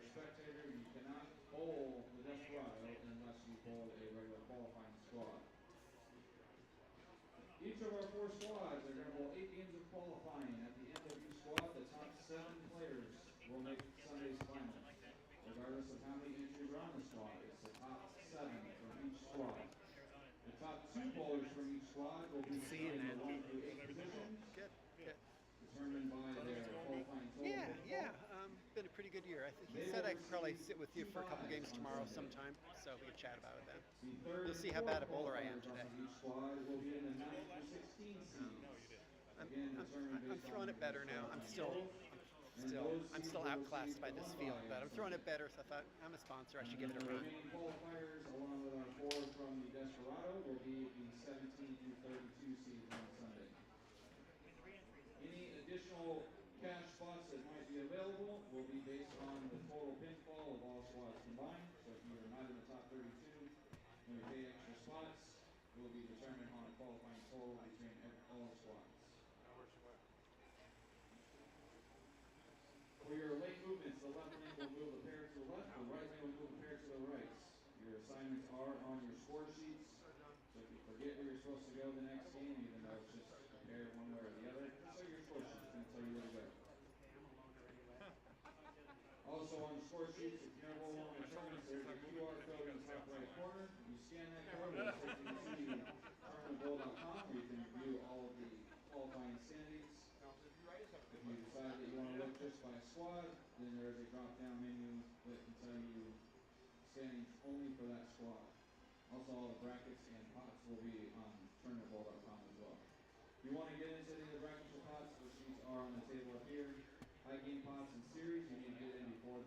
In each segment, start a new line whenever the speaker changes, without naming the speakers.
you're a spectator, you cannot bowl the Desperado unless you bowl a regular qualifying squad. Each of our 4 squads are going to bowl 8 games of qualifying. At the end of each squad, the top 7 players will make Sunday's final. Regardless of how many entries are on the squad, it's the top 7 from each squad. The top 2 bowlers from each squad will be determined in the 1 through 8 positions.
Good.
Determined by their qualifying total.
Yeah. Been a pretty good year. I think he said I could probably sit with you for a couple games tomorrow sometime, so we could chat about it then. We'll see how bad a bowler I am today. I'm throwing it better now. I'm still outclassed by this field, but I'm throwing it better, so I thought, I'm a sponsor, I should give it a run.
Qualifiers, along with our 4 from the Desperado, will be the 17 through 32 seeds on Sunday. Any additional cash spots that might be available will be based on the total pinfall of all squads combined. So if you are not in the top 32, when you pay extra spots, will be determined on a qualifying total between all squads. For your lane movements, the left lane will move a pair to the left, the right lane will move a pair to the right. Your assignments are on your score sheets. So if you forget where you're supposed to go the next game, even though it's just a pair one way or the other, so your score sheets can tell you where to go. Also on the score sheets, if you never won the tournament, there's a QR code in the top right corner. You scan that code, it'll take you to tournamentbowl.com where you can view all of the qualifying standings. If you decide that you want to look just by squad, then there is a drop-down menu that can tell you standings only for that squad. Also, all the brackets and pots will be on tournamentbowl.com as well. If you want to get into any of the brackets or pots, the sheets are on the table up here. High game pots and series, you need to get in before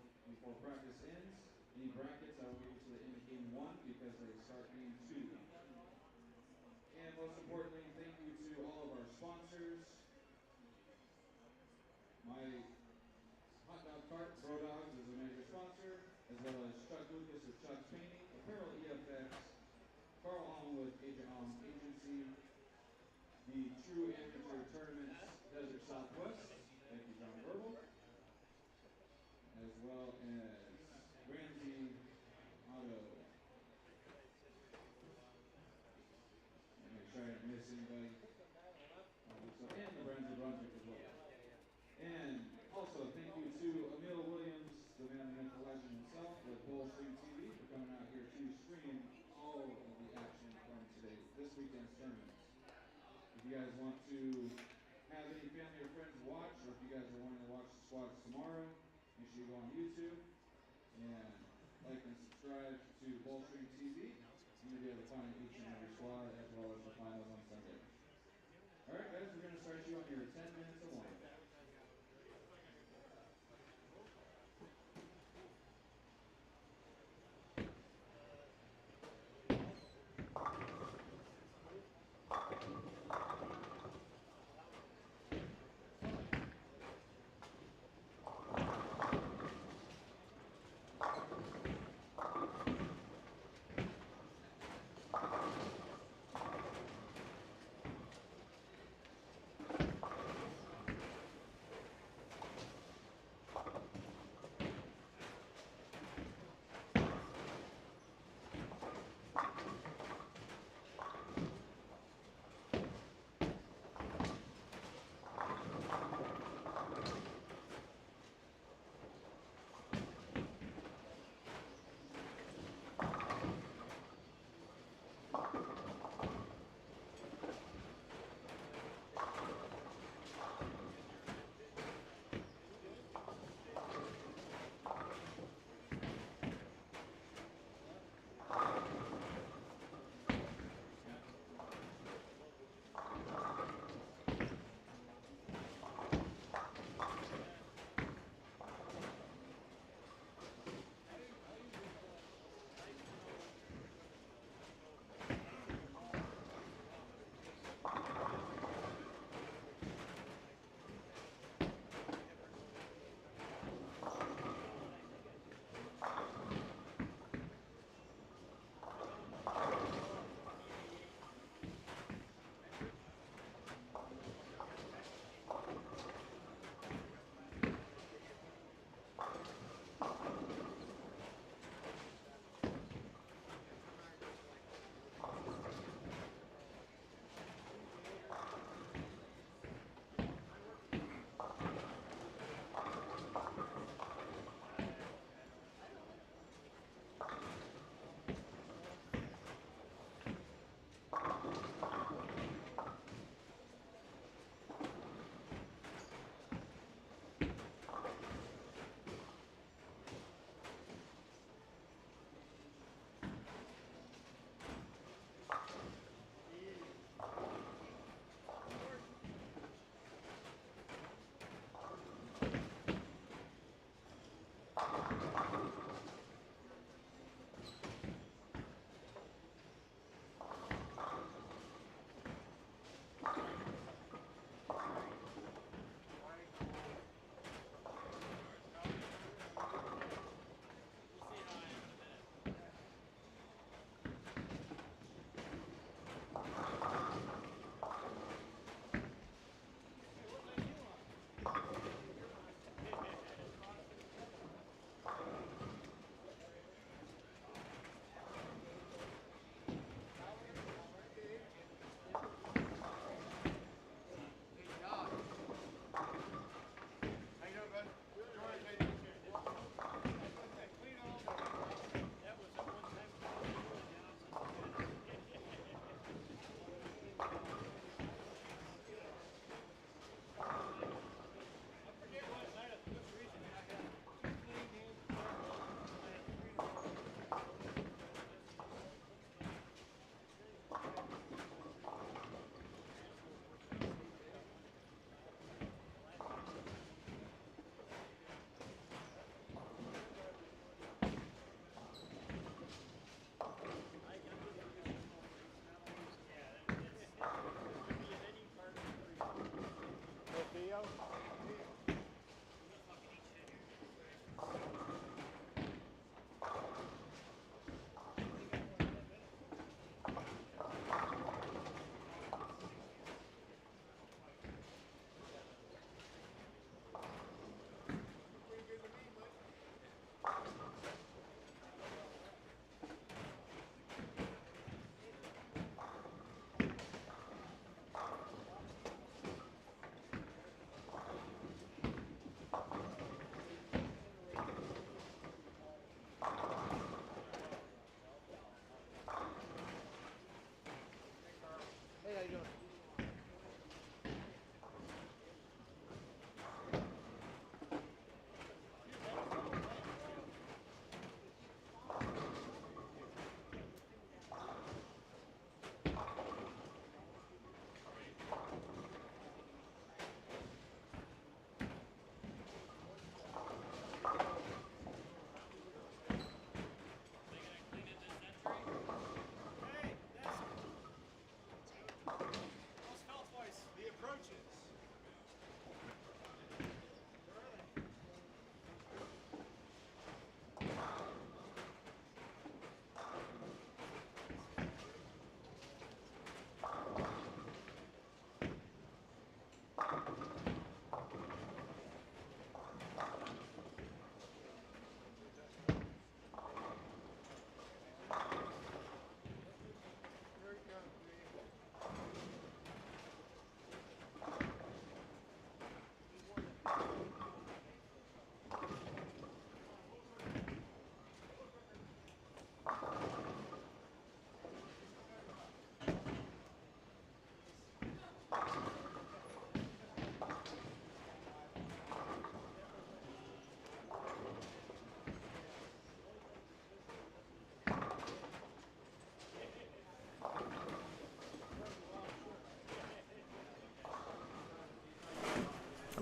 practice ends. Any brackets, I will give you to the end of game 1 because they start game 2. And most importantly, thank you to all of our sponsors. My hot dog cart, Dawgs, is a major sponsor, as well as Chuck Lucas of Chuck's Painting, Apparel EFX, Carl Holm with Agent Holm's Agency, the True Amateur Tournaments Desert Southwest, thank you John Verbal, as well as Ramsey Auto. Make sure I didn't miss anybody. And the Brands of Brunswick as well. And also, thank you to Emil Williams, the man, the myth, the legend himself, with Bullstream TV for coming out here to stream all of the action from this weekend's tournaments. If you guys want to have any family or friends watch, or if you guys are wanting to watch the squads tomorrow, make sure you go on YouTube and like and subscribe to Bullstream TV. You'll be able to find each and every squad as well as the finals on Sunday. All right, guys, we're going to start you on your 10 minutes of warm-up.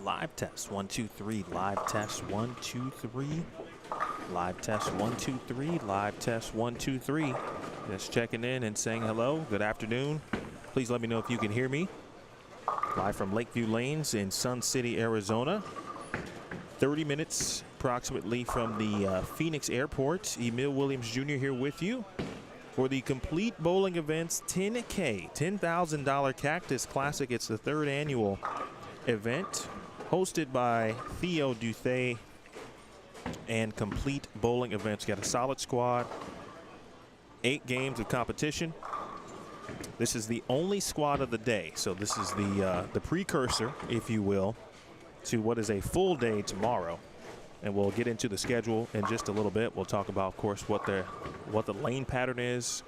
Live test, 1, 2, 3. Live test, 1, 2, 3. Live test, 1, 2, 3. Live test, 1, 2, 3. Just checking in and saying hello. Good afternoon. Please let me know if you can hear me. Live from Lakeview Lanes in Sun City, Arizona. 30 minutes approximately from the Phoenix Airport. Emil Williams Jr. here with you for the Complete Bowling Events 10K, $10,000 Cactus Classic. It's the 3rd annual event hosted by Theo Duthay and Complete Bowling Events. Got a solid squad, 8 games of competition. This is the only squad of the day, so this is the precursor, if you will, to what is a full day tomorrow. And we'll get into the schedule in just a little bit. We'll talk about, of course, what the lane pattern is.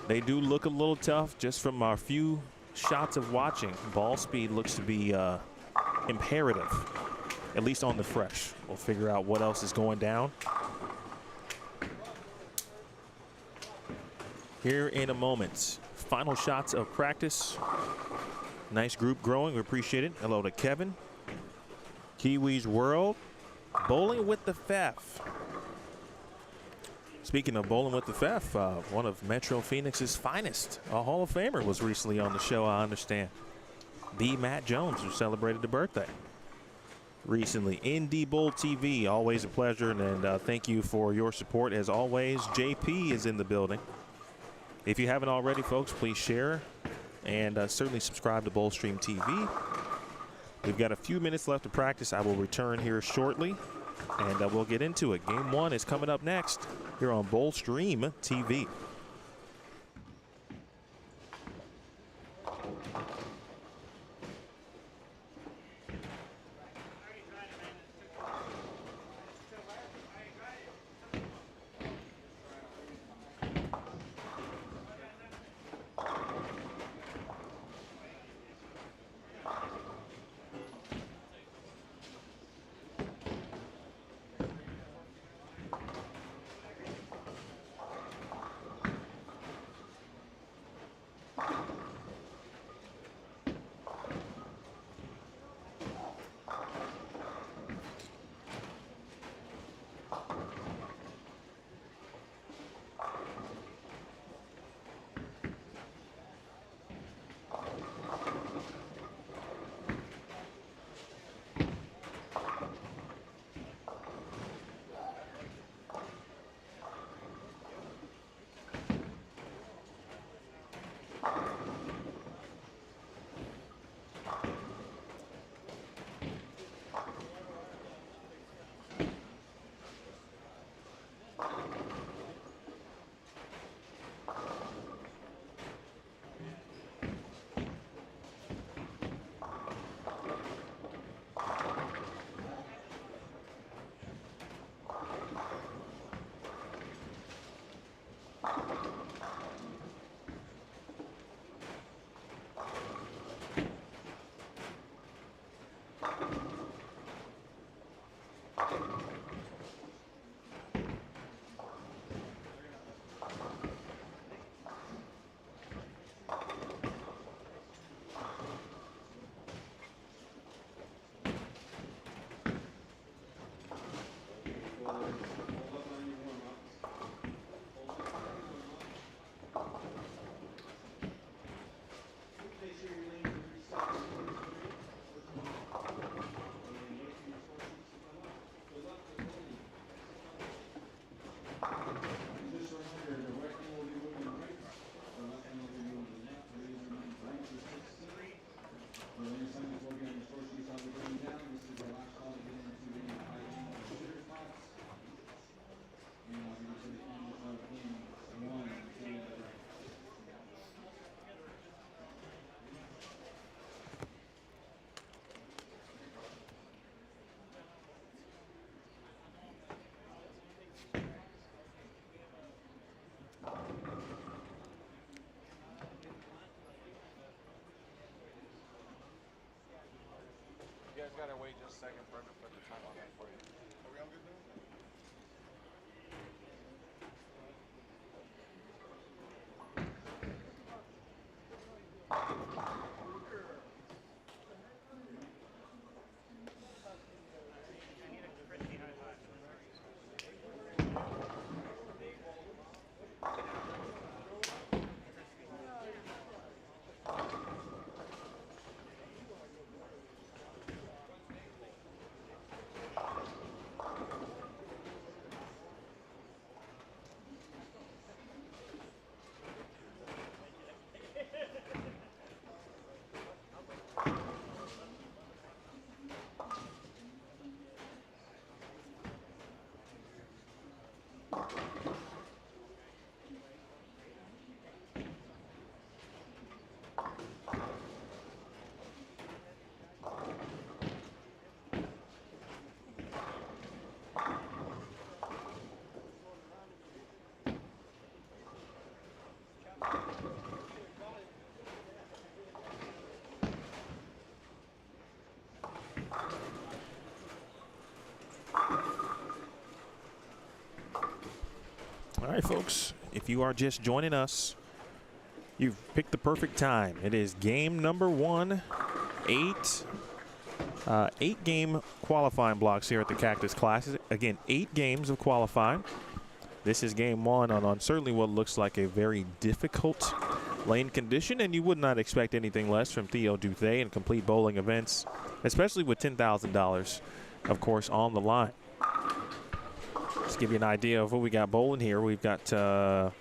They do look a little tough just from our few shots of watching. Ball speed looks to be imperative, at least on the fresh. We'll figure out what else is going down here in a moment. Final shots of practice. Nice group growing. We appreciate it. Hello to Kevin. Kiwis World. Bowling with the Pfeff. Speaking of bowling with the Pfeff, one of Metro Phoenix's finest, a Hall of Famer, was recently on the show, I understand. The Matt Jones, who celebrated a birthday recently. Indie Bowl TV, always a pleasure, and thank you for your support as always. JP is in the building. If you haven't already, folks, please share and certainly subscribe to Bowlstream TV. We've got a few minutes left to practice. I will return here shortly, and we'll get into it. Game 1 is coming up next here on Bowlstream TV.
You guys gotta wait just a second for him to put the time on that for you. Are we all good now?
All right, folks, if you are just joining us, you've picked the perfect time. It is game number 1, 8-game qualifying blocks here at the Cactus Classic. Again, 8 games of qualifying. This is game 1 on certainly what looks like a very difficult lane condition, and you would not expect anything less from Theo Duthay in complete bowling events, especially with $10,000, of course, on the line. Let's give you an idea of what we got bowling here. We've got Dan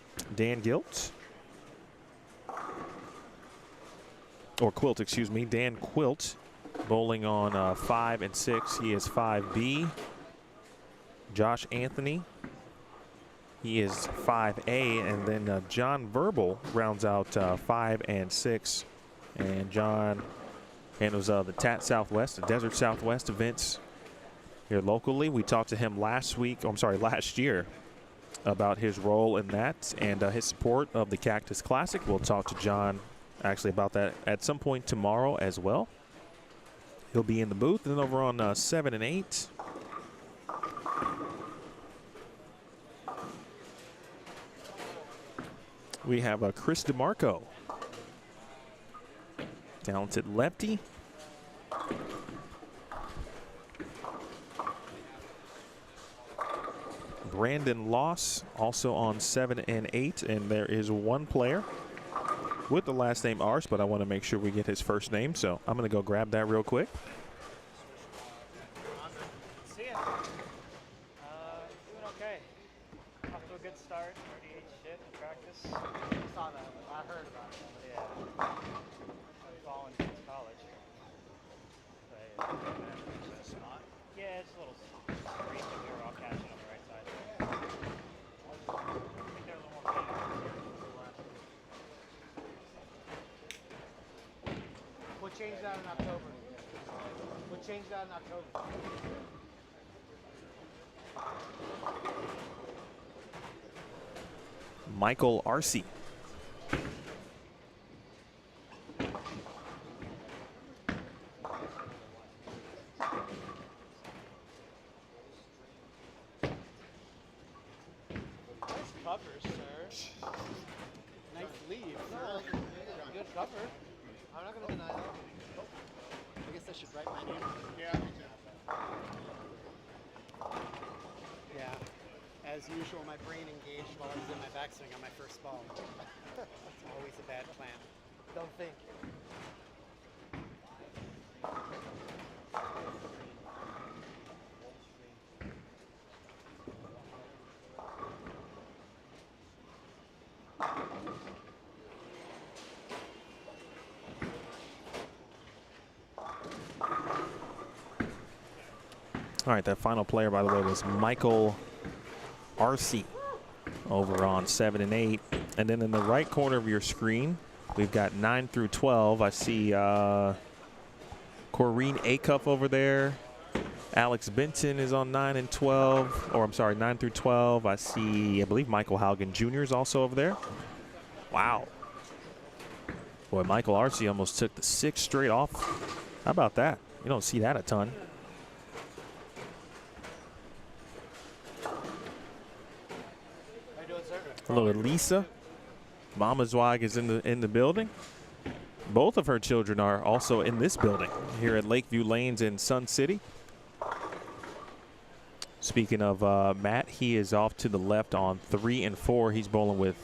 Quilt, excuse me, Dan Quilt bowling on 5 and 6. He is 5B. Josh Anthony, he is 5A, and then John Verbal rounds out 5 and 6. And John handles the TAT Southwest, the Desert Southwest events here locally. We talked to him last year about his role in that and his support of the Cactus Classic. We'll talk to John actually about that at some point tomorrow as well. He'll be in the booth. And then over on 7 and 8, we have Chris DeMarco, talented lefty. Brandon Loss also on 7 and 8, and there is one player with the last name Arse, but I want to make sure we get his first name, so I'm going to go grab that real quick.
See ya. Doing okay. Off to a good start. 38 shit in practice. I saw that. I heard about it. Yeah. I'm falling since college. Spot? Yeah, it's a little street that we were all catching on the right side. I think there's a little more We'll change that in October. We'll change that in October.
Michael Arce.
Nice cover, sir. Nice leave. Good cover. I'm not going to deny that. I guess I should write my name. Yeah. Yeah. As usual, my brain engaged while I was in my backswing on my first ball. That's always a bad plan. Don't think.
All right, that final player, by the way, was Michael Arce over on 7 and 8. And then in the right corner of your screen, we've got 9 through 12. I see Corrine Acuff over there. Alex Benton is on 9 and 12. Or I'm sorry, 9 through 12. I see, I believe Michael Haugen Jr. is also over there. Wow. Boy, Michael Arce almost took the 6 straight off. How about that? You don't see that a ton. Hello to Lisa. Mama Zweig is in the building. Both of her children are also in this building here at Lakeview Lanes in Sun City. Speaking of Matt, he is off to the left on 3 and 4. He's bowling with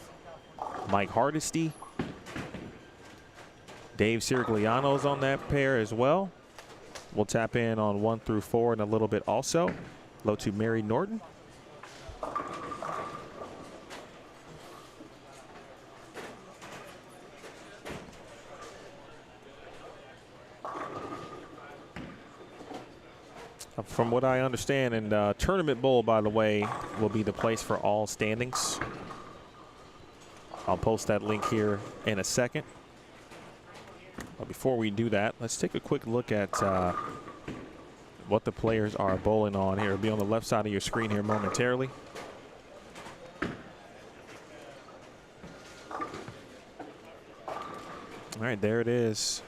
Mike Hardesty. Dave Sirigliano's on that pair as well. We'll tap in on 1 through 4 in a little bit also. Hello to Mary Norton. From what I understand, and Tournament Bowl, by the way, will be the place for all standings. I'll post that link here in a second. But before we do that, let's take a quick look at what the players are bowling on here. It'll be on the left side of your screen here momentarily. All right, there it is.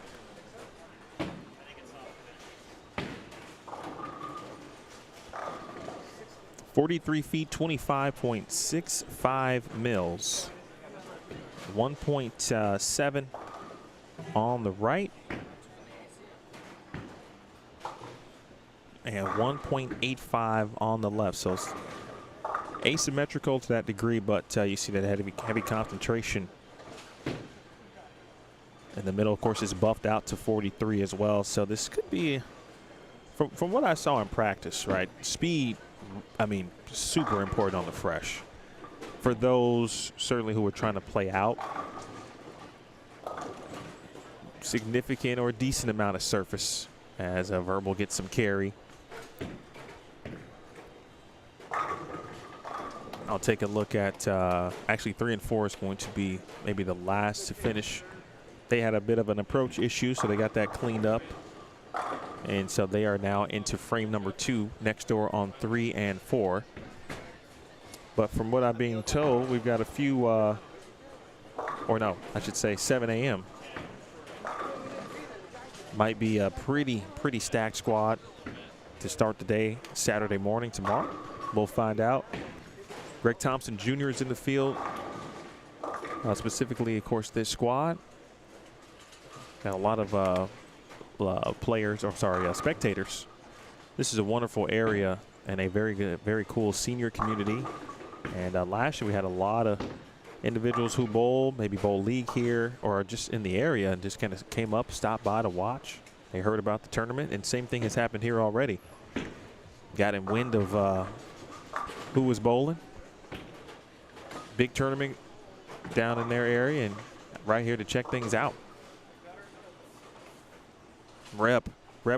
.43 feet, 25.65 mils. 1.7 on the right. And 1.85 on the left. So it's asymmetrical to that degree, but you see that heavy concentration. In the middle, of course, is buffed out to 43 as well. So this could be, from what I saw in practice, right? Speed, I mean, super important on the fresh. For those certainly who are trying to play out, significant or decent amount of surface as a Verbal gets some carry. I'll take a look at, actually 3 and 4 is going to be maybe the last to finish. They had a bit of an approach issue, so they got that cleaned up. And so they are now into frame number 2 next door on 3 and 4. But from what I'm being told, we've got a few, or no, I should say 7 a.m. Might be a pretty stacked squad to start the day Saturday morning tomorrow. We'll find out. Greg Thompson Jr. is in the field. Specifically, of course, this squad. Got a lot of players, or sorry, spectators. This is a wonderful area and a very cool senior community. And last year we had a lot of individuals who bowl, maybe bowl league here or just in the area, and just kind of came up, stopped by to watch. They heard about the tournament, and same thing has happened here already. Got in wind of who was bowling. Big tournament down in their area, and right here to check things out. Rep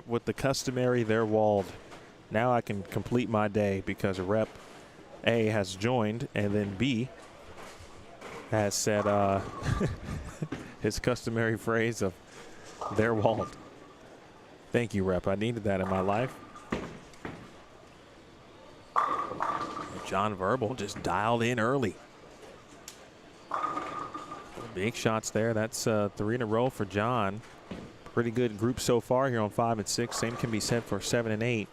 with the customary, they're walled. Now I can complete my day because Rep A has joined, and then B has said his customary phrase of they're walled. Thank you, Rep. I needed that in my life. John Verbal just dialed in early. Big shots there. That's 3 in a row for John. Pretty good group so far here on 5 and 6. Same can be said for 7 and 8.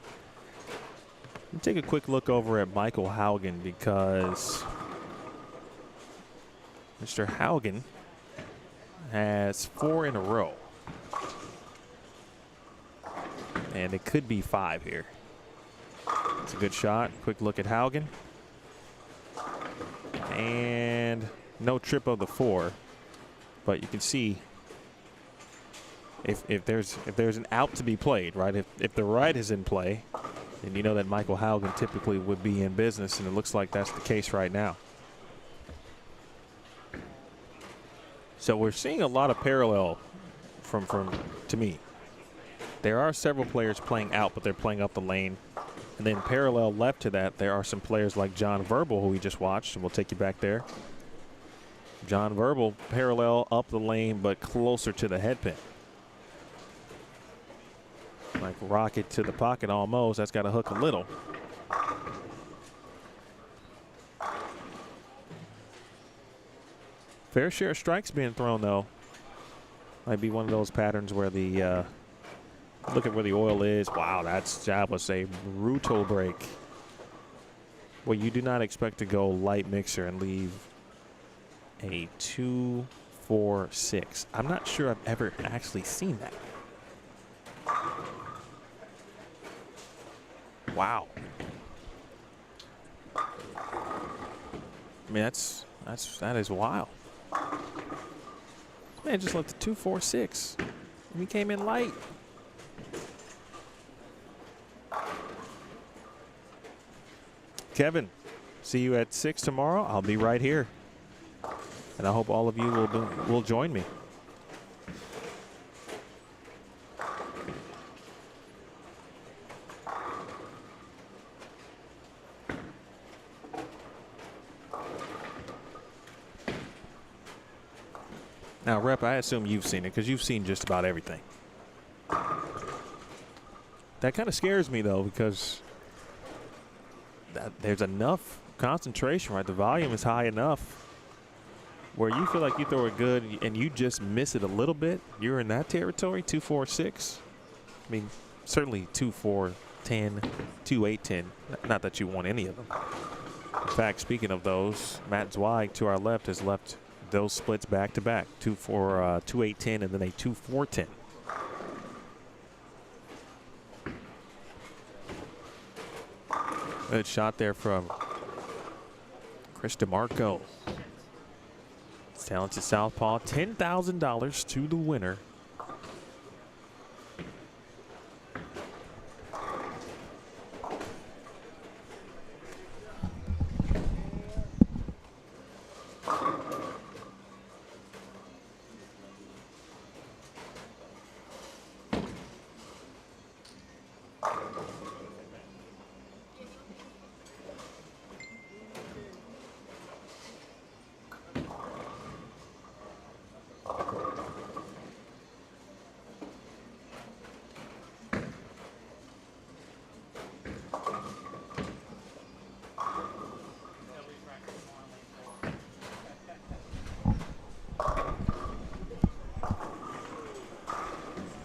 Let's take a quick look over at Michael Haugen, because Mr. Haugen has 4 in a row. And it could be 5 here. It's a good shot. Quick look at Haugen. And no trip of the 4. But you can see if there's an out to be played, right? If the right is in play, then you know that Michael Haugen typically would be in business, and it looks like that's the case right now. So we're seeing a lot of parallel from to me. There are several players playing out, but they're playing up the lane. And then parallel left to that, there are some players like John Verbal, who we just watched, and we'll take you back there. John Verbal parallel up the lane, but closer to the head pin. Like rocket to the pocket almost. That's got to hook a little. Fair share of strikes being thrown, though. Might be one of those patterns where the look at where the oil is. Wow, that was a brutal break. Well, you do not expect to go light mixer and leave a 2-4-6. I'm not sure I've ever actually seen that. Wow. I mean, that is wild. Man just left the 2-4-6. And he came in light. Kevin, see you at 6 tomorrow. I'll be right here. And I hope all of you will join me. Now, Rep, I assume you've seen it because you've seen just about everything. That kind of scares me, though, because there's enough concentration, right? The volume is high enough where you feel like you throw it good and you just miss it a little bit. You're in that territory, 2-4-6. I mean, certainly 2-4-10, 2-8-10. Not that you want any of them. In fact, speaking of those, Matt Zweig to our left has left those splits back to back, 2-8-10, and then a 2-4-10. Good shot there from Chris DeMarco. Talented southpaw, $10,000 to the winner.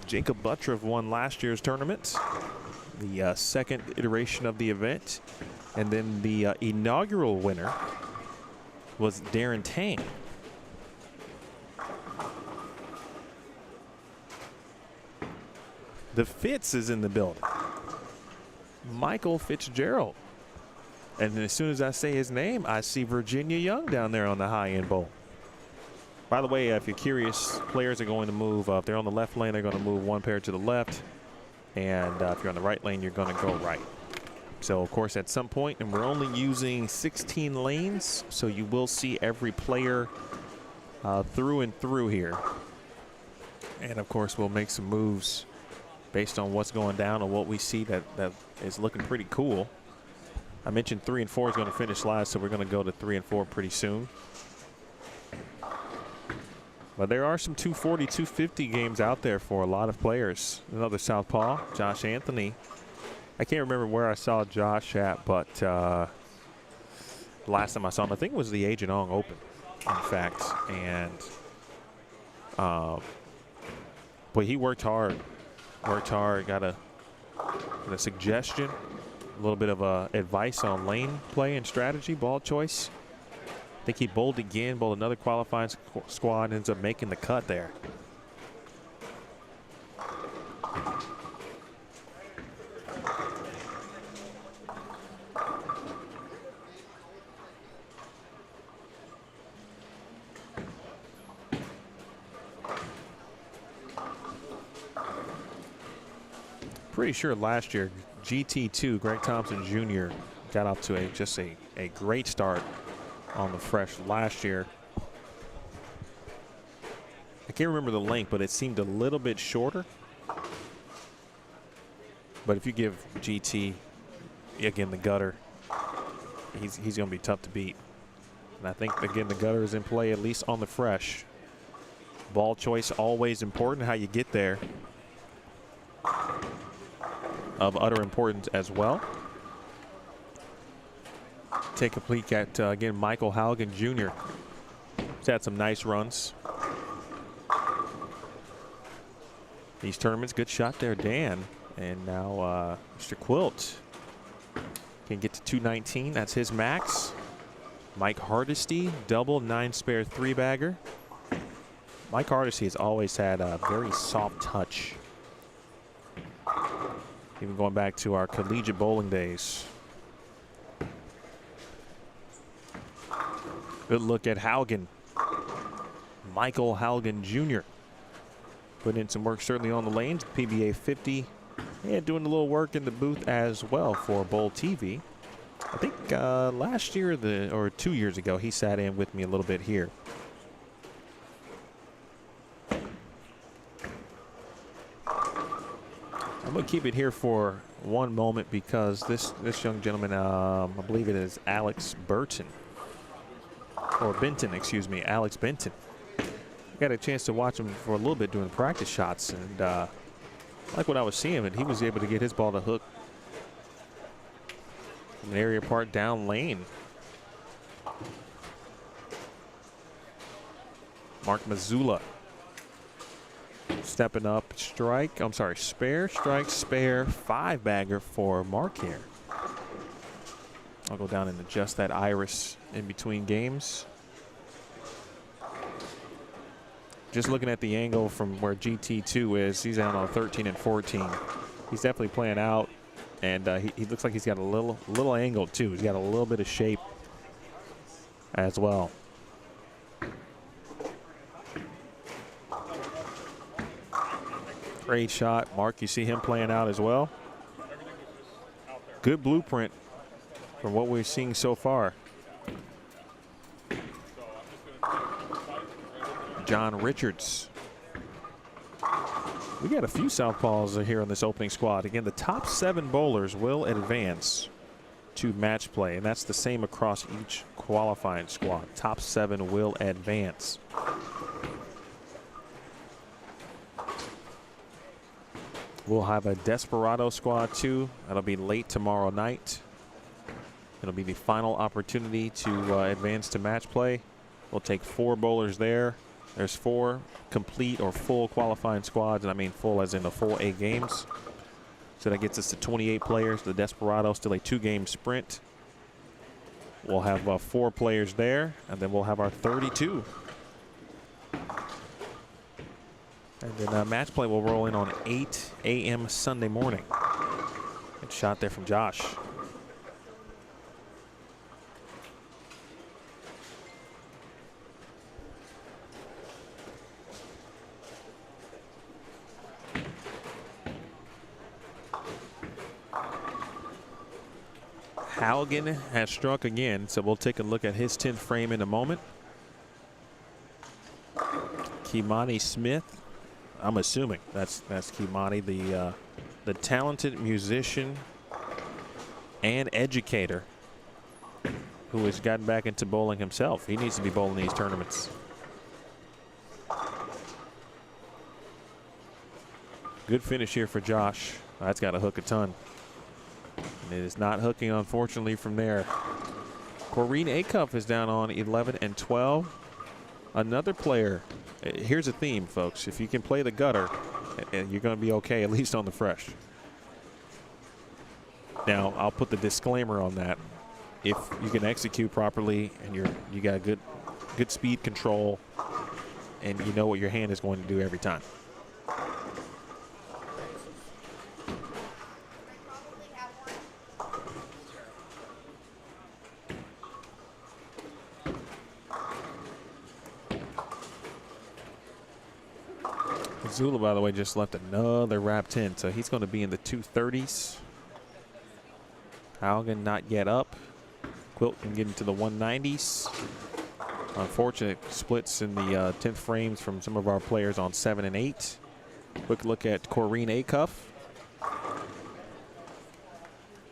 Jacob Buttriff won last year's tournament, the second iteration of the event. And then the inaugural winner was Darren Tang. The Fitz is in the building. Michael Fitzgerald. And as soon as I say his name, I see Virginia Young down there on the high-end bowl. By the way, if you're curious, players are going to move. If they're on the left lane, they're going to move one pair to the left. And if you're on the right lane, you're going to go right. So, of course, at some point, and we're only using 16 lanes, so you will see every player through and through here. And, of course, we'll make some moves based on what's going down and what we see that is looking pretty cool. I mentioned 3 and 4 is going to finish last, so we're going to go to 3 and 4 pretty soon. But there are some 240, 250 games out there for a lot of players. Another southpaw, Josh Anthony. I can't remember where I saw Josh at, but last time I saw him, I think it was the Agent Ong Open, in fact. And but he worked hard. Got a suggestion, a little bit of advice on lane play and strategy, ball choice. I think he bowled again, bowled another qualifying squad, ends up making the cut there. Pretty sure last year, GT2, Greg Thompson Jr., got off to just a great start on the fresh last year. I can't remember the length, but it seemed a little bit shorter. But if you give GT, again, the gutter, he's going to be tough to beat. And I think, again, the gutter is in play, at least on the fresh. Ball choice, always important, how you get there. Of utter importance as well. Take a peek at, again, Michael Halligan Jr. He's had some nice runs. These tournaments, good shot there, Dan. And now Mr. Quilt can get to 219. That's his max. Mike Hardesty, double 9-spare 3-bagger. Mike Hardesty has always had a very soft touch. Even going back to our collegiate bowling days. Good look at Haugen. Michael Haugen Jr. Putting in some work certainly on the lanes. PBA 50. And doing a little work in the booth as well for Bowl TV. I think last year or 2 years ago, he sat in with me a little bit here. I'm going to keep it here for one moment because this young gentleman, I believe it is Alex Burton. Or Benton, excuse me, Alex Benton. got a chance to watch him for a little bit doing practice shots, and like what I was seeing, and he was able to get his ball to hook from an area part down lane. Mark Mazzulla stepping up, strike. I'm sorry, spare, strike, spare, 5-bagger for Mark here. I'll go down and adjust that iris in between games. Just looking at the angle from where GT2 is, he's out on 13 and 14. He's definitely playing out, and he looks like he's got a little angle too. He's got a little bit of shape as well. Great shot. Mark, you see him playing out as well. Good blueprint from what we're seeing so far. John Richards. We got a few southpaws here on this opening squad. Again, the top 7 bowlers will advance to match play, and that's the same across each qualifying squad. Top 7 will advance. We'll have a Desperado squad too. That'll be late tomorrow night. It'll be the final opportunity to advance to match play. We'll take 4 bowlers there. There's 4 complete or full qualifying squads, and I mean full as in the full 8 games. So that gets us to 28 players. The Desperado still a 2-game sprint. We'll have 4 players there, and then we'll have our 32. And then match play will roll in on 8 a.m. Sunday morning. Good shot there from Josh. Haugen has struck again, so we'll take a look at his 10th frame in a moment. Kimani Smith. I'm assuming that's Kimani, the talented musician and educator who has gotten back into bowling himself. He needs to be bowling these tournaments. Good finish here for Josh. That's got to hook a ton. And it is not hooking, unfortunately, from there. Corrine Acuff is down on 11 and 12. Another player. Here's a theme, folks. If you can play the gutter, you're going to be okay, at least on the fresh. Now, I'll put the disclaimer on that. If you can execute properly and you got good speed control and you know what your hand is going to do every time. Zula, by the way, just left another wrap 10, so he's going to be in the 230s. Haugen not yet up. Quilt can get into the 190s. Unfortunate splits in the 10th frames from some of our players on 7 and 8. Quick look at Corrine Acuff.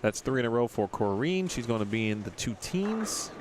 That's 3 in a row for Corrine. She's going to be in the 2 teens.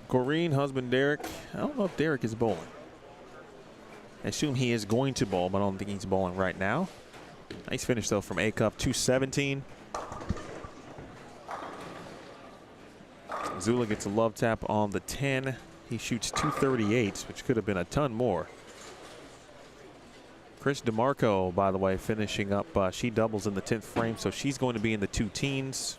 Corrine, husband Derek. I don't know if Derek is bowling. I assume he is going to bowl, but I don't think he's bowling right now. Nice finish, though, from Acuff, 217. Zula gets a love tap on the 10. He shoots 238, which could have been a ton more. Chris DeMarco, by the way, finishing up. She doubles in the 10th frame, so she's going to be in the 2 teens.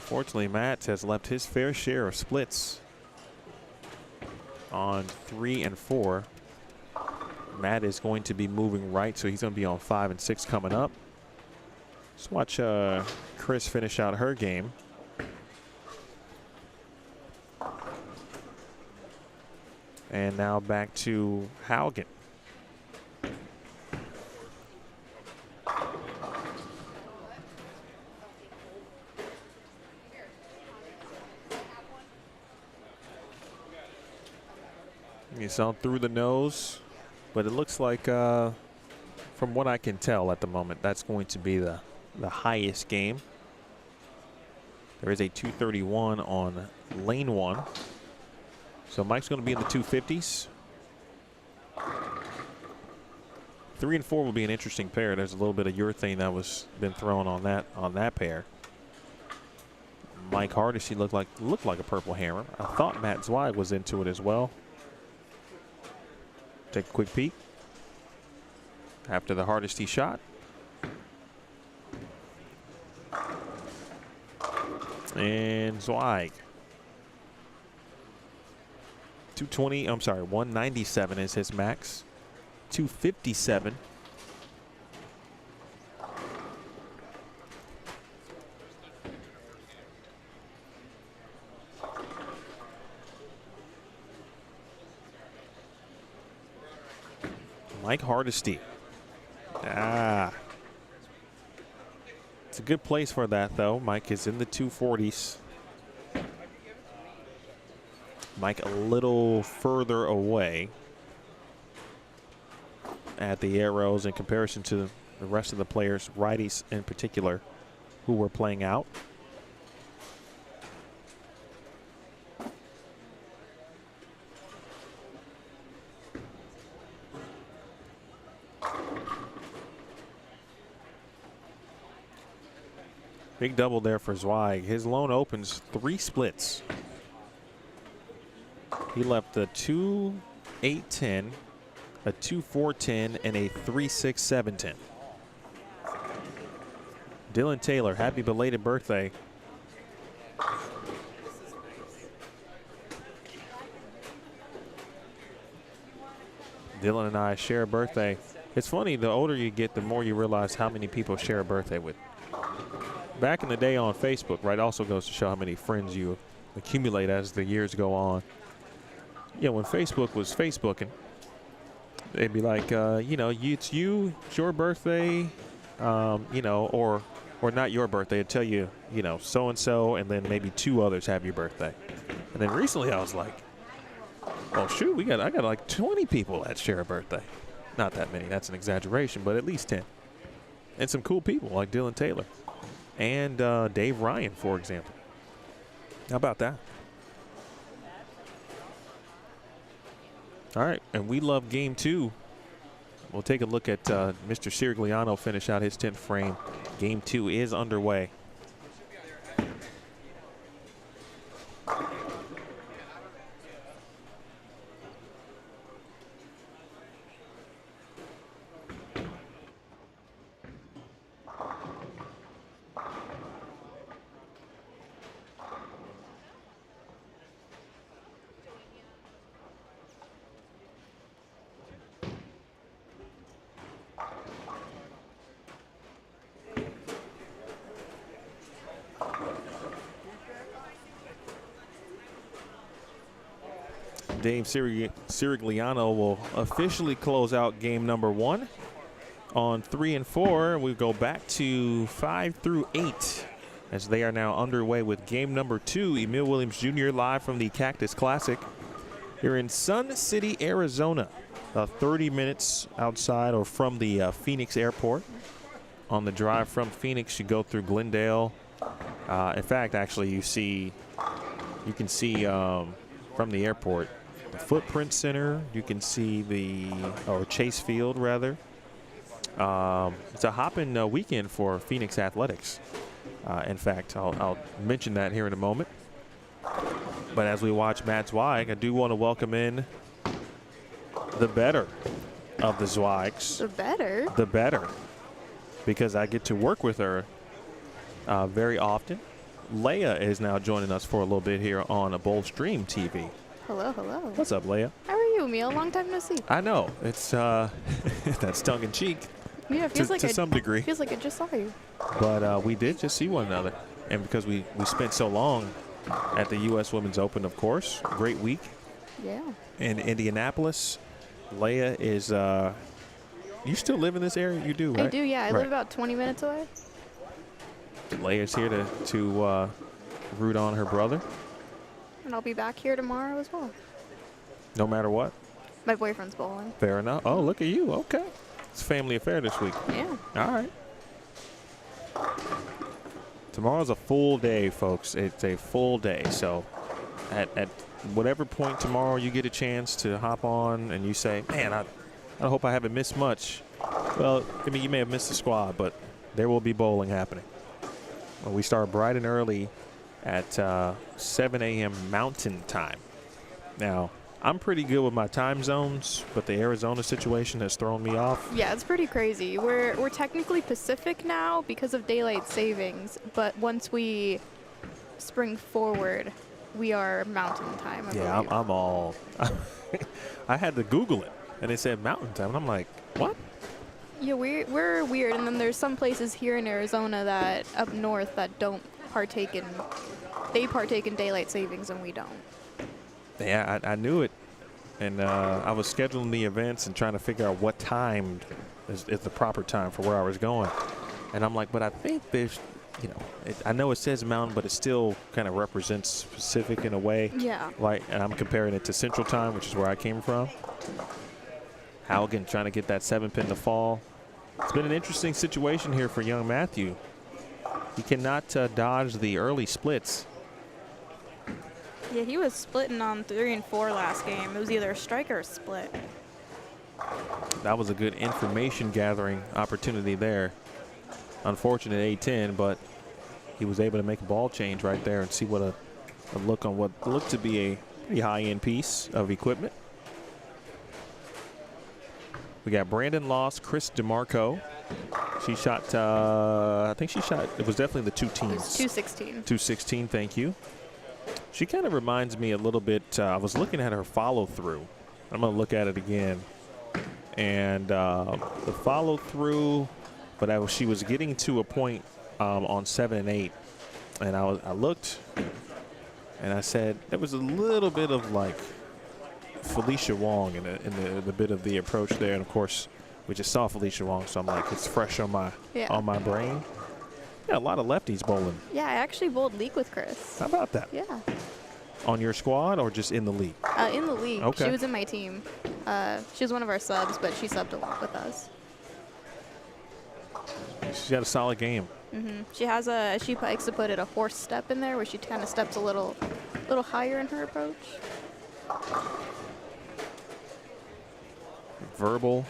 Unfortunately, Matt has left his fair share of splits on 3 and 4. Matt is going to be moving right, so he's going to be on 5 and 6 coming up. Let's watch Chris finish out her game. And now back to Haugen. You saw through the nose, but it looks like, from what I can tell at the moment, that's going to be the highest game. There is a 231 on lane 1. So Mike's going to be in the 250s. 3 and 4 will be an interesting pair. There's a little bit of urethane that was been thrown on that pair. Mike Hardesty looked like a purple hammer. I thought Matt Zweig was into it as well. Take a quick peek after the Hardesty shot. And Zweig. 220, I'm sorry, 197 is his max. 257. Mike Hardesty. It's a good place for that, though. Mike is in the 240s. Mike a little further away at the arrows in comparison to the rest of the players, righties in particular, who were playing out. Big double there for Zweig. His lone opens 3 splits. He left a 2-8-10, a 2-4-10, and a 3-6-7-10. Dylan Taylor, happy belated birthday. Dylan and I share a birthday. It's funny, the older you get, the more you realize how many people share a birthday with. Back in the day on Facebook, right, also goes to show how many friends you accumulate as the years go on. Yeah, when Facebook was Facebooking, they'd be like, you know, it's you, it's your birthday, you know, or not your birthday. It'd tell you, you know, so-and-so, and then maybe 2 others have your birthday. And then recently I was like, oh, shoot, I got like 20 people that share a birthday. Not that many, that's an exaggeration, but at least 10. And some cool people like Dylan Taylor and Dave Ryan, for example. How about that? All right, and we love game 2. We'll take a look at Mr. Sirigliano finish out his 10th frame. Game 2 is underway. Dave Sirigliano will officially close out game number 1 on 3 and 4. We go back to 5 through 8 as they are now underway with game number 2. Emil Williams Jr. live from the Cactus Classic here in Sun City, Arizona. 30 minutes outside or from the Phoenix airport. On the drive from Phoenix, you go through Glendale. In fact, actually, you can see from the airport the Footprint Center. You can see or Chase Field rather. It's a hopping weekend for Phoenix athletics. In fact, I'll mention that here in a moment. But as we watch Matt Zweig, I do want to welcome in the better of the Zweigs.
The better?
The better. Because I get to work with her very often. Leia is now joining us for a little bit here on a Bowl Stream TV.
Hello, hello.
What's up, Leia?
How are you, Emil? Long time no see.
I know it's that's tongue in cheek
Yeah, it feels like
to some degree.
Feels like I just saw you.
But we did just see one another, and because we spent so long at the U.S. Women's Open, of course, great week
Yeah.
in Indianapolis. Leia is. You still live in this area? You do, right?
I do, yeah. I
Right.
live about 20 minutes away.
Leia's here to root on her brother,
And I'll be back here tomorrow as well.
no matter what.
My boyfriend's bowling.
Fair enough. Oh, look at you. Okay. It's a family affair this week.
Yeah.
All right. Tomorrow's a full day, folks. It's a full day. So at whatever point tomorrow you get a chance to hop on and you say, man, I hope I haven't missed much. Well, I mean, you may have missed the squad, but there will be bowling happening. Well, we start bright and early at 7 a.m. Mountain Time. Now, I'm pretty good with my time zones, but the Arizona situation has thrown me off.
Yeah, it's pretty crazy. We're technically Pacific now because of daylight savings, but once we spring forward, we are mountain time. I
Yeah,
believe.
I'm all. I had to Google it, and it said Mountain Time, and I'm like, what?
Yeah, we're weird, and then there's some places here in Arizona that up north that don't partake in. They partake in daylight savings, and we don't.
Yeah, I knew it, and I was scheduling the events and trying to figure out what time is the proper time for where I was going, and I'm like, but I think there's, I know it says mountain, but it still kind of represents Pacific in a way.
Yeah.
Right, and I'm comparing it to Central Time, which is where I came from. Halligan trying to get that 7-pin to fall. It's been an interesting situation here for young Matthew. He cannot dodge the early splits.
Yeah, he was splitting on 3 and 4 last game. It was either a strike or a split.
That was a good information gathering opportunity there. Unfortunate A10, but he was able to make a ball change right there and see what a look on what looked to be a pretty high-end piece of equipment. We got Brandon Loss, Chris DeMarco. She shot, I think she shot, it was definitely the two
It
teams.
was 216.
216, thank you. She kind of reminds me a little bit, I was looking at her follow-through. I'm going to look at it again. And the follow-through, but she was getting to a point on 7 and 8. And I looked, and I said, there was a little bit of like Felicia Wong in the bit of the approach there. And of course, we just saw Felicia Wong, so I'm like, it's fresh on my brain. Yeah, a lot of lefties bowling.
Yeah, I actually bowled league with Chris.
How about that?
Yeah.
On your squad or just in the league?
In the league.
Okay.
She was in my team. She was one of our subs, but she subbed along with us.
She's got a solid game.
She has she likes to put it a horse step in there where she kind of steps a little higher in her approach.
Verbal.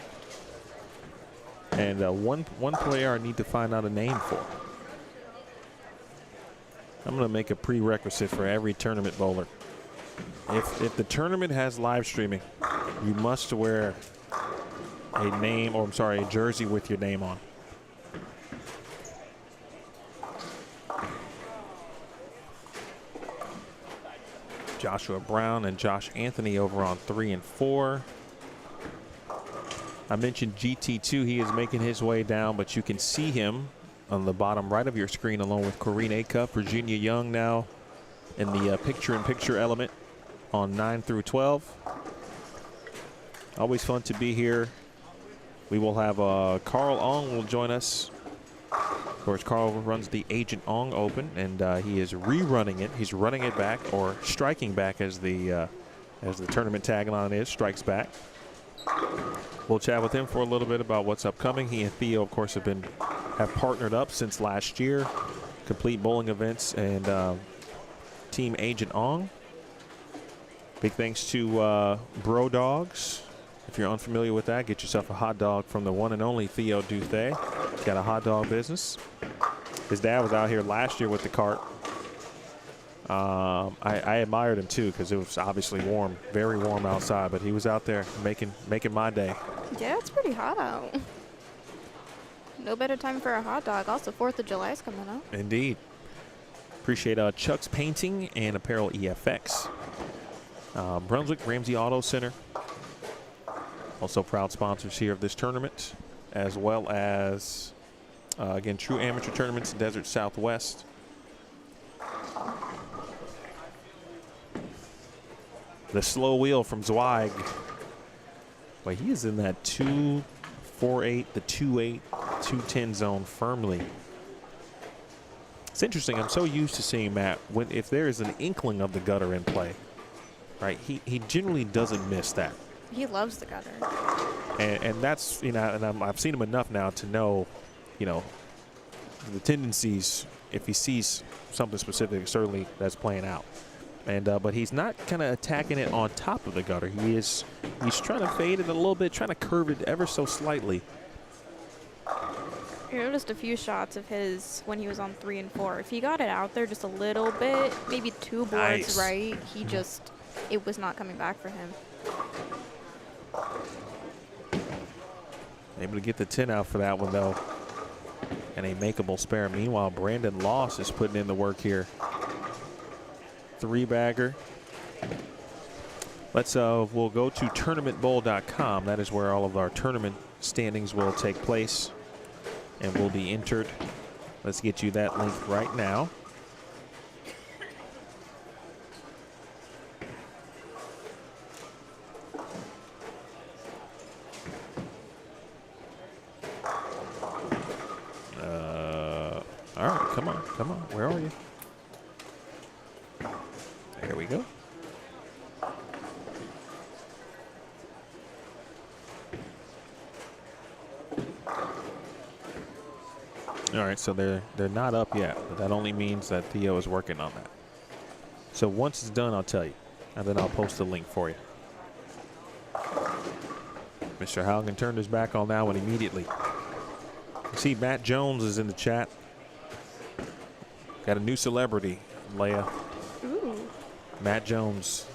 And one player I need to find out a name for. I'm going to make a prerequisite for every tournament bowler. If the tournament has live streaming, you must wear a jersey with your name on. Joshua Brown and Josh Anthony over on 3 and 4. I mentioned GT2. He is making his way down, but you can see him on the bottom right of your screen along with Corrine Acuff, Virginia Young now in the picture-in-picture element on 9 through 12. Always fun to be here. We will have Carl Ong will join us. Of course, Carl runs the Agent Ong Open, and he is rerunning it. He's running it back, or striking back, as the tournament tagline is, strikes back. We'll chat with him for a little bit about what's upcoming. He and Theo, of course, have partnered up since last year. Complete bowling events and Team Agent Ong. Big thanks to Bro Dogs. If you're unfamiliar with that, get yourself a hot dog from the one and only Theo Duthay. He's got a hot dog business. His dad was out here last year with the cart. I admired him too because it was obviously warm, very warm outside, but he was out there making my day.
Yeah, it's pretty hot out. No better time for a hot dog. Also, 4th of July is coming up.
Indeed. Appreciate Chuck's Painting and Apparel EFX. Brunswick Ramsey Auto Center. Also proud sponsors here of this tournament, as well as, again, True Amateur Tournaments, Desert Southwest. The slow wheel from Zweig. Well, he is in that 2.48, the 2.8, 2.10 zone firmly. It's interesting. I'm so used to seeing Matt, if there is an inkling of the gutter in play, right, he generally doesn't miss that.
He loves the gutter.
And that's, you know, and I've seen him enough now to know, you know, the tendencies. If he sees something specific, certainly that's playing out. And but he's not kind of attacking it on top of the gutter. He's trying to fade it a little bit, trying to curve it ever so slightly.
I noticed a few shots of his when he was on 3 and 4. If he got it out there just a little bit, maybe 2 boards right, he just, it was not coming back for him.
Able to get the 10 out for that one, though. And a makeable spare. Meanwhile, Brandon Loss is putting in the work here. 3-bagger. We'll go to tournamentbowl.com. That is where all of our tournament standings will take place and will be entered. Let's get you that link right now. All right, come on. Where are you? There we go. All right, so they're not up yet, but that only means that Theo is working on that. So once it's done, I'll tell you, and then I'll post the link for you. Mr. Haugen turned his back on that one immediately. You see, Matt Jones is in the chat. Got a new celebrity, Leia.
Ooh.
Matt Jones.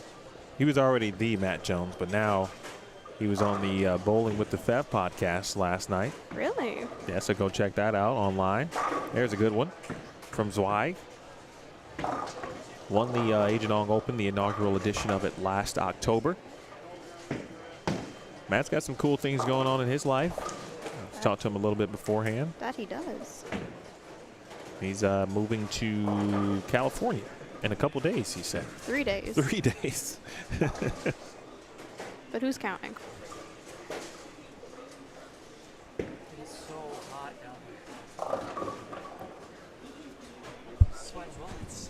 He was already the Matt Jones, but now he was on the Bowling with the Fev podcast last night.
Really?
Yeah, so go check that out online. There's a good one from Zweig. Won the Agent Ong Open, the inaugural edition of it last October. Matt's got some cool things going on in his life. I've talked to him a little bit beforehand.
That he does.
He's moving to California in a couple days, he said.
3 days.
3 days.
But who's counting?
It is so hot down here. Sweating bullets.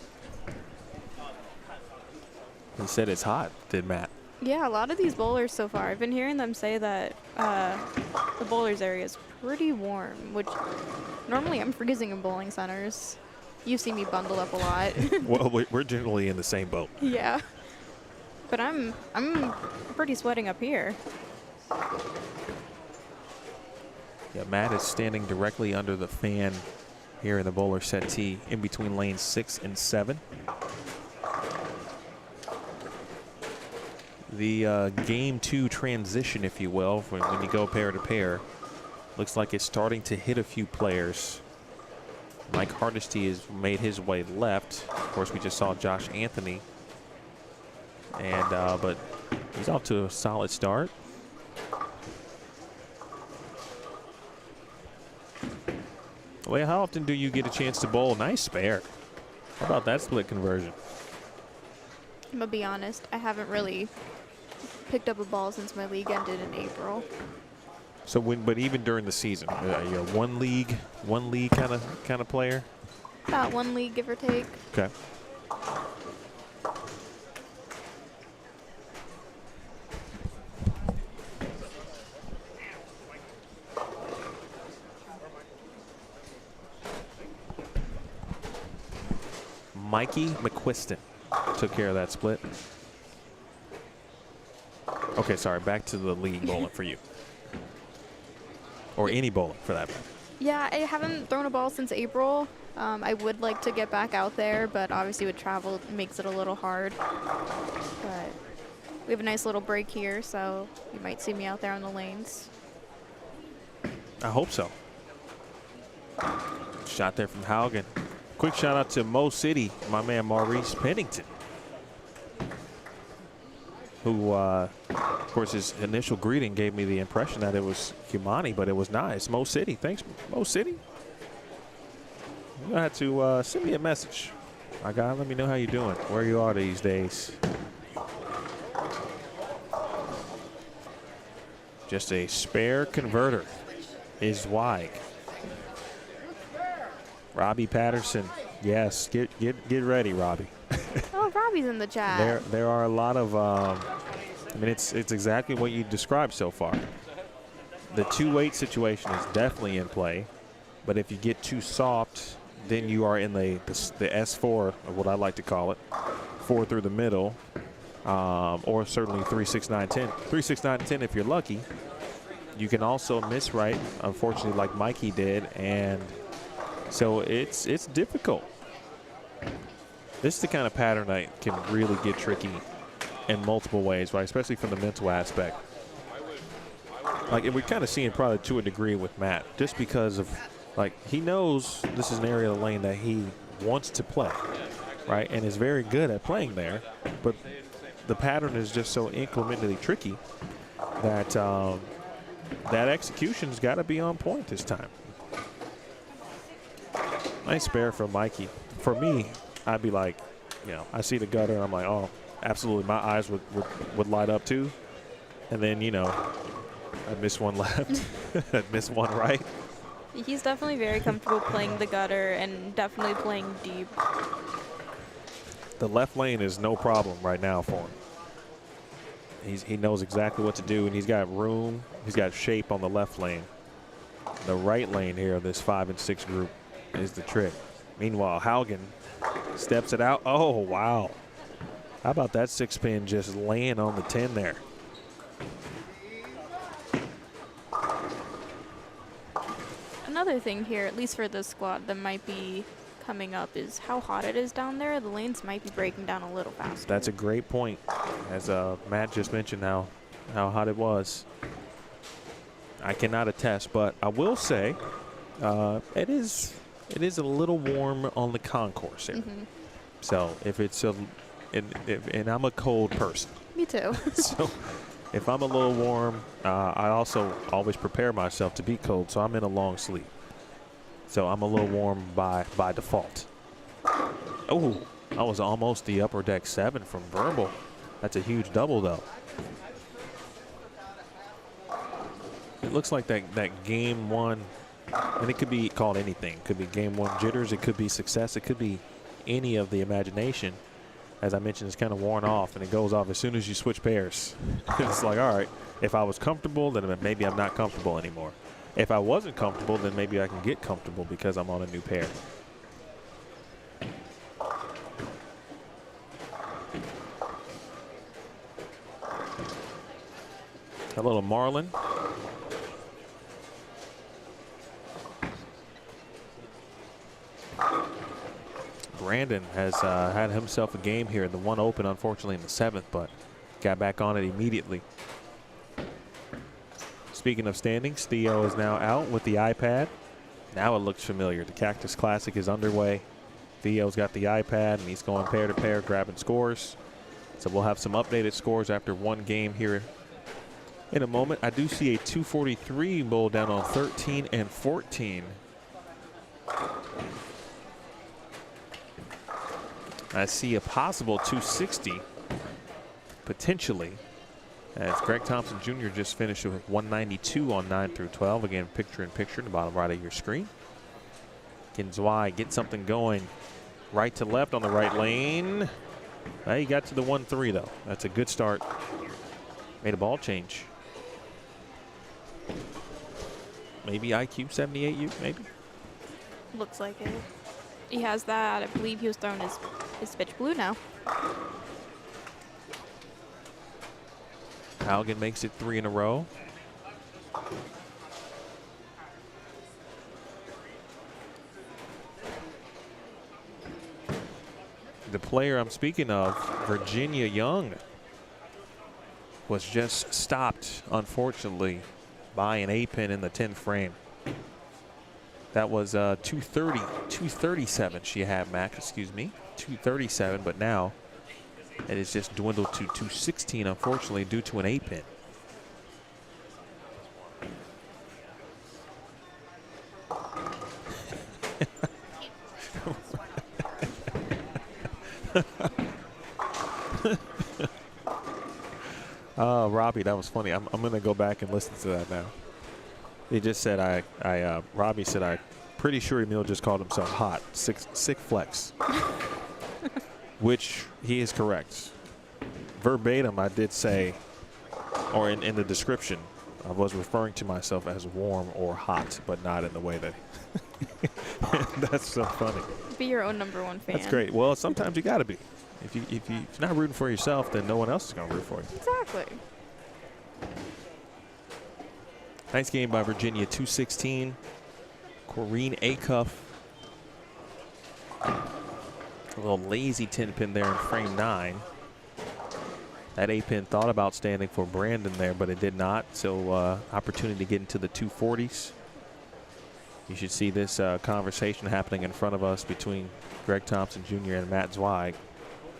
He said it's hot, did Matt.
Yeah, a lot of these bowlers so far, I've been hearing them say that the bowlers area is pretty warm, which normally I'm freezing in bowling centers. You see me bundle up a lot.
Well, we're generally in the same boat.
Yeah. But I'm pretty sweating up here.
Yeah, Matt is standing directly under the fan here in the bowler settee in between lanes 6 and 7. The game 2 transition, if you will, when you go pair to pair, looks like it's starting to hit a few players. Mike Hardesty has made his way left. Of course, we just saw Josh Anthony. And but he's off to a solid start. Well, how often do you get a chance to bowl? Nice spare. How about that split conversion?
I'm gonna be honest, I haven't really picked up a ball since my league ended in April.
So but even during the season, you're a one league kind of player.
About 1 league, give or take.
Okay. Mikey McQuiston took care of that split. Okay, sorry, back to the league bowling for you. Or any bowling, for that matter.
Yeah, I haven't thrown a ball since April. I would like to get back out there, but obviously with travel, it makes it a little hard. But we have a nice little break here, so you might see me out there on the lanes.
I hope so. Shot there from Haugen. quick shout out to Mo City, my man Maurice Pennington, who, of course, his initial greeting gave me the impression that it was Humani, but it was nice. Mo City, thanks, Mo City. You had to send me a message. My guy, let me know how you're doing, where you are these days. Just a spare converter is wide. Robbie Patterson, yes, get ready, Robbie.
Oh, Robbie's in the chat.
There are a lot of, I mean, it's exactly what you described so far. The 2-weight situation is definitely in play, but if you get too soft, then you are in the S4, or what I like to call it, 4 through the middle, or certainly 3, 6, 9, 10. 3, 6, 9, 10 if you're lucky. You can also miss right, unfortunately, like Mikey did, and so it's difficult. This is the kind of pattern that can really get tricky in multiple ways, right? Especially from the mental aspect. Like, and we're kind of seeing probably to a degree with Matt, just because of, like, he knows this is an area of the lane that he wants to play, right? And is very good at playing there, but the pattern is just so incrementally tricky that that execution's got to be on point this time. Nice spare from Mikey. For me, I'd be like, you know, I see the gutter and I'm like, oh, absolutely, my eyes would light up too. And then, you know, I'd miss one left, I'd miss one right.
He's definitely very comfortable playing the gutter and definitely playing deep.
The left lane is no problem right now for him. He knows exactly what to do, and he's got room. He's got shape on the left lane. The right lane here, this 5 and 6 group, is the trick. Meanwhile, Haugen steps it out. Oh, wow. How about that 6-pin just laying on the 10 there?
Another thing here, at least for this squad, that might be coming up is how hot it is down there. The lanes might be breaking down a little faster.
That's a great point. As Matt just mentioned how hot it was. I cannot attest, but I will say it is a little warm on the concourse here.
Mm-hmm.
So if it's and I'm a cold person.
Me too.
So if I'm a little warm, I also always prepare myself to be cold, so I'm in a long sleeve. So I'm a little warm by default. Oh, that was almost the upper deck 7 from Verbal. That's a huge double, though. It looks like that game 1, and it could be called anything. It could be game 1 jitters. It could be success. It could be any of the imagination. As I mentioned, it's kind of worn off, and it goes off as soon as you switch pairs. It's like, all right, if I was comfortable, then maybe I'm not comfortable anymore. If I wasn't comfortable, then maybe I can get comfortable because I'm on a new pair. A little Marlin. Brandon has had himself a game here in the 1 open, unfortunately in the 7th, but got back on it immediately. Speaking of standings, Theo is now out with the iPad. Now it looks familiar. The Cactus Classic is underway. Theo's got the iPad, and he's going pair to pair, grabbing scores. So we'll have some updated scores after one game here in a moment. I do see a 243 bowl down on 13 and 14. I see a possible 260, potentially, as Greg Thompson Jr. just finished with 192 on 9 through 12. Again, picture in picture in the bottom right of your screen. Can Zwei get something going right to left on the right lane? Well, he got to the 1-3, though. That's a good start. Made a ball change. Maybe IQ 78U, maybe?
Looks like it. He has that. I believe he was throwing his pitch blue now.
Haugen makes it 3 in a row. The player I'm speaking of, Virginia Young, was just stopped, unfortunately, by an 8-pin in the 10 frame. That was 237 she had, Mac, excuse me. 237, but now it is just dwindled to 216, unfortunately, due to an 8-pin. Oh, Robbie, that was funny. I'm going to go back and listen to that now. He just said, Robbie said, I'm pretty sure Emil just called himself hot. Sick flex. Which he is correct. Verbatim, I did say, or in the description, I was referring to myself as warm or hot, but not in the way that. That's so funny.
Be your own #1 fan.
That's great. Well, sometimes you got to be. If you're not rooting for yourself, then no one else is going to root for you.
Exactly.
Nice game by Virginia, 216. Corrine Acuff. A little lazy 10-pin there in frame 9. That 8-pin thought about standing for Brandon there, but it did not. So opportunity to get into the 240s. You should see this conversation happening in front of us between Greg Thompson Jr. and Matt Zweig.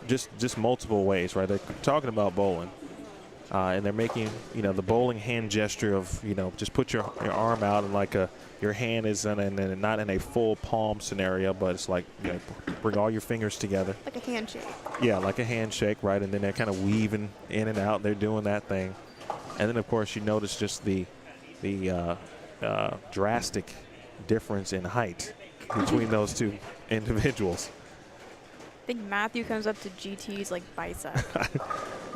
Just multiple ways, right? They're talking about bowling. And they're making, the bowling hand gesture of, just put your arm out and like your hand is not in a full palm scenario, but it's like, bring all your fingers together.
Like a handshake.
Yeah, like a handshake, right? And then they're kind of weaving in and out. They're doing that thing. And then, of course, you notice just the drastic difference in height between those two individuals.
I think Matthew comes up to GT's like bicep.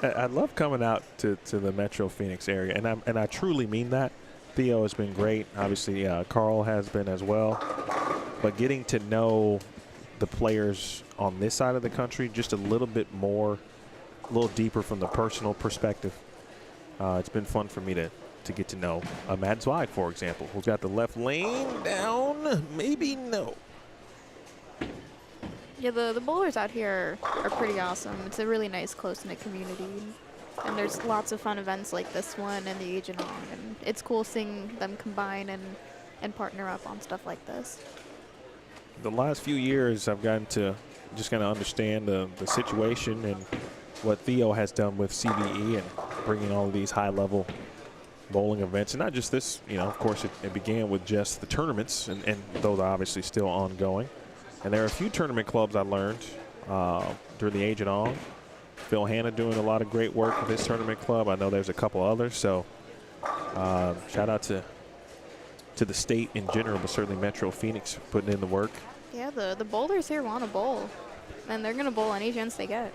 I love coming out to the Metro Phoenix area, and I truly mean that. Theo has been great. Obviously, Carl has been as well. But getting to know the players on this side of the country just a little bit more, a little deeper from the personal perspective. It's been fun for me to get to know Matt Zweig, for example, who's got the left lane down. Maybe no.
Yeah, the bowlers out here are pretty awesome. It's a really nice, close-knit community. And there's lots of fun events like this one and the Age of On. And it's cool seeing them combine and partner up on stuff like this.
The last few years, I've gotten to just kind of understand the situation and what Theo has done with CBE and bringing all of these high-level bowling events. And not just this, of course, it began with just the tournaments, and those are obviously still ongoing. And there are a few tournament clubs I learned during the Age and On. Phil Hanna doing a lot of great work with his tournament club. I know there's a couple others. So shout out to the state in general, but certainly Metro Phoenix putting in the work.
Yeah, the bowlers here want to bowl. And they're going to bowl any chance they get.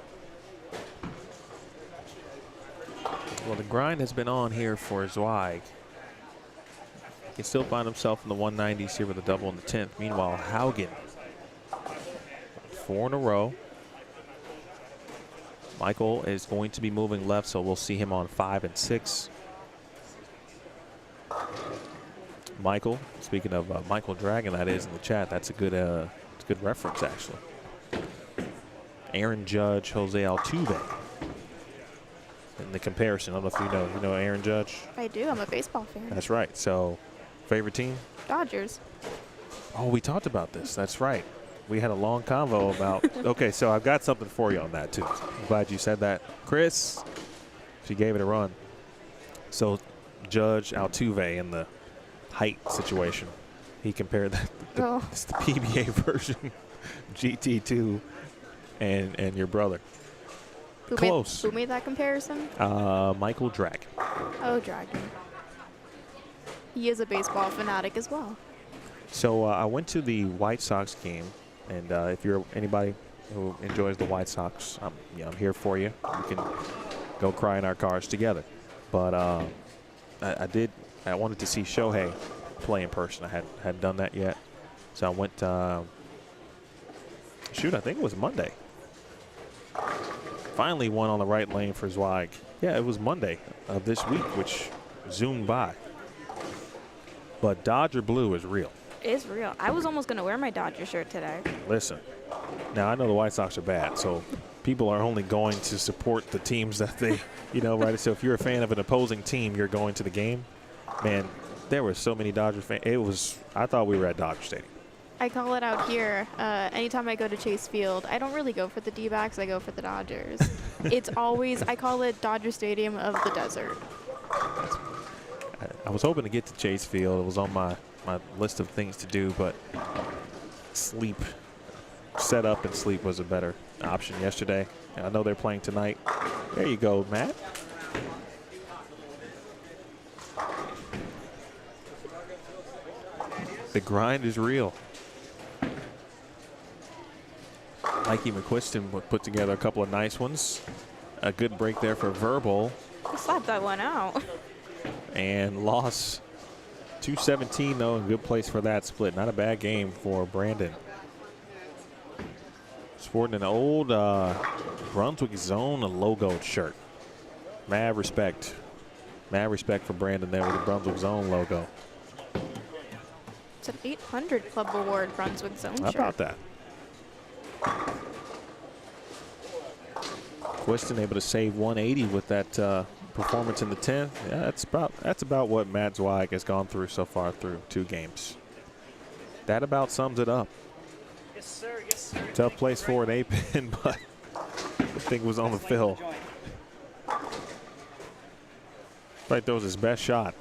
Well, the grind has been on here for Zweig. He can still find himself in the 190s here with a double in the 10th. Meanwhile, Haugen, 4 in a row. Michael is going to be moving left, so we'll see him on 5 and 6. Michael, speaking of Michael Dragon, that is in the chat. That's a good reference, actually. Aaron Judge, Jose Altuve. In the comparison, I don't know if you know Aaron Judge.
I do. I'm a baseball fan.
That's right. So, favorite team?
Dodgers.
Oh, we talked about this. That's right. We had a long convo about. Okay, so I've got something for you on that too. I'm glad you said that, Chris. She gave it a run. So, Judge Altuve in the height situation, he compared it's the PBA version, GT2, and your brother. Close.
Who made that comparison?
Michael Dragon.
Oh, Dragon. He is a baseball fanatic as well.
So I went to the White Sox game, and if you're anybody who enjoys the White Sox, I'm here for you. We can go cry in our cars together. But I wanted to see Shohei play in person. I hadn't done that yet, so I went. I think it was Monday. Finally one on the right lane for Zweig. Yeah, it was Monday of this week, which zoomed by. But Dodger Blue is real.
It is real. I was almost going to wear my Dodger shirt today.
Listen, now I know the White Sox are bad, so people are only going to support the teams that they, right? So if you're a fan of an opposing team, you're going to the game. Man, There were so many Dodger fans. It was, I thought we were at Dodger Stadium.
I call it out here. Anytime I go to Chase Field, I don't really go for the D-backs. I go for the Dodgers. It's always, I call it Dodger Stadium of the desert.
I was hoping to get to Chase Field. It was on my list of things to do, but sleep, set up and sleep was a better option yesterday. I know they're playing tonight. There you go, Matt. The grind is real. Mikey McQuiston would put together a couple of nice ones. A good break there for Verbal.
He slapped that one out.
And lost 217 though, in good place for that split. Not a bad game for Brandon. Sporting an old Brunswick Zone logo shirt. Mad respect. Mad respect for Brandon there with the Brunswick Zone logo.
It's an 800 Club Award Brunswick Zone
How
shirt.
about that? Quiston able to save 180 with that performance in the 10th. Yeah, that's about what Matt Zweig has gone through so far through 2 games. That about sums it up.
Yes, sir. Yes, sir.
Tough place for an A-pin, but the thing was on the fill. Like that was his best shot.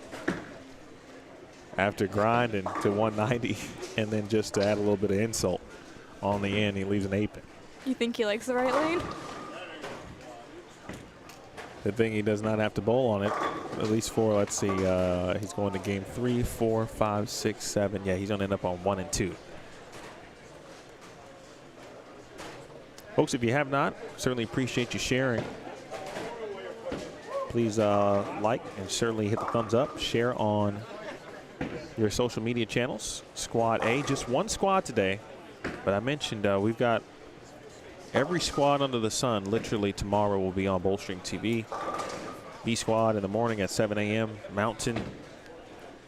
After grinding to 190 and then just to add a little bit of insult on the end, he leaves an 8-pin.
You think he likes the right lane?
Good thing he does not have to bowl on it, at least for, let's see, he's going to game 3, 4, 5, 6, 7. Yeah, he's going to end up on 1 and 2. Folks, if you have not, certainly appreciate you sharing. Please like and certainly hit the thumbs up. Share on your social media channels. Squad A, just one squad today. But I mentioned we've got every squad under the sun. Literally tomorrow will be on Bullstring TV. B squad in the morning at 7 a.m. Mountain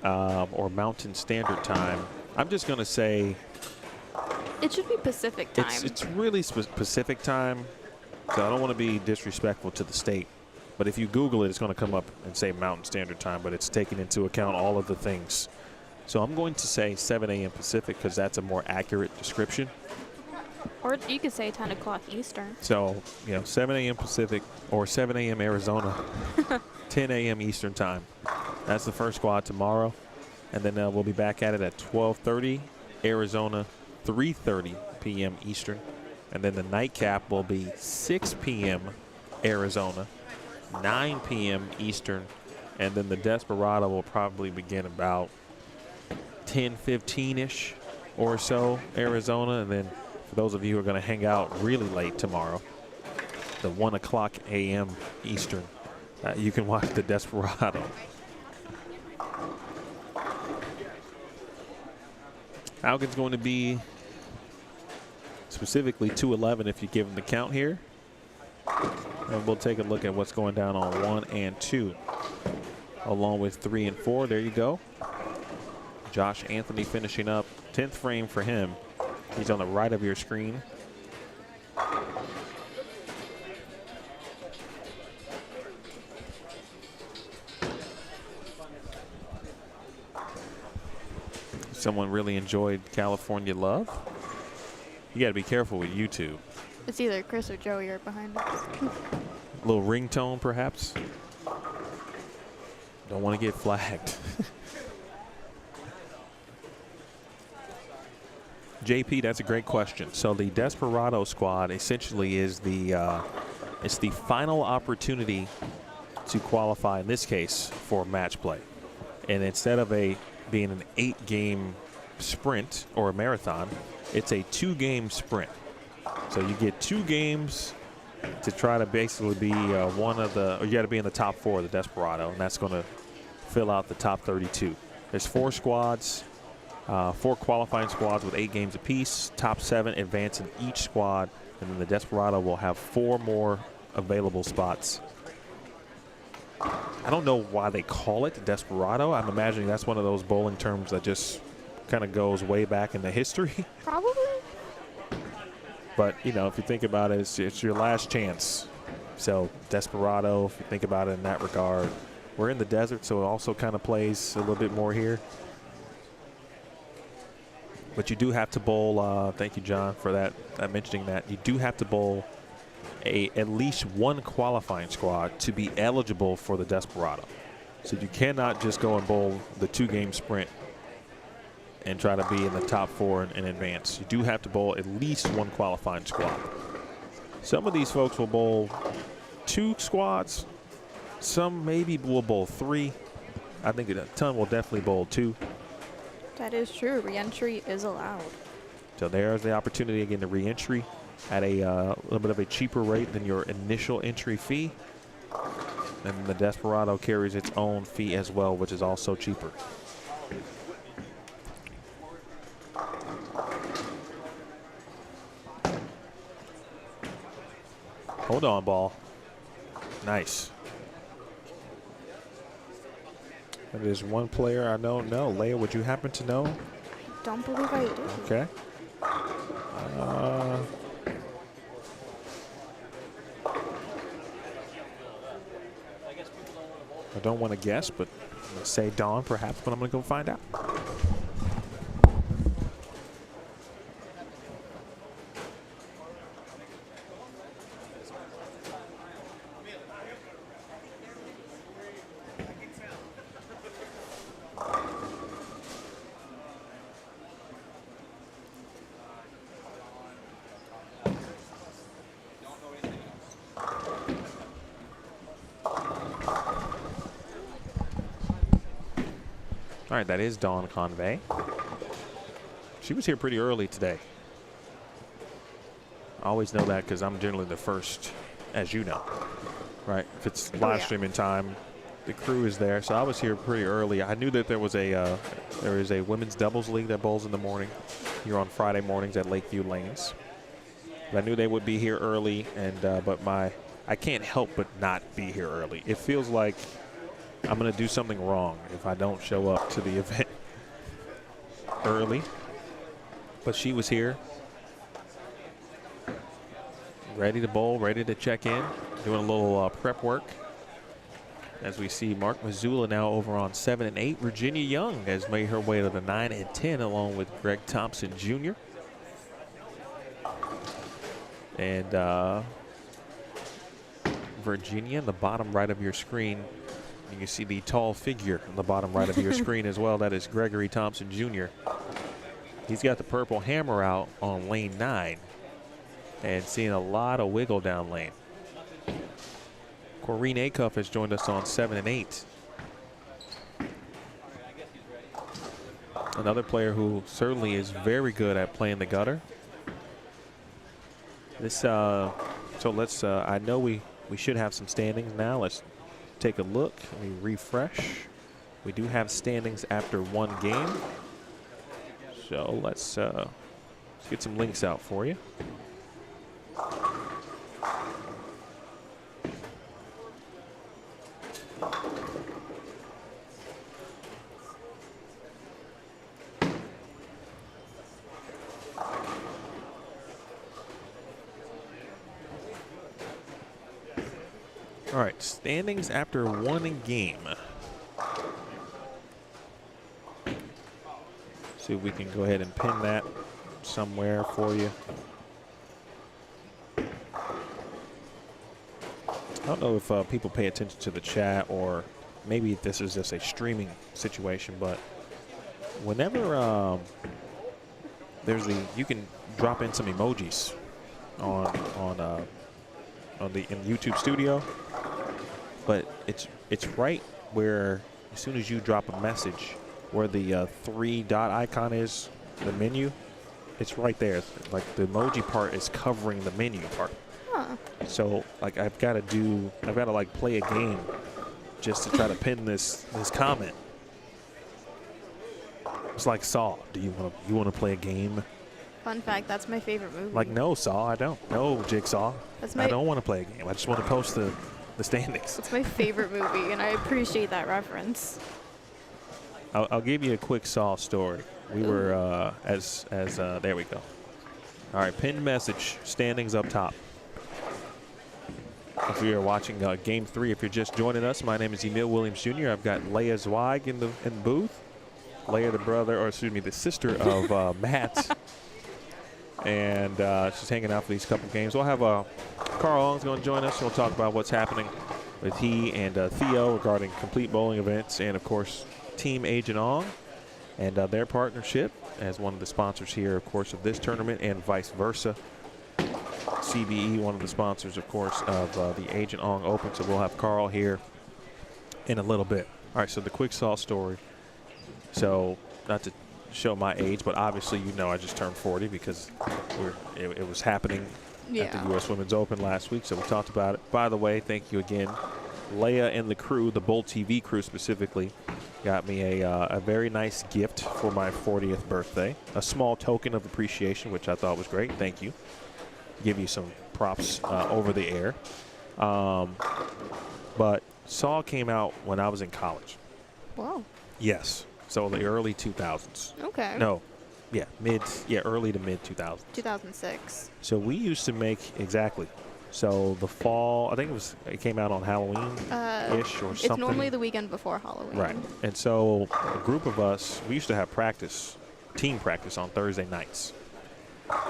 or Mountain Standard Time. I'm just going to say
It should be Pacific time.
it's really Pacific time. So I don't want to be disrespectful to the state. But if you Google it, it's going to come up and say Mountain Standard Time, but it's taking into account all of the things. So I'm going to say 7 a.m. Pacific because that's a more accurate description.
Or you could say 10 o'clock Eastern.
So, 7 a.m. Pacific or 7 a.m. Arizona, 10 a.m. Eastern Time. That's the first squad tomorrow. And then we'll be back at it at 12:30 Arizona, 3:30 p.m. Eastern. And then the nightcap will be 6 p.m. Arizona, 9 p.m. Eastern. And then the Desperado will probably begin about 10:15-ish or so Arizona. And then for those of you who are going to hang out really late tomorrow, the 1 o'clock a.m. Eastern, you can watch the Desperado. Haugen's going to be specifically 211 if you give him the count here. And we'll take a look at what's going down on 1 and 2, along with 3 and 4. There you go. Josh Anthony finishing up 10th frame for him. He's on the right of your screen. Someone really enjoyed California Love. You got to be careful with YouTube.
It's either Chris or Joey are behind us.
A little ringtone, perhaps. Don't want to get flagged. JP, that's a great question. So the Desperado squad essentially is it's the final opportunity to qualify in this case for match play. And instead of being an 8-game sprint or a marathon, it's a 2-game sprint. So you get 2 games to try to basically be you got to be in the top 4 of the Desperado, and that's going to fill out the top 32. There's 4 squads. 4 qualifying squads with 8 games apiece. Top 7 advance in each squad, and then the Desperado will have 4 more available spots. I don't know why they call it Desperado. I'm imagining that's one of those bowling terms that just kind of goes way back in the history.
Probably.
But, if you think about it, it's your last chance. So Desperado, if you think about it in that regard, We're in the desert, so it also kind of plays a little bit more here. But you do have to bowl, thank you, John, for that, mentioning that. You do have to bowl at least one qualifying squad to be eligible for the Desperado. So you cannot just go and bowl the 2-game sprint and try to be in the top 4 in advance. You do have to bowl at least one qualifying squad. Some of these folks will bowl 2 squads. Some maybe will bowl 3. I think a ton will definitely bowl 2.
That is true. Re-entry is allowed.
So there's the opportunity again to re-entry at a little bit of a cheaper rate than your initial entry fee. And the Desperado carries its own fee as well, which is also cheaper. Hold on, ball. Nice. There's one player I don't know. Leia, would you happen to know?
Don't believe I do.
Okay. I don't want to guess, but I'm going to say Dawn perhaps, but I'm going to go find out. All right, that is Dawn Convey. She was here pretty early today. I always know that because I'm generally the first, as you know, right? If it's live streaming time, the crew is there. So I was here pretty early. I knew that there is a women's doubles league that bowls in the morning here on Friday mornings at Lakeview Lanes. But I knew they would be here early, and but I can't help but not be here early. It feels like I'm going to do something wrong if I don't show up to the event early. But she was here, ready to bowl, ready to check in, doing a little prep work. As we see Mark Missoula now over on 7 and 8. Virginia Young has made her way to the 9 and 10 along with Greg Thompson Jr. And Virginia, in the bottom right of your screen, you can see the tall figure on the bottom right of your screen as well. That is Gregory Thompson Jr. He's got the purple hammer out on lane 9 and seeing a lot of wiggle down lane. Corrine Acuff has joined us on 7 and 8. Another player who certainly is very good at playing the gutter. This so let's I know we should have some standings now. Let's take a look. Let me refresh. We do have standings after one game. So let's get some links out for you. All right, standings after one game. See if we can go ahead and pin that somewhere for you. I don't know if people pay attention to the chat, or maybe this is just a streaming situation, but whenever you can drop in some emojis on the YouTube Studio. But it's right where, as soon as you drop a message, where the 3-dot icon is, the menu, it's right there. Like the emoji part is covering the menu part.
Huh.
So like I've got to like play a game just to try to pin this comment. It's like Saw. Do you want to play a game?
Fun fact, that's my favorite movie.
Like, no, Saw, I don't. No, Jigsaw. I don't want to play a game. I just want to post the standings.
It's my favorite movie, and I appreciate that reference.
I'll give you a quick Saw story. We were there we go. All right, pinned message, standings up top. If you're watching Game 3, if you're just joining us, my name is Emil Williams Jr. I've got Leia Zweig in the booth. Leia, the sister of Matt. And she's hanging out for these couple games. We'll have Carl Ong's going to join us. We'll talk about what's happening with he and Theo regarding complete bowling events and, of course, Team Agent Ong and their partnership as one of the sponsors here, of course, of this tournament and vice versa. CBE, one of the sponsors, of course, of the Agent Ong Open. So we'll have Carl here in a little bit. All right, so the quick saw story. So not to show my age, but obviously you know I just turned 40 because it was happening at the U.S. Women's Open last week, so we talked about it. By the way, thank you again. Leia and the crew, the Bold TV crew specifically, got me a very nice gift for my 40th birthday, a small token of appreciation, which I thought was great. Thank you. Give you some props over the air. But Saw came out when I was in college.
Wow.
Yes. So the early 2000s.
Okay.
No. Yeah, early to mid 2000s.
2006.
So we used to make, exactly. So the fall, I think it came out on Halloween-ish or something.
It's normally the weekend before Halloween.
Right. And so a group of us, we used to have team practice on Thursday nights.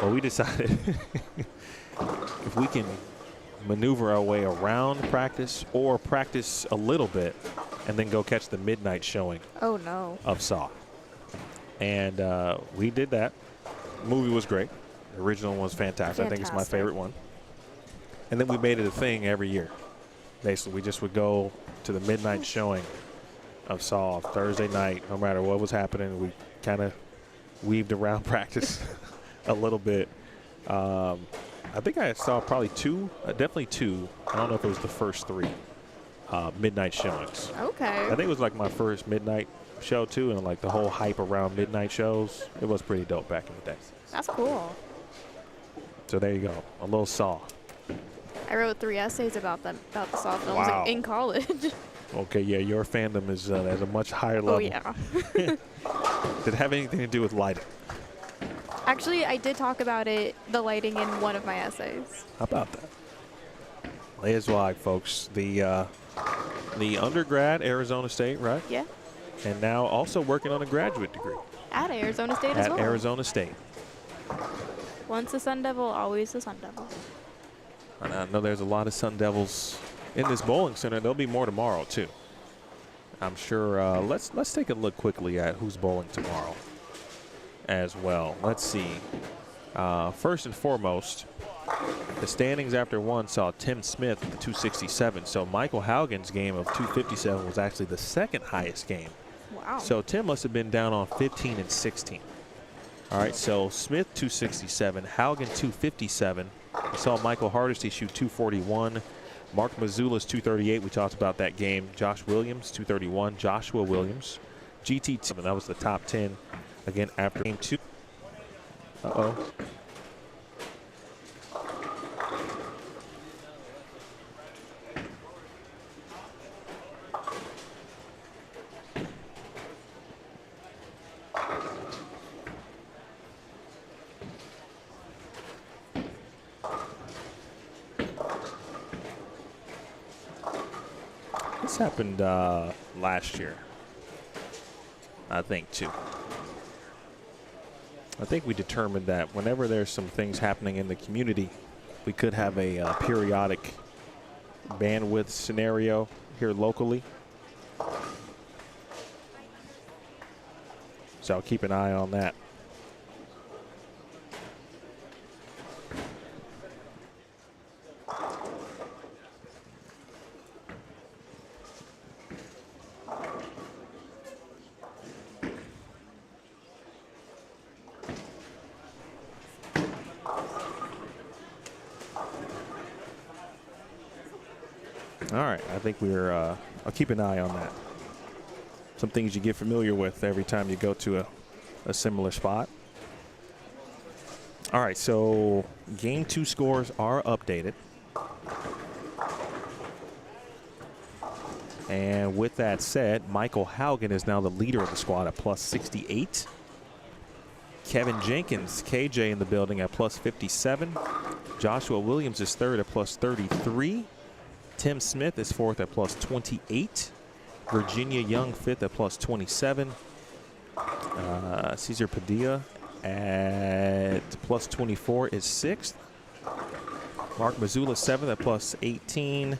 Well, we decided if we can maneuver our way around practice or practice a little bit and then go catch the midnight showing of Saw. And we did that. The movie was great. The original was fantastic. I think it's my favorite one. And then we made it a thing every year. Basically, we just would go to the midnight showing of Saw Thursday night, no matter what was happening. We kind of weaved around practice a little bit. I think I saw probably definitely two. I don't know if it was the first three midnight showings.
Okay.
I think it was like my first midnight show too, and like the whole hype around midnight shows. It was pretty dope back in the day.
That's cool.
So there you go, a little Saw.
I wrote 3 essays about the Saw films
Wow.
in college.
Okay, yeah, your fandom is at a much higher level.
Oh yeah.
Did it have anything to do with lighting?
Actually, I did talk about the lighting in one of my essays.
How about that? Leia Zweig, folks, the undergrad, Arizona State, right?
Yeah.
And now also working on a graduate degree.
At Arizona State as well.
At Arizona State.
Once a Sun Devil, always a Sun Devil.
And I know there's a lot of Sun Devils in this bowling center. There'll be more tomorrow, too. I'm sure. Let's take a look quickly at who's bowling tomorrow as well. Let's see. First and foremost, the standings after one saw Tim Smith at the 267. So Michael Haugen's game of 257 was actually the second highest game.
Wow.
So Tim must have been down on 15 and 16. All right, so Smith 267, Haugen 257. We saw Michael Hardesty shoot 241. Mark Mazzulla's 238. We talked about that game. Josh Williams 231. Joshua Williams. GT, that was the top 10 again after game 2. Uh-oh. This happened last year, I think, too. I think we determined that whenever there's some things happening in the community, we could have a periodic bandwidth scenario here locally. So I'll keep an eye on that. All right, I think I'll keep an eye on that. Some things you get familiar with every time you go to a similar spot. All right, so game 2 scores are updated. And with that said, Michael Haugen is now the leader of the squad at plus 68. Kevin Jenkins, KJ, in the building at plus 57. Joshua Williams is third at plus 33. Tim Smith is fourth at plus 28. Virginia Young fifth at plus 27. Cesar Padilla at plus 24 is sixth. Mark Missoula seventh at plus 18.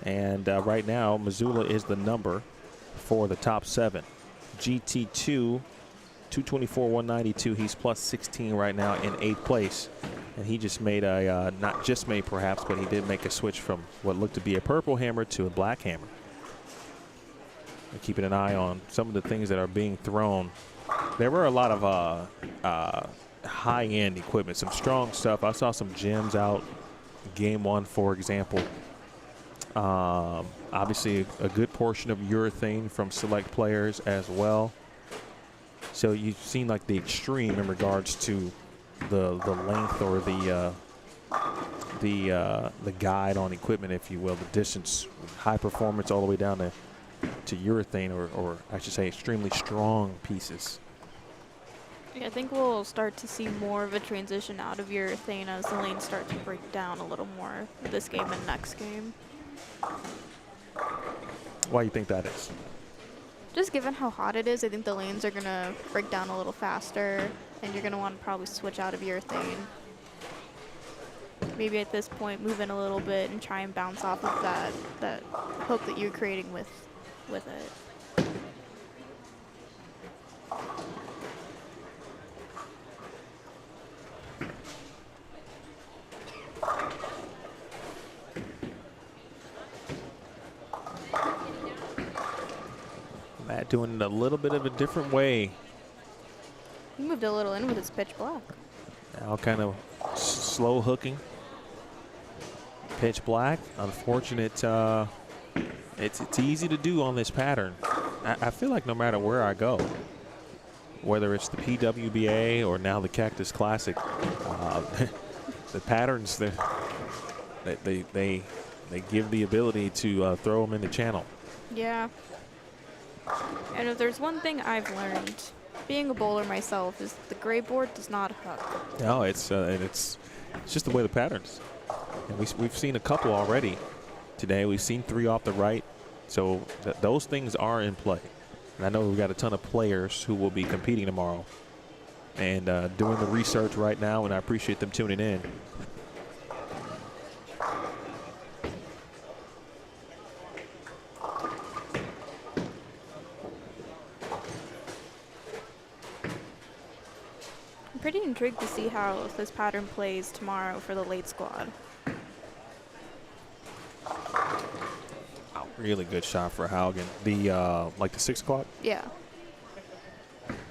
And right now, Missoula is the number for the top 7. GT2, 224, 192. He's plus 16 right now in 8th place. And he just made a, not just made perhaps, but he did make a switch from what looked to be a purple hammer to a black hammer. And keeping an eye on some of the things that are being thrown. There were a lot of high-end equipment, some strong stuff. I saw some gems out game 1, for example. Obviously a good portion of urethane from select players as well. So you've seen like the extreme in regards to the length or the guide on equipment, if you will, the distance, high performance all the way down to urethane or I should say extremely strong pieces.
Yeah, I think we'll start to see more of a transition out of urethane as the lanes start to break down a little more this game and next game.
Why do you think that is?
Just given how hot it is, I think the lanes are going to break down a little faster, and you're going to want to probably switch out of urethane. Maybe at this point move in a little bit and try and bounce off of that hook that you're creating with it.
Matt doing it a little bit of a different way.
He moved a little in with his pitch black.
Now kind of slow hooking. Pitch black. Unfortunate. It's easy to do on this pattern. I feel like no matter where I go, whether it's the PWBA or now the Cactus Classic, the patterns they give the ability to throw them in the channel.
Yeah. And if there's one thing I've learned, being a bowler myself, is the gray board does not hook.
No, it's just the way the patterns. And we've seen a couple already today. We've seen 3 off the right, so those things are in play. And I know we've got a ton of players who will be competing tomorrow and doing the research right now, and I appreciate them tuning in.
I'm pretty intrigued to see how this pattern plays tomorrow for the late squad.
Oh, really good shot for Haugen. The like the 6 o'clock?
Yeah.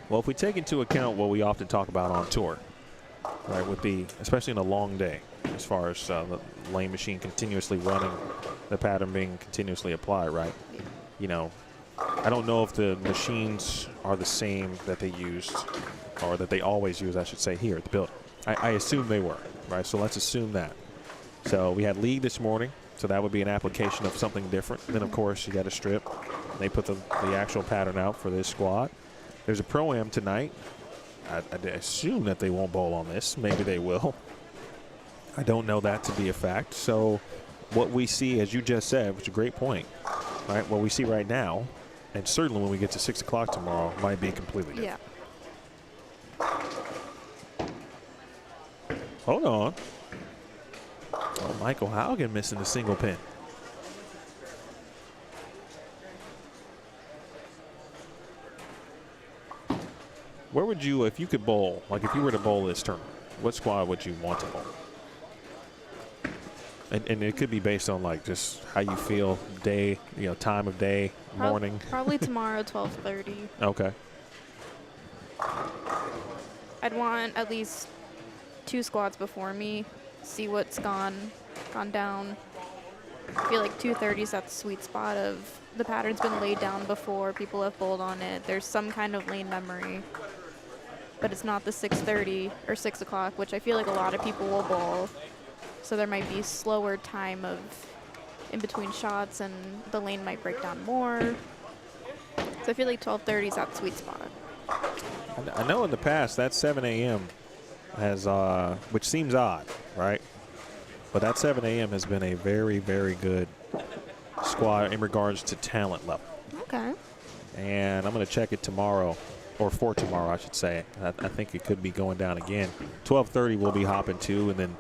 Well, if we take into account what we often talk about on tour, right, with especially in a long day, as far as the lane machine continuously running, the pattern being continuously applied, right?
Yeah.
You know, I don't know if the machines are the same that they used, or that they always use, I should say, here at the building. I assume they were, right? So let's assume that. So we had league this morning, so that would be an application of something different. Then, of course, you got a strip. They put the actual pattern out for this squad. There's a Pro-Am tonight. I assume that they won't bowl on this. Maybe they will. I don't know that to be a fact. So what we see, as you just said, which is a great point, right? What we see right now, and certainly when we get to 6 o'clock tomorrow, might be completely different.
Yeah.
Hold on. Oh, Michael Haugen missing the single pin. Where would you, if you could bowl, like if you were to bowl this tournament, what squad would you want to bowl? And it could be based on like just how you feel, day, time of day, morning.
Probably tomorrow, 12:30.
Okay.
I'd want at least 2 squads before me, see what's gone down. I feel like 2:30 is that sweet spot of the pattern's been laid down before, people have bowled on it, there's some kind of lane memory, but it's not the 6:30 or 6 o'clock, which I feel like a lot of people will bowl. So there might be slower time of in between shots and the lane might break down more. So I feel like 12:30 is that sweet spot.
I know in the past that 7 a.m. has, which seems odd, right? But that 7 a.m. has been a very, very good squad in regards to talent level.
Okay.
And I'm going to check it tomorrow, or for tomorrow, I should say. I think it could be going down again. 12:30 we'll be hopping to, and then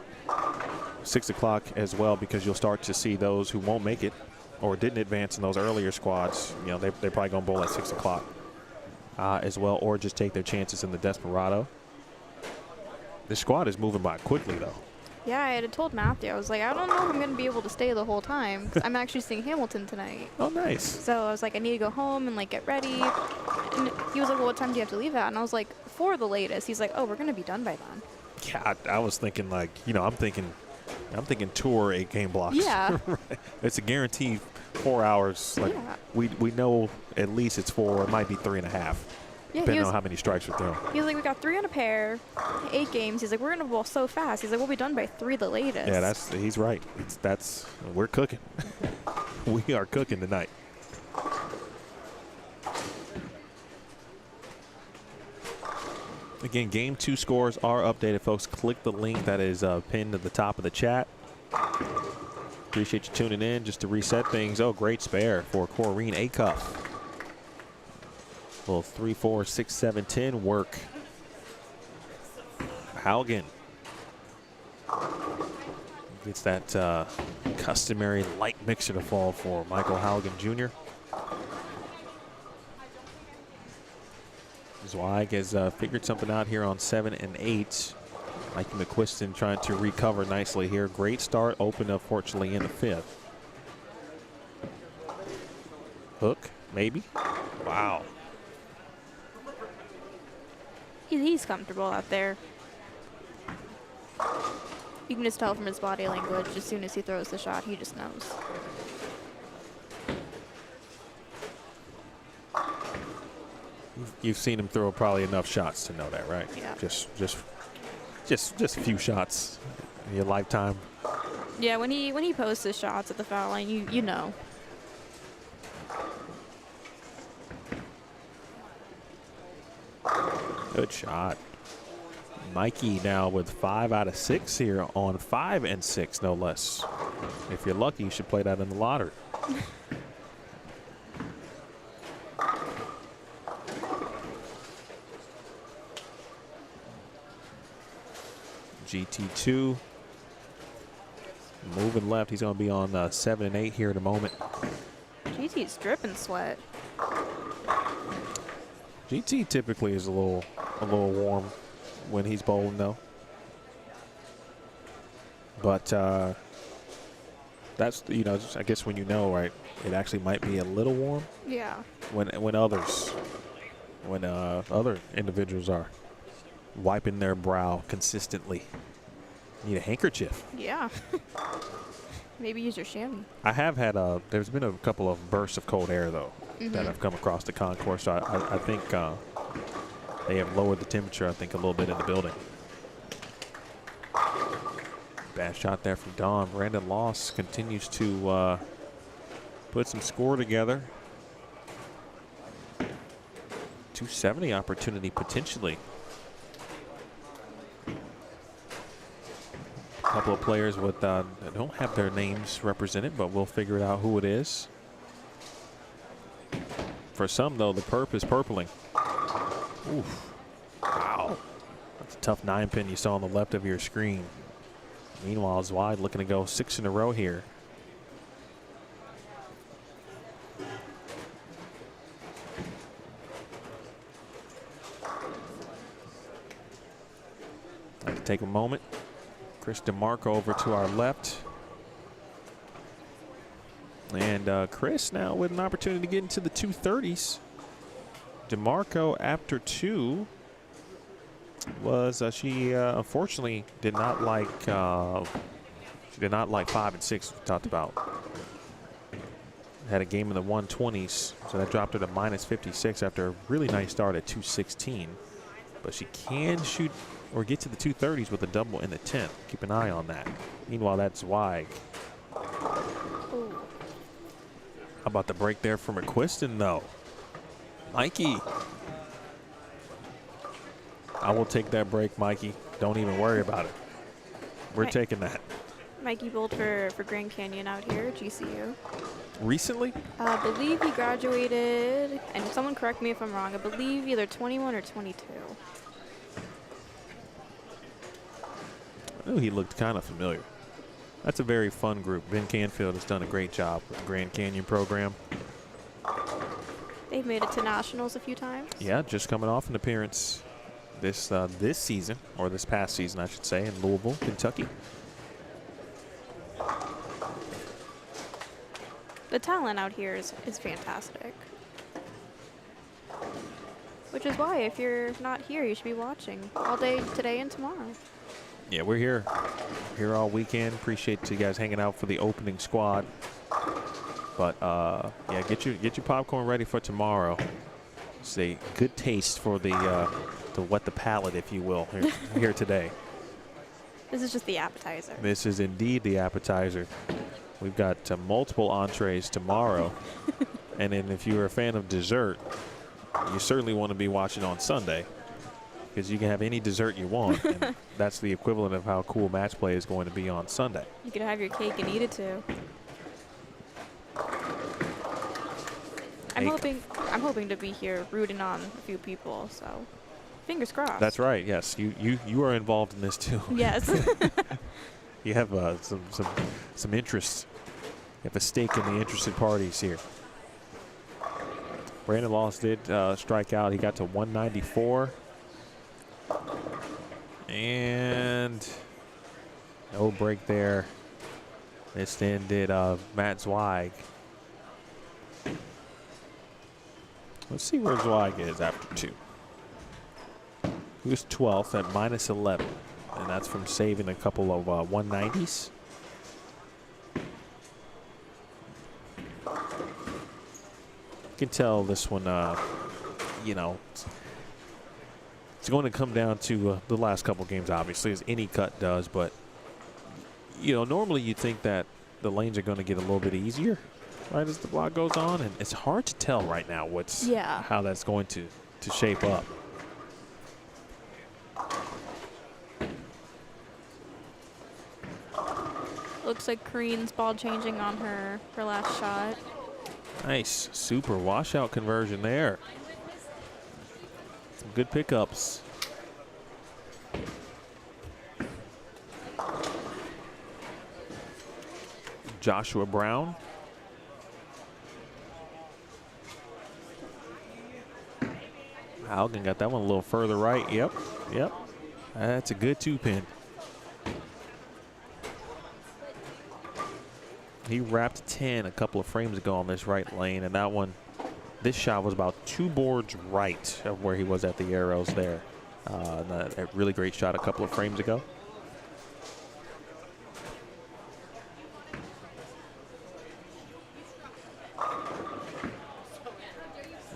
6 o'clock as well, because you'll start to see those who won't make it or didn't advance in those earlier squads. You know, they're probably going to bowl at 6 o'clock as well, or just take their chances in the Desperado. This squad is moving by quickly, though.
Yeah, I had told Matthew, I was like, I don't know if I'm going to be able to stay the whole time, 'cause I'm actually seeing Hamilton tonight.
Oh, nice.
So I was like, I need to go home and, like, get ready. And he was like, well, what time do you have to leave at? And I was like, 4 the latest. He's like, oh, we're going to be done by then.
Yeah, I was thinking, like, you know, I'm thinking tour 8 game blocks.
Yeah.
Right. It's a guaranteed 4 hours. Like,
Yeah.
we know at least it's 4. It might be 3.5.
Yeah,
Depending on how many strikes we're throwing.
He was like, we got 3 on a pair, 8 games. He's like, we're going to bowl so fast. He's like, we'll be done by 3 the latest.
Yeah, he's right. We're cooking. We are cooking tonight. Again, game 2 scores are updated, folks. Click the link that is pinned at the top of the chat. Appreciate you tuning in just to reset things. Oh, great spare for Corrine Acuff. Little 3, 4, 6, 7, 10 work. Haugen gets that customary light mixer to fall for Michael Haugen Jr. Zweig has figured something out here on 7 and 8. Mikey McQuiston trying to recover nicely here. Great start, opened unfortunately in the 5th. Hook, maybe. Wow.
He's comfortable out there. You can just tell from his body language as soon as he throws the shot, he just knows.
You've seen him throw probably enough shots to know that, right?
Yeah.
Just a few shots in your lifetime.
Yeah, when he posts his shots at the foul line, you know.
Good shot. Mikey now with 5 out of 6 here on 5 and 6, no less. If you're lucky, you should play that in the lottery. GT2 moving left. He's going to be on 7 and 8 here in a moment.
GT's dripping sweat.
GT typically is a little warm when he's bowling, though. But that's, you know, I guess when you know, right, it actually might be a little warm.
Yeah.
When other individuals are wiping their brow consistently. Need a handkerchief.
Yeah. Maybe use your chamois.
I have had there's been a couple of bursts of cold air, though, that have come across the concourse. So I think they have lowered the temperature, I think, a little bit in the building. Bad shot there from Don. Brandon Loss continues to put some score together. 270 opportunity potentially. A couple of players with that don't have their names represented, but we'll figure it out who it is. For some, though, the perp is purpling. Oof. Wow. That's a tough 9-pin you saw on the left of your screen. Meanwhile, Zweig looking to go 6 in a row here. I'd like to take a moment. Chris DeMarco over to our left. And Chris now with an opportunity to get into the 230s. DeMarco after 2 was she unfortunately did not like 5 and 6 we talked about. Had a game in the 120s, so that dropped her to minus 56 after a really nice start at 216. But she can shoot or get to the 230s with a double in the 10th. Keep an eye on that. Meanwhile, that's Zweig. How about the break there from McQuiston, though? Mikey. I will take that break, Mikey. Don't even worry about it. We're taking that.
Mikey bowled for Grand Canyon out here at GCU.
Recently?
I believe he graduated, and someone correct me if I'm wrong, I believe either 21 or 22.
I knew he looked kind of familiar. That's a very fun group. Ben Canfield has done a great job with the Grand Canyon program.
They've made it to nationals a few times.
Yeah, just coming off an appearance this season, or this past season, I should say, in Louisville, Kentucky.
The talent out here is fantastic. Which is why, if you're not here, you should be watching all day today and tomorrow.
Yeah, we're here all weekend. Appreciate you guys hanging out for the opening squad. But yeah, get your popcorn ready for tomorrow. It's a good taste for the to wet the palate, if you will, here today.
This is just the appetizer.
This is indeed the appetizer. We've got multiple entrees tomorrow, and then if you're a fan of dessert, you certainly want to be watching on Sunday, because you can have any dessert you want, and that's the equivalent of how cool match play is going to be on Sunday.
You could have your cake and eat it too. I'm hoping to be here rooting on a few people, so fingers crossed.
That's right. Yes, you are involved in this too.
Yes.
You have some interest. You have a stake in the interested parties here. Brandon Loss did strike out. He got to 194. And no break there. This then did Matt Zweig. Let's see where Zweig is after 2. He was 12th at -11. And that's from saving a couple of 190s. You can tell this one, you know, it's going to come down to the last couple games, obviously, as any cut does. But, you know, normally you think that the lanes are going to get a little bit easier, right, as the block goes on. And it's hard to tell right now how that's going to shape up.
Looks like Kareen's ball changing on her last shot.
Nice, super washout conversion there. Some good pickups. Joshua Brown. Haugen got that one a little further right. Yep. That's a good 2-pin. He wrapped 10 a couple of frames ago on this right lane, and that one, this shot was about 2 boards right of where he was at the arrows there. A really great shot a couple of frames ago.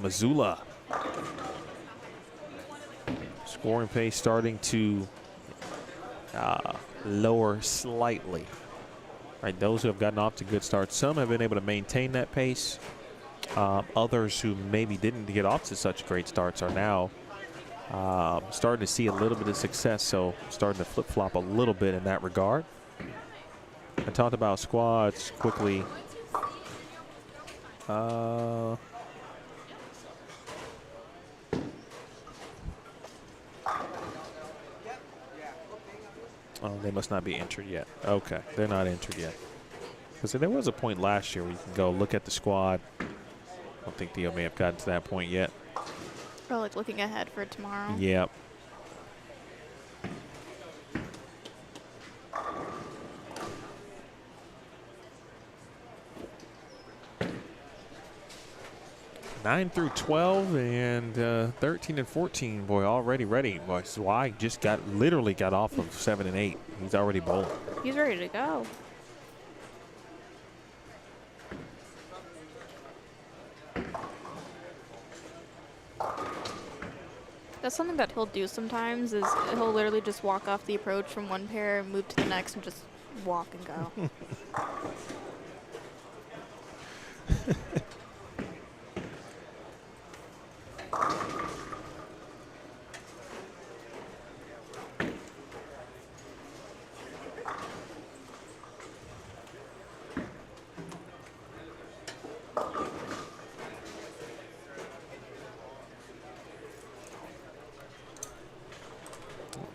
Missoula. Scoring pace starting to lower slightly. Right, those who have gotten off to good starts, some have been able to maintain that pace. Others who maybe didn't get off to such great starts are now starting to see a little bit of success, so starting to flip-flop a little bit in that regard. I talked about squads quickly. Oh, they must not be entered yet. Okay, they're not entered yet. Because there was a point last year where you can go look at the squad. I don't think Theo may have gotten to that point yet.
Or like looking ahead for tomorrow.
Yep. Nine through 12 and 13 and 14, boy, already ready. Boy, Zweig just literally got off of 7 and 8. He's already bowling.
He's ready to go. That's something that he'll do sometimes, is he'll literally just walk off the approach from one pair and move to the next and just walk and go.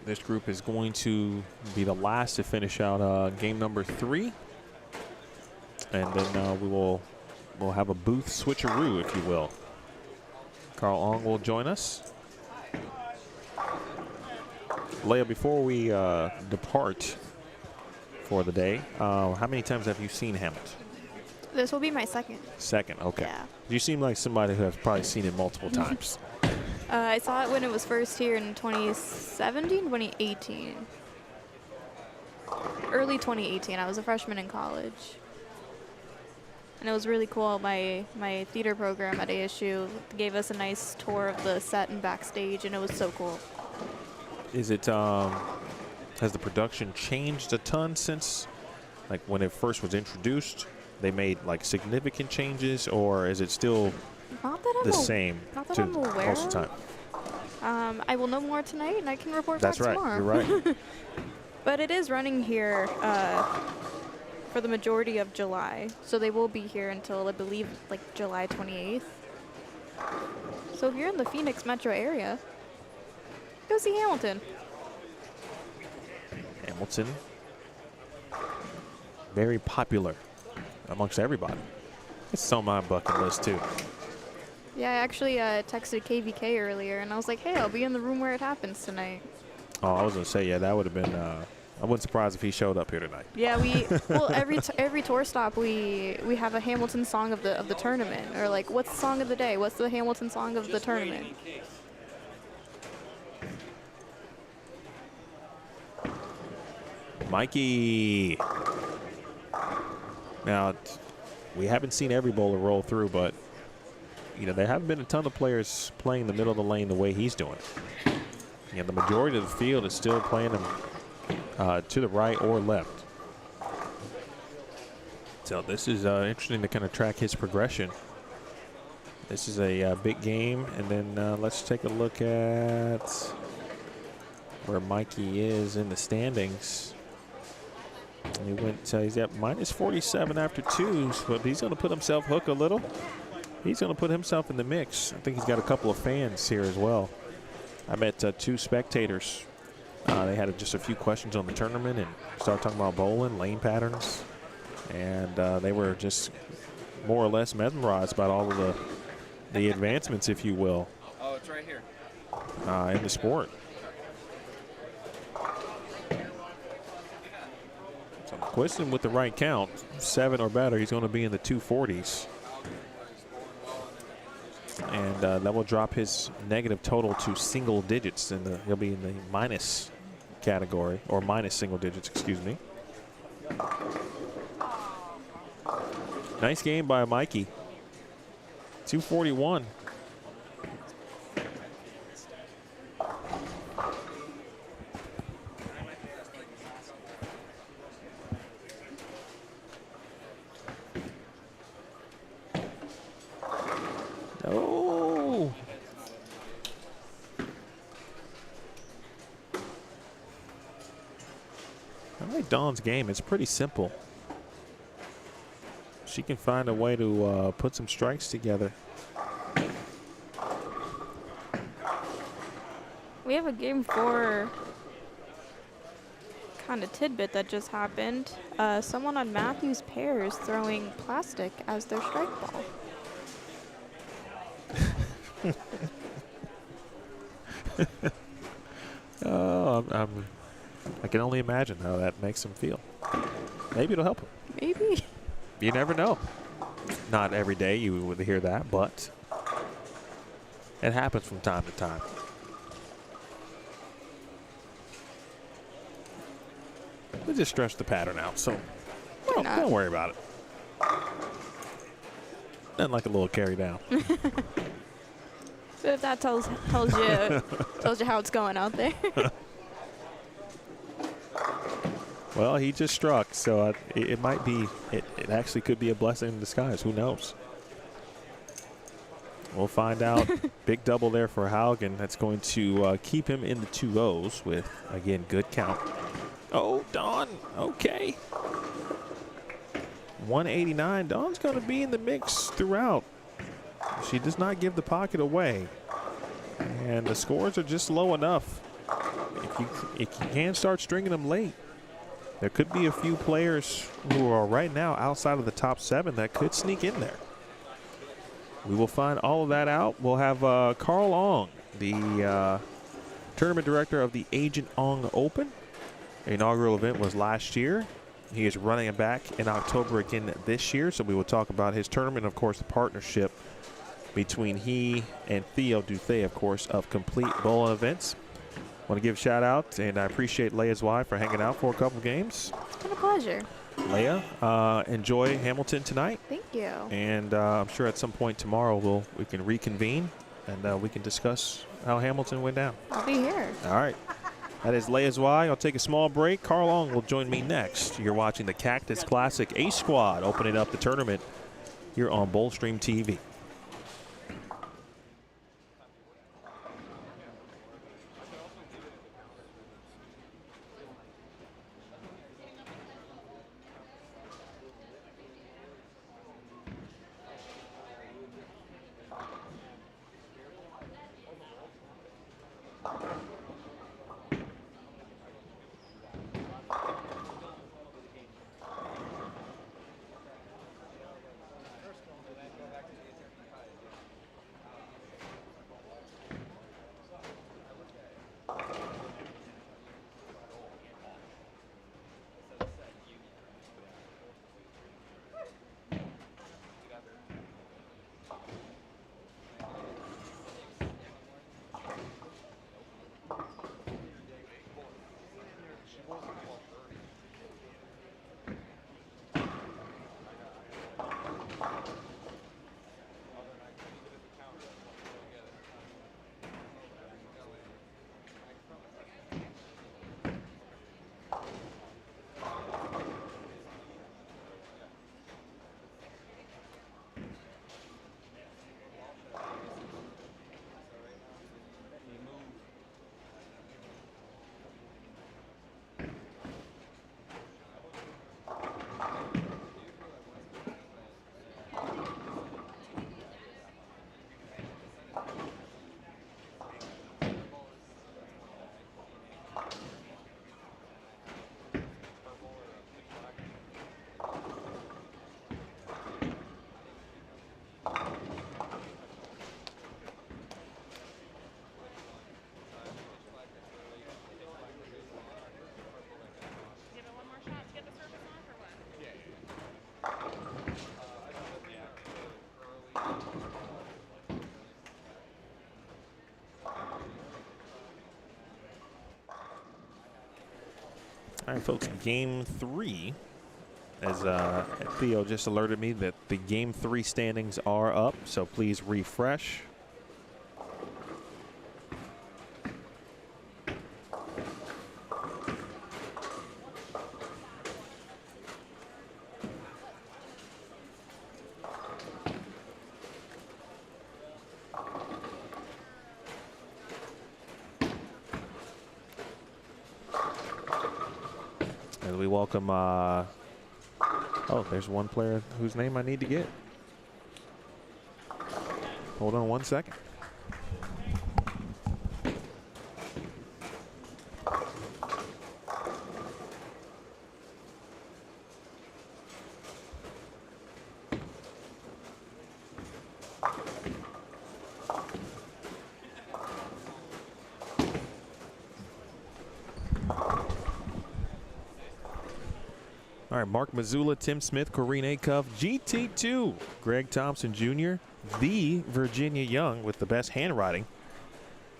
This group is going to be the last to finish out game number 3. And then we'll have a booth switcheroo, if you will. Carl Ong will join us. Leia, before we depart for the day, how many times have you seen Hamilton?
This will be my second.
Second, okay.
Yeah.
You seem like somebody who has probably seen it multiple times.
I saw it when it was first here in 2017, 2018. Early 2018. I was a freshman in college. And it was really cool. My theater program at ASU gave us a nice tour of the set and backstage, and it was so cool.
Is it, has the production changed a ton since, like, when it first was introduced? They made, like, significant changes, or is it still
Not that
the same
not that
to
I'm aware
most of the time?
I will know more tonight, and I can report
That's
back
right.
tomorrow.
You're right.
But it is running here for the majority of July. So they will be here until, I believe, like July 28th. So if you're in the Phoenix metro area, go see Hamilton.
Hamilton, very popular amongst everybody. It's on my bucket list, too.
Yeah, I actually texted KVK earlier, and I was like, hey, I'll be in the room where it happens tonight.
Oh, I was going to say, yeah, that would have been, I wasn't surprised if he showed up here tonight.
Yeah, well, every tour stop, we have a Hamilton song of the tournament. Or, like, what's the song of the day? What's the Hamilton song of the tournament?
Mikey. Now, we haven't seen every bowler roll through, but, you know, there haven't been a ton of players playing the middle of the lane the way he's doing. Yeah, the majority of the field is still playing him to the right or left. So this is interesting to kind of track his progression. This is a big game, and then let's take a look at where Mikey is in the standings. He went. He's at minus 47 after 2s, but he's going to put himself hook a little. He's going to put himself in the mix. I think he's got a couple of fans here as well. I met 2 spectators. They had just a few questions on the tournament and started talking about bowling, lane patterns, and they were just more or less mesmerized by all of the advancements, if you will.
Oh, it's right here.
In the sport. So Quiston with the right count, 7 or better, he's going to be in the 240s. And that will drop his negative total to single digits, and he'll be in the minus category, or minus single digits, excuse me. Nice game by Mikey. 241. Oh. I like Dawn's game. It's pretty simple. She can find a way to put some strikes together.
We have a game 4 kind of tidbit that just happened. Someone on Matthew's pair is throwing plastic as their strike ball.
Oh, I can only imagine how that makes him feel. Maybe it'll help him.
Maybe.
You never know. Not every day you would hear that, but it happens from time to time. We'll just stretch the pattern out, so don't worry about it. Nothing like a little carry down.
But if that tells you how it's going out there.
Well, he just struck, so it might be, it actually could be a blessing in disguise. Who knows? We'll find out. Big double there for Haugen. That's going to keep him in the 2-0s with, again, good count. Oh, Dawn. Okay. 189. Dawn's going to be in the mix throughout. She does not give the pocket away. And the scores are just low enough if you can start stringing them late, there could be a few players who are right now outside of the top 7 that could sneak in there. We will find all of that out. We'll have Carl Ong, the tournament director of the Agent Ong Open. The inaugural event was last year. He is running it back in October again this year, so we will talk about his tournament, of course, the partnership between he and Theo Duthay, of course, of Complete Bowling Events. Want to give a shout out, and I appreciate Leia's wife for hanging out for a couple games.
It's been a pleasure.
Leia, enjoy Hamilton tonight.
Thank you.
And I'm sure at some point tomorrow we can reconvene and we can discuss how Hamilton went down.
I'll be here.
All right. That is Leia's Y. I'll take a small break. Carl Ong will join me next. You're watching the Cactus Classic A Squad opening up the tournament here on Bowlstream TV. All right, folks, game 3, as Theo just alerted me that the game 3 standings are up, so please refresh. As we welcome, oh, there's one player whose name I need to get. Hold on one second. All right, Mark Mazzulla, Tim Smith, Corrine Acuff, GT2, Greg Thompson Jr., the Virginia Young with the best handwriting.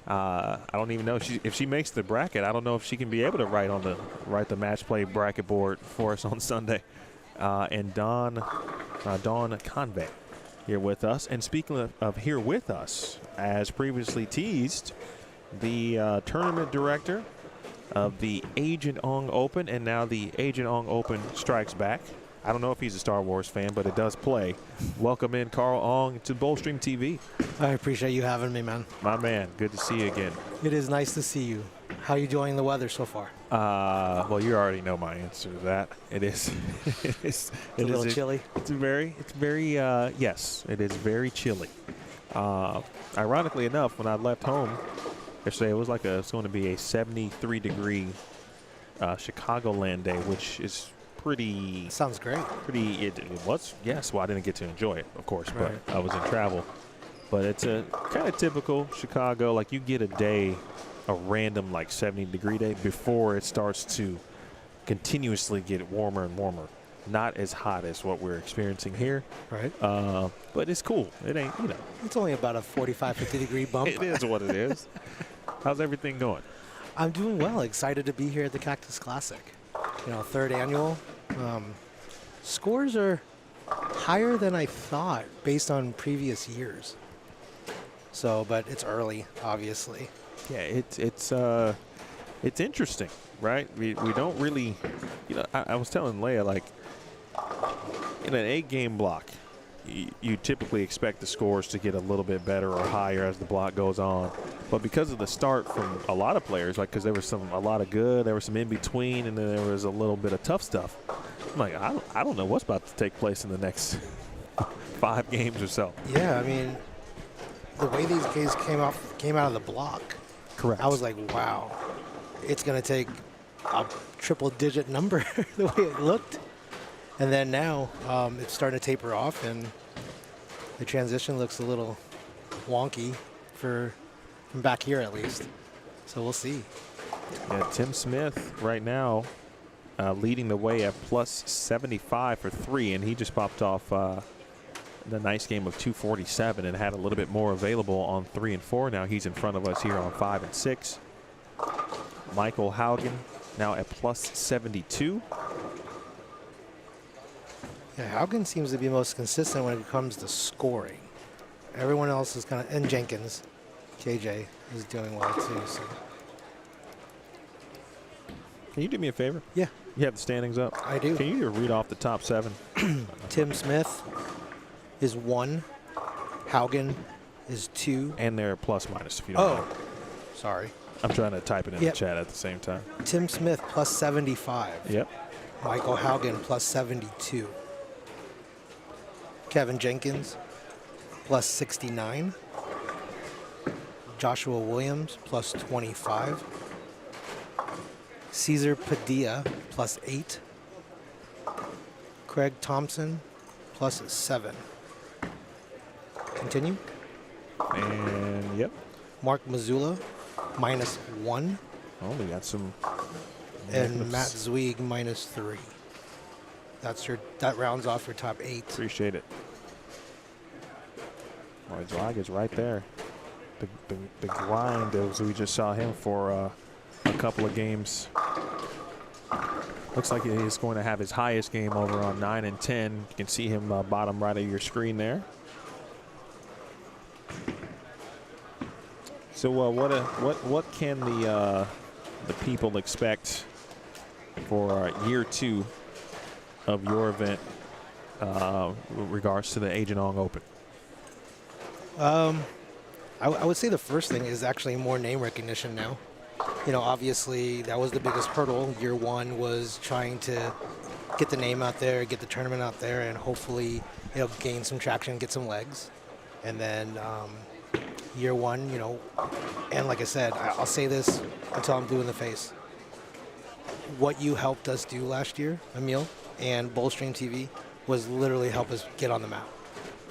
I don't even know if she makes the bracket. I don't know if she can be able to write the match play bracket board for us on Sunday. And Dawn Convey here with us. And speaking of here with us, as previously teased, the tournament director of the Agent Ong Open, and now the Agent Ong Open strikes back. I don't know if he's a Star Wars fan, but it does play. Welcome in Carl Ong to Bowlstream TV.
I appreciate you having me, man.
My man, good to see you again.
It is nice to see you. How are you enjoying the weather so far?
Well, you already know my answer to that. It is.
It's a little chilly.
It's very. Yes, it is very chilly. Ironically enough, when I left home yesterday. It was like it's going to be a 73-degree Chicagoland day, which is pretty.
Sounds great.
It was, yes. Well, I didn't get to enjoy it, of course, but
Right.
I was in travel. But it's a kind of typical Chicago. Like you get a random like 70-degree day before it starts to continuously get warmer and warmer. Not as hot as what we're experiencing here.
Right.
But it's cool. It ain't,
It's only about a 45, 50-degree bump.
it is what it is. How's everything going?
I'm doing well. Excited to be here at the Cactus Classic. Third annual. Scores are higher than I thought based on previous years. So, but it's early, obviously.
Yeah, it's interesting, right? We don't really, I was telling Leia, like, in an 8-game block, you typically expect the scores to get a little bit better or higher as the block goes on. But because of the start from a lot of players, like, because there was a lot of good, there was some in between, and then there was a little bit of tough stuff. I'm like, I don't know what's about to take place in the next 5 games or so.
Yeah, I mean, the way these guys came out of the block,
Correct.
I was like, wow, it's going to take a triple-digit number the way it looked. And then now it's starting to taper off, and the transition looks a little wonky from back here at least. So we'll see.
Yeah, Tim Smith right now leading the way at plus 75 for 3, and he just popped off the nice game of 247 and had a little bit more available on 3 and 4. Now he's in front of us here on 5 and 6. Michael Haugen now at plus 72.
Yeah, Haugen seems to be most consistent when it comes to scoring. Everyone else is kind of, and Jenkins, KJ, is doing well too. So.
Can you do me a favor?
Yeah,
You have the standings up.
I do.
Can you read off the top 7?
Tim Smith is 1. Haugen is 2.
And they're plus minus if you don't know.
Sorry.
I'm trying to type it in
Yep.
the chat at the same time.
Tim Smith plus 75.
Yep.
Michael Haugen plus 72. Kevin Jenkins plus 69. Joshua Williams plus 25. Cesar Padilla plus 8. Craig Thompson plus 7. Continue.
And yep.
Mark Mazzulla minus 1.
Oh, we got some.
And Matt Zweig minus 3. That rounds off your top 8.
Appreciate it. Well, Zweig is right there. The grind, as we just saw him for a couple of games. Looks like he is going to have his highest game over on 9 and 10. You can see him bottom right of your screen there. So what can the people expect for year 2 of your event with regards to the Agent Open?
I would say the first thing is actually more name recognition now. Obviously that was the biggest hurdle. Year 1 was trying to get the name out there, get the tournament out there, and hopefully gain some traction, get some legs. And then year 1, and like I said, I'll say this until I'm blue in the face. What you helped us do last year, Emil, and Bullstream TV, was literally help us get on the map.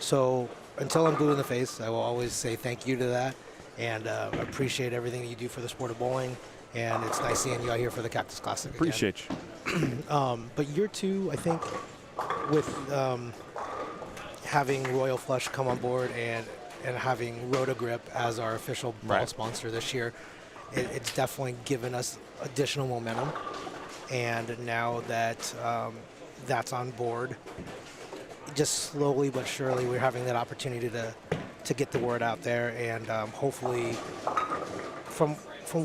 So until I'm blue in the face, I will always say thank you to that, and appreciate everything that you do for the sport of bowling. And it's nice seeing you out here for the Cactus Classic.
Appreciate
you. But year 2, I think, with having Royal Flush come on board and having Rotagrip as our official ball sponsor this year, it's definitely given us additional momentum. And now that that's on board, just slowly but surely we're having that opportunity to get the word out there, and hopefully from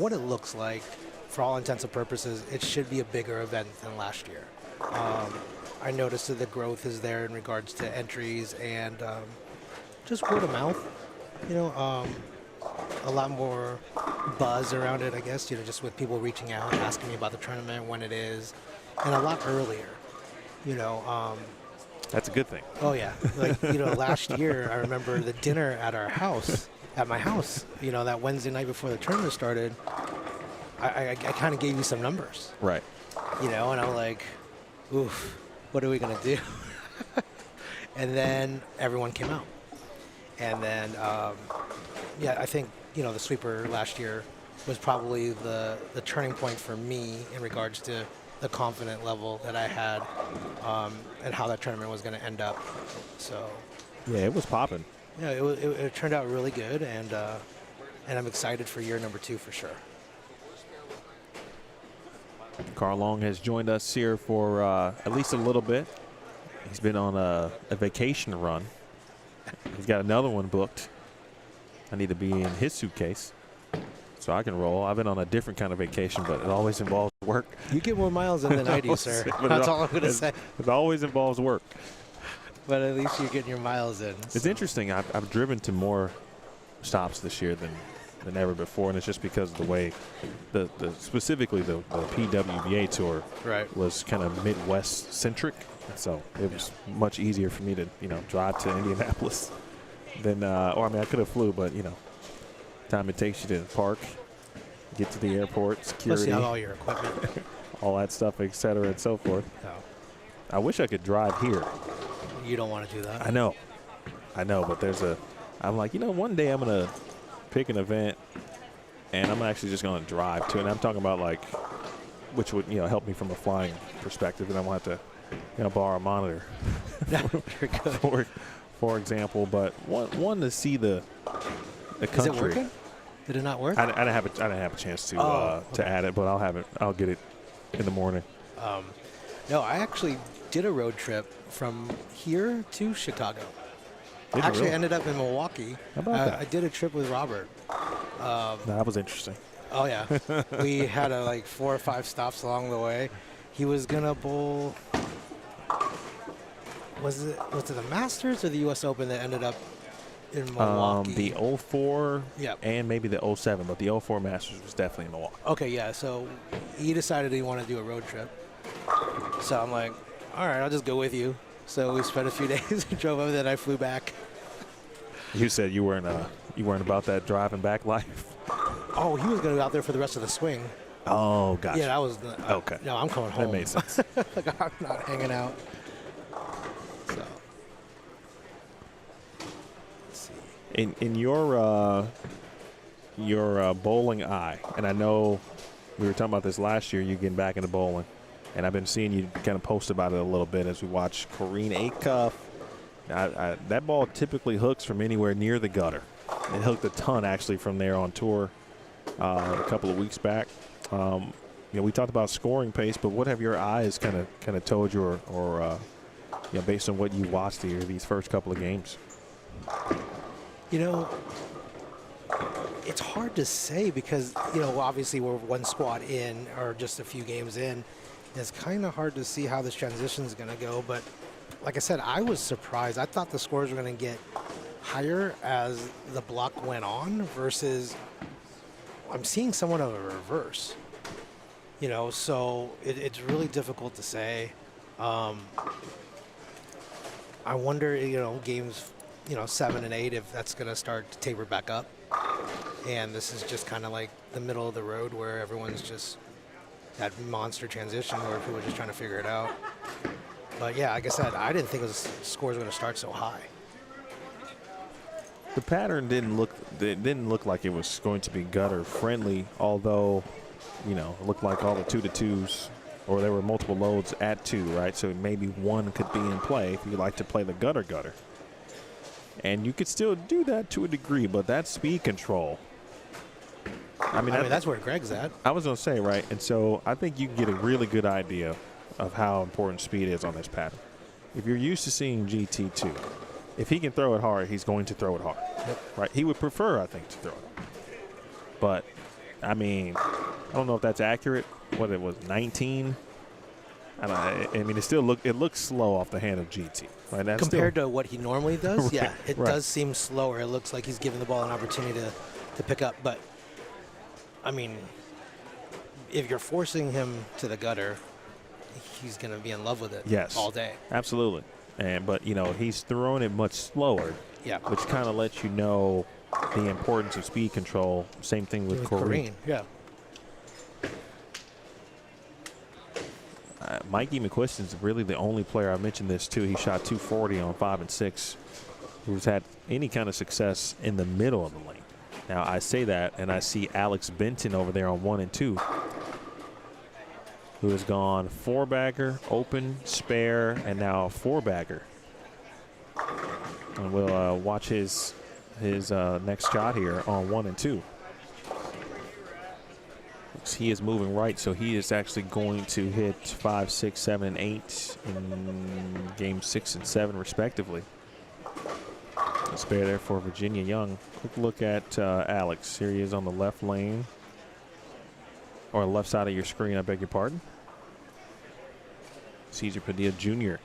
what it looks like, for all intents and purposes, it should be a bigger event than last year. I noticed that the growth is there in regards to entries and just word of mouth. A lot more buzz around it, I guess, just with people reaching out, asking me about the tournament, when it is, and a lot earlier.
That's a good thing.
Oh, yeah. Like, last year, I remember the dinner at our house at my house, that Wednesday night before the tournament started, I kind of gave you some numbers,
Right.
and I'm like, oof, what are we going to do? And then everyone came out. And then, I think, the sweeper last year was probably the turning point for me in regards to the confident level that I had and how that tournament was going to end up. So,
Yeah, it was popping.
yeah, it turned out really good, and I'm excited for year number 2 for sure.
Carl Long has joined us here for at least a little bit. He's been on a vacation run. He's got another one booked. I need to be in his suitcase so I can roll. I've been on a different kind of vacation, but it always involves work.
You get more miles in than I do, sir. That's all I'm going to say.
It always involves work.
But at least you're getting your miles in.
It's interesting. I've driven to more stops this year than ever before, and it's just because of the way specifically the PWBA tour was kind of Midwest centric, so it was much easier for me to drive to Indianapolis than I could have flew, but time it takes you to park, get to the airport, security,
plus all your equipment,
all that stuff, et cetera, and so forth.
Oh.
I wish I could drive here.
You don't want to do that.
I know, but I'm like, one day I'm gonna pick an event, and I'm actually just going to drive to it. And I'm talking about which would help me from a flying perspective, and I won't have to borrow a monitor, for example. But one to see the country.
Is it working? Did it not work?
I didn't have a chance to add it, but I'll get it in the morning.
No, I actually did a road trip from here to Chicago.
Really?
Ended up in Milwaukee.
How about that?
I did a trip with Robert.
That was interesting.
Oh yeah, we had 4 or 5 stops along the way. He was gonna bowl. Was it the Masters or the U.S. Open that ended up in Milwaukee?
The 04
Yep.
and maybe the 07, but the 04 Masters was definitely in Milwaukee.
Okay, yeah. So he decided he wanted to do a road trip. So I'm like, all right, I'll just go with you. So we spent a few days and drove over, then I flew back.
You said you weren't about that driving back life.
Oh, he was going to be out there for the rest of the swing.
Oh, gotcha.
Yeah, that was
okay.
No, I'm coming home.
That made sense.
I'm not hanging out. So, let's see.
In your bowling eye, and I know we were talking about this last year. You getting back into bowling, and I've been seeing you kind of post about it a little bit as we watch Corrine Acuff. That ball typically hooks from anywhere near the gutter. It hooked a ton actually from there on tour a couple of weeks back. We talked about scoring pace, but what have your eyes kind of told you, or based on what you watched here these first couple of games?
It's hard to say because obviously we're one squad in or just a few games in. It's kind of hard to see how this transition is going to go, but like I said, I was surprised. I thought the scores were going to get higher as the block went on versus I'm seeing somewhat of a reverse. So it's really difficult to say. I wonder, games, 7 and 8, if that's going to start to taper back up. And this is just kind of like the middle of the road where everyone's just that monster transition where people are just trying to figure it out. But yeah, like I said, I didn't think the scores were going to start so high.
The pattern didn't look like it was going to be gutter friendly, although it looked like all the 2-2s, or there were multiple loads at 2, right? So maybe one could be in play if you like to play the gutter. And you could still do that to a degree, but that speed control. I mean
that's where Greg's at.
I was going to say, right? And so I think you can get a really good idea of how important speed is on this pattern. If you're used to seeing GT2, if he can throw it hard, he's going to throw it hard.
Yep.
Right? He would prefer, I think, to throw it hard. But, I mean, I don't know if that's accurate. What it was, 19? I mean, it looks slow off the hand of GT. Right? That's
compared to what he normally does,
right,
it does seem slower. It looks like he's giving the ball an opportunity to pick up. But, I mean, if you're forcing him to the gutter, he's going to be in love with it all day.
Absolutely. But he's throwing it much slower,
yeah,
which kind of lets you know the importance of speed control. Same thing with Corrine.
Yeah.
Mikey McQuiston's really the only player I mentioned this to. He shot 240 on 5 and 6, who's had any kind of success in the middle of the lane. Now I say that, and I see Alex Benton over there on 1 and 2, who has gone 4-bagger, open, spare, and now 4-bagger. And we'll watch his next shot here on 1 and 2. He is moving right, so he is actually going to hit 5, 6, 7, and 8 in game 6 and 7 respectively. A spare there for Virginia Young. Quick look at Alex. Here he is on the left lane, or left side of your screen, I beg your pardon. Cesar Padilla Jr.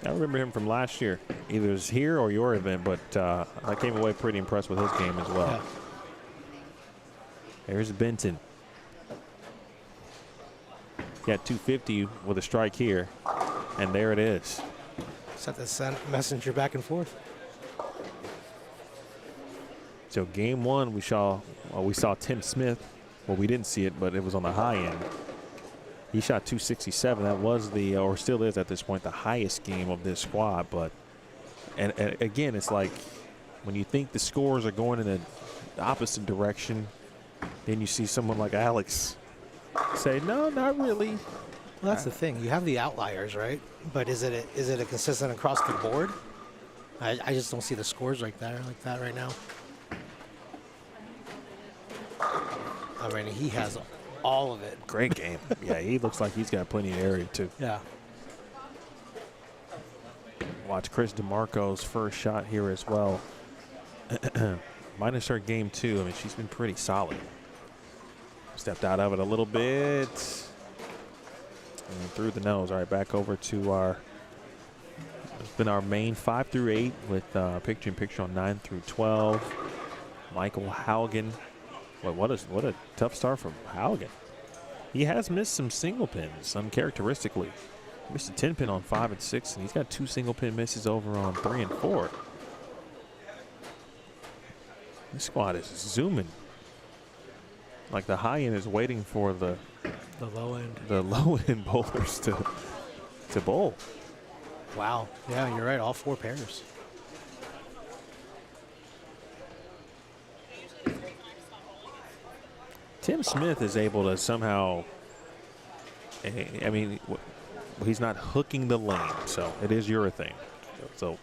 I remember him from last year. Either it was here or your event, but I came away pretty impressed with his game as well.
Yeah.
There's Benton. Got 250 with a strike here, and there it is.
Set the messenger back and forth.
So game 1, we saw Tim Smith. Well, we didn't see it, but it was on the high end. He shot 267. That was the, or still is at this point, the highest game of this squad. But, and again, it's like when you think the scores are going in the opposite direction, then you see someone like Alex say, no, not really.
Well, that's the thing. You have the outliers, right? But is it a consistent across the board? I just don't see the scores like that right now. I mean, he has all of it.
Great game. Yeah, he looks like he's got plenty of area, too.
Yeah.
Watch Chris DeMarco's first shot here as well. Minus her game 2. I mean, she's been pretty solid. Stepped out of it a little bit. And through the nose. All right, back over to our, it's been our main 5 through 8 with picture-in-picture on 9 through 12. Michael Haugen. What a tough start from Haugen. He has missed some single pins, uncharacteristically. Missed a 10 pin on 5 and 6, and he's got 2 single pin misses over on 3 and 4. This squad is zooming. Like the high end is waiting for the low end bowlers to bowl.
Wow. Yeah, you're right. All 4 pairs.
Tim Smith is able to somehow, I mean, he's not hooking the lane, so it is urethane. So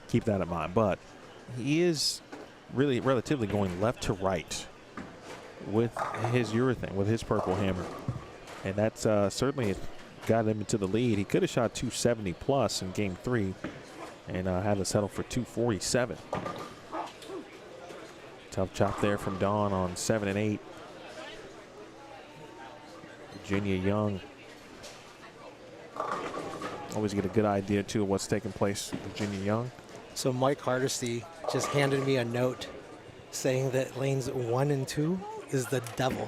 keep that in mind. But he is really relatively going left to right with his urethane, with his purple hammer. And that's certainly got him into the lead. He could have shot 270 plus in game 3 and had to settle for 247. Tough chop there from Dawn on 7 and 8. Virginia Young. Always get a good idea, too, of what's taking place with Virginia Young.
So Mike Hardesty just handed me a note saying that lanes 1 and 2 is the devil.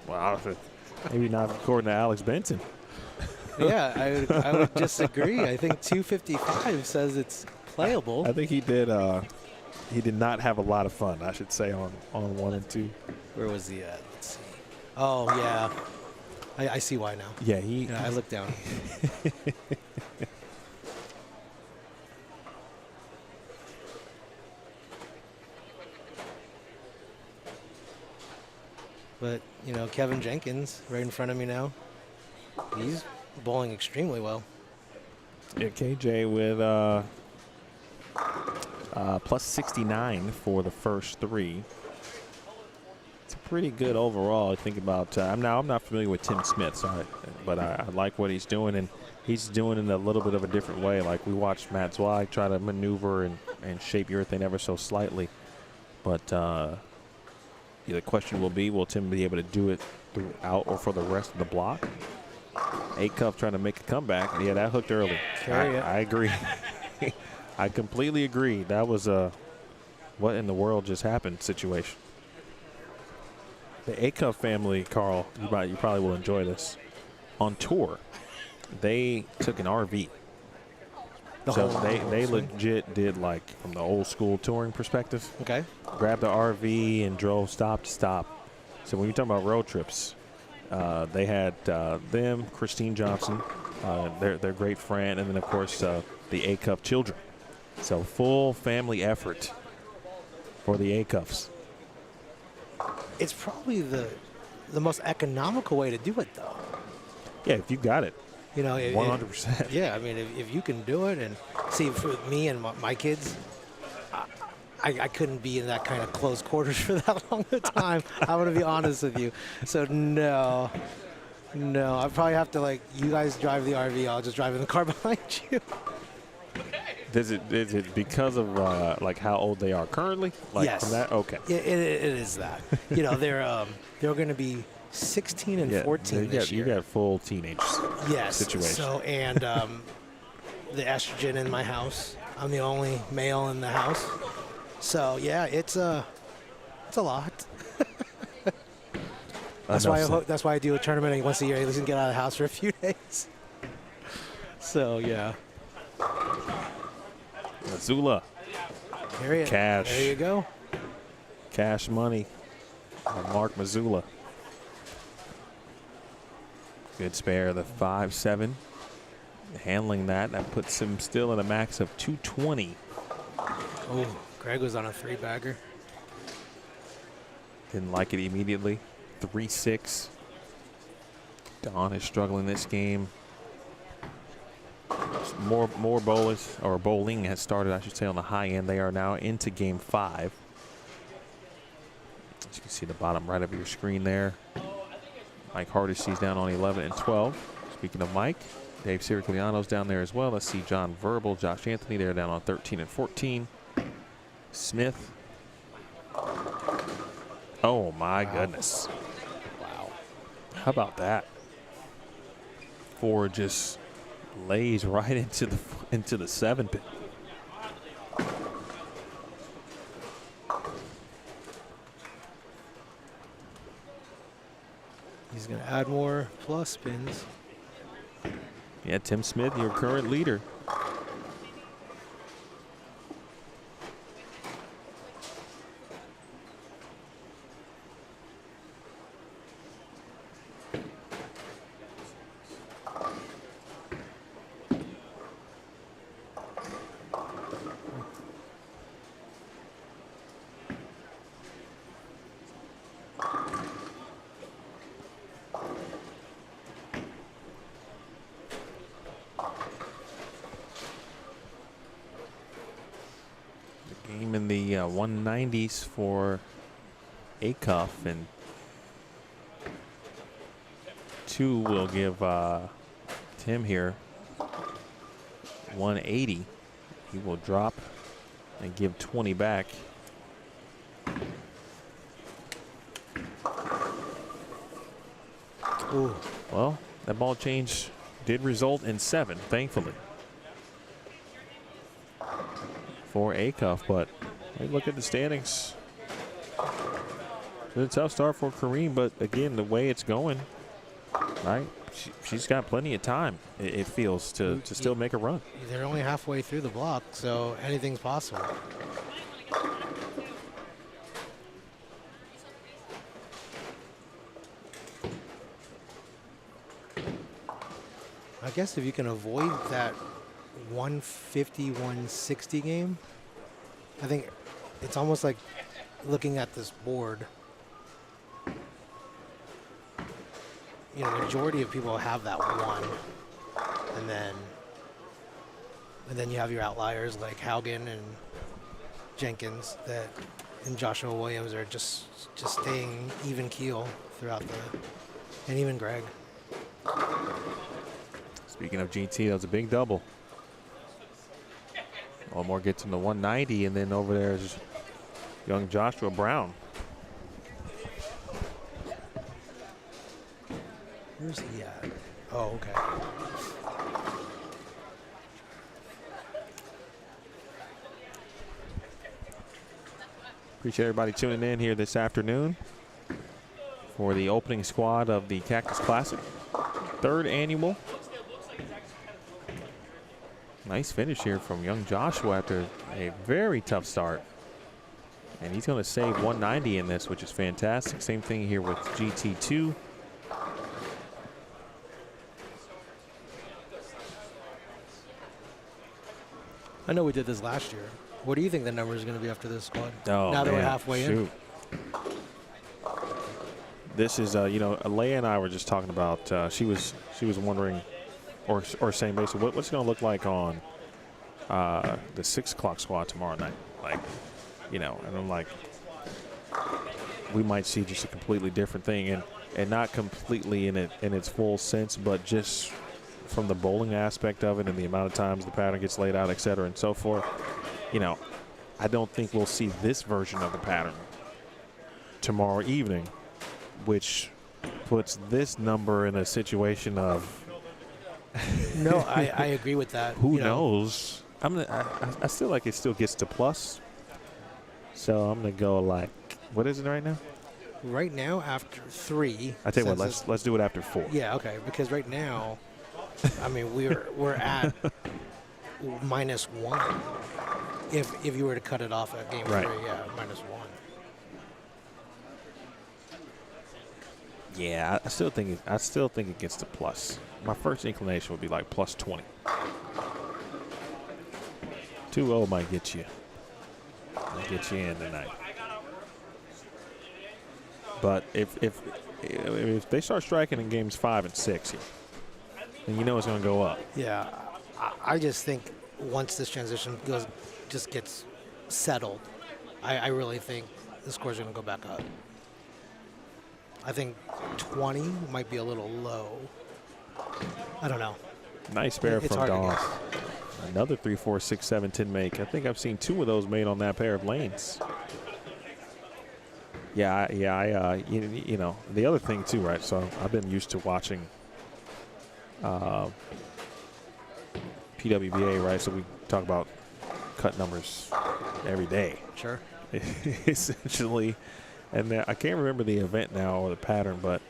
Wow. Maybe not according to Alex Benton.
Yeah, I would disagree. I think 255 says it's playable.
I think he did not have a lot of fun, I should say, on 1 and 2.
Where was he at? Let's see. Oh, yeah. I see why now.
Yeah,
I looked down. But, you know, Kevin Jenkins right in front of me now. He's bowling extremely well.
Yeah, KJ with plus 69 for the first 3. It's pretty good overall. I think about. I'm not familiar with Tim Smith, but I like what he's doing, and he's doing it in a little bit of a different way. Like we watched Matt Zweig try to maneuver and shape urethane ever so slightly, but the question will be, will Tim be able to do it throughout or for the rest of the block? A-Cup trying to make a comeback. Yeah, that hooked early. I agree. I completely agree. That was a what in the world just happened situation. The A-Cup family, Carl, you probably will enjoy this. On tour, they took an RV So
whole
they
swing?
legit did like from the old school touring perspective.
Okay.
Grabbed the RV and drove stop to stop. So when you're talking about road trips, they had them, Christine Johnson, their great friend, and then of course the A-Cuff children. So full family effort for the A-Cuffs.
It's probably the most economical way to do it, though.
Yeah, if you got it,
You know,
100%.
Yeah, I mean, if you can do it, and see, for me and my kids, I couldn't be in that kind of close quarters for that long a time. I'm gonna be honest with you. So no, I probably have to, like, you guys drive the RV. I'll just drive in the car behind you.
Is it because of like how old they are currently? Like
Yes.
From that? Okay.
Yeah, it is that. You know, they're going to be 16 and 14 this year.
You got full teenagers.
Yes.
situation.
So, and the estrogen in my house. I'm the only male in the house. So yeah, it's a lot. That's why I do a tournament once a year. At least I can get out of the house for a few days. So yeah.
Missoula. Cash.
There you go.
Cash money on Mark Missoula. Good spare, the 5-7. Handling that puts him still at a max of 220.
Oh, Greg was on a 3-bagger.
Didn't like it immediately. 3-6. Don is struggling this game. More bowling has started, I should say, on the high end. They are now into game 5. As you can see the bottom right of your screen there. Mike Hardesty's down on 11 and 12. Speaking of Mike, Dave Sirigliano's down there as well. Let's see John Verbal, Josh Anthony, they're down on 13 and 14. Smith. Oh my goodness.
Wow.
How about that? 4 just lays right into the 7 pin.
He's going to add more plus spins.
Yeah, Tim Smith, your current leader. Game in the 190s for A-Cuff, and 2 will give Tim here 180. He will drop and give 20 back.
Ooh.
Well, that ball change did result in 7, thankfully, for A-Cuff, but hey, look at the standings. It's a tough start for Kareem, but again, the way it's going, right? She's got plenty of time, it feels, to still make a run.
They're only halfway through the block, so anything's possible. I guess if you can avoid that 150, 160 game, I think it's almost like looking at this board. You know, majority of people have that one, and then you have your outliers like Haugen and Jenkins and Joshua Williams are just staying even keel throughout and even Greg.
Speaking of GT, that was a big double. Elmore gets him to 190, and then over there is young Joshua Brown.
Where's he at? Oh, okay.
Appreciate everybody tuning in here this afternoon for the opening squad of the Cactus Classic, 3rd annual. Nice finish here from young Joshua after a very tough start. And he's going to save 190 in this, which is fantastic. Same thing here with GT2.
I know we did this last year. What do you think the number is going to be after this squad?
Oh,
now that we're
man,
halfway in.
This is, you know, Leia and I were just talking about. She was wondering, or saying basically, what's it going to look like on the 6 o'clock squad tomorrow night? Like, you know, and I'm like, we might see just a completely different thing, and not completely in its full sense, but just from the bowling aspect of it and the amount of times the pattern gets laid out, et cetera, and so forth. You know, I don't think we'll see this version of the pattern tomorrow evening, which puts this number in a situation of
No, I agree with that.
who
You know,
knows. I still like it still gets to plus. So I'm gonna go like, what is it right now?
Right now, after 3.
I tell you what,
since
let's do it after 4.
Yeah, okay. Because right now, I mean, we're at -1. If you were to cut it off at game
Right.
3, yeah, -1.
Yeah, I still think it gets to plus. My first inclination would be like plus 20. 2-0 might get you in tonight. But if they start striking in games 5 and 6 here, then you know it's going to go up.
Yeah, I just think once this transition just gets settled, I really think the score's going to go back up. I think 20 might be a little low. I don't know.
Nice pair
It's
from
hard to
Dawgs.
guess.
Another 3, 4, 6, 7, 10 make. I think I've seen 2 of those made on that pair of lanes. Yeah, you know, the other thing too, right? So I've been used to watching PWBA, right? So we talk about cut numbers every day.
Sure.
Essentially. And I can't remember the event now or the pattern, but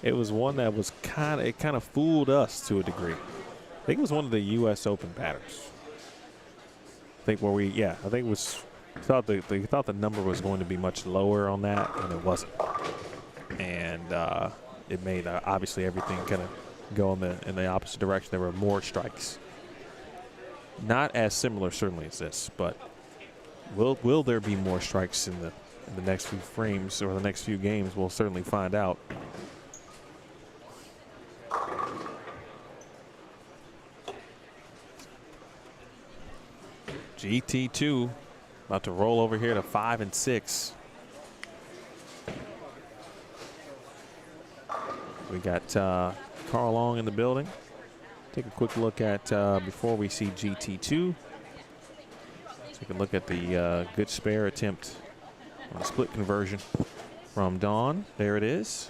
it was one that was kind of fooled us to a degree. I think it was one of the U.S. Open patterns. I think it was. They thought the number was going to be much lower on that, and it wasn't. And it made obviously everything kind of go in the opposite direction. There were more strikes. Not as similar, certainly, as this, but will there be more strikes in the next few frames or the next few games? We'll certainly find out. GT2 about to roll over here to 5 and 6. We got Carl Long in the building. Take a quick look at before we see GT2. Take a look at the good spare attempt on a split conversion from Dawn. There it is.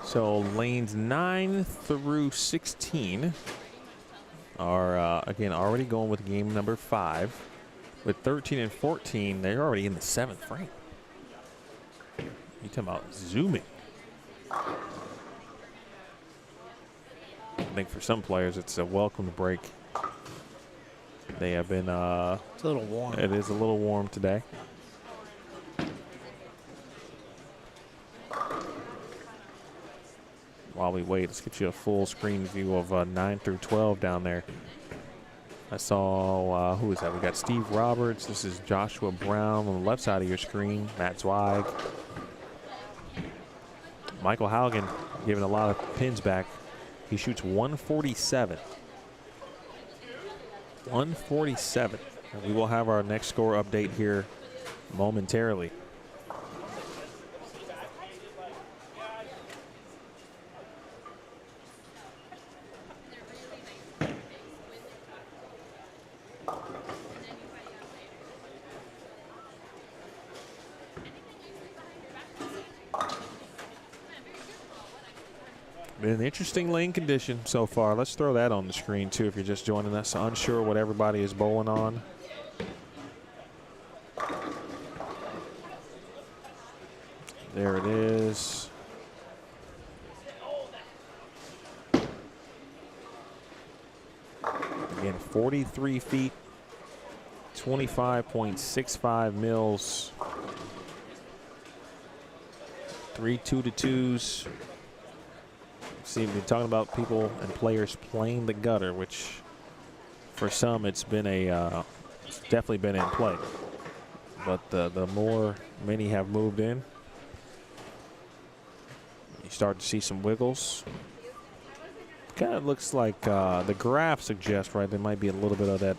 So lanes 9 through 16 are, again, already going with game number 5. With 13 and 14, they're already in the 7th frame. You talking about zooming. I think for some players, it's a welcome break. They have been...
It's a little warm.
It is a little warm today. While we wait, let's get you a full screen view of 9 through 12 down there. I saw, who is that? We got Steve Roberts. This is Joshua Brown on the left side of your screen. Matt Zweig. Michael Haugen giving a lot of pins back. He shoots 147. 147. And we will have our next score update here momentarily. Been an interesting lane condition so far. Let's throw that on the screen too if you're just joining us, unsure what everybody is bowling on. There it is. Again, 43 feet, 25.65 mils. 3 2-2s. See, we're talking about people and players playing the gutter, which for some it's been it's definitely been in play. But the more many have moved in, you start to see some wiggles. Kind of looks like the graph suggests, right, there might be a little bit of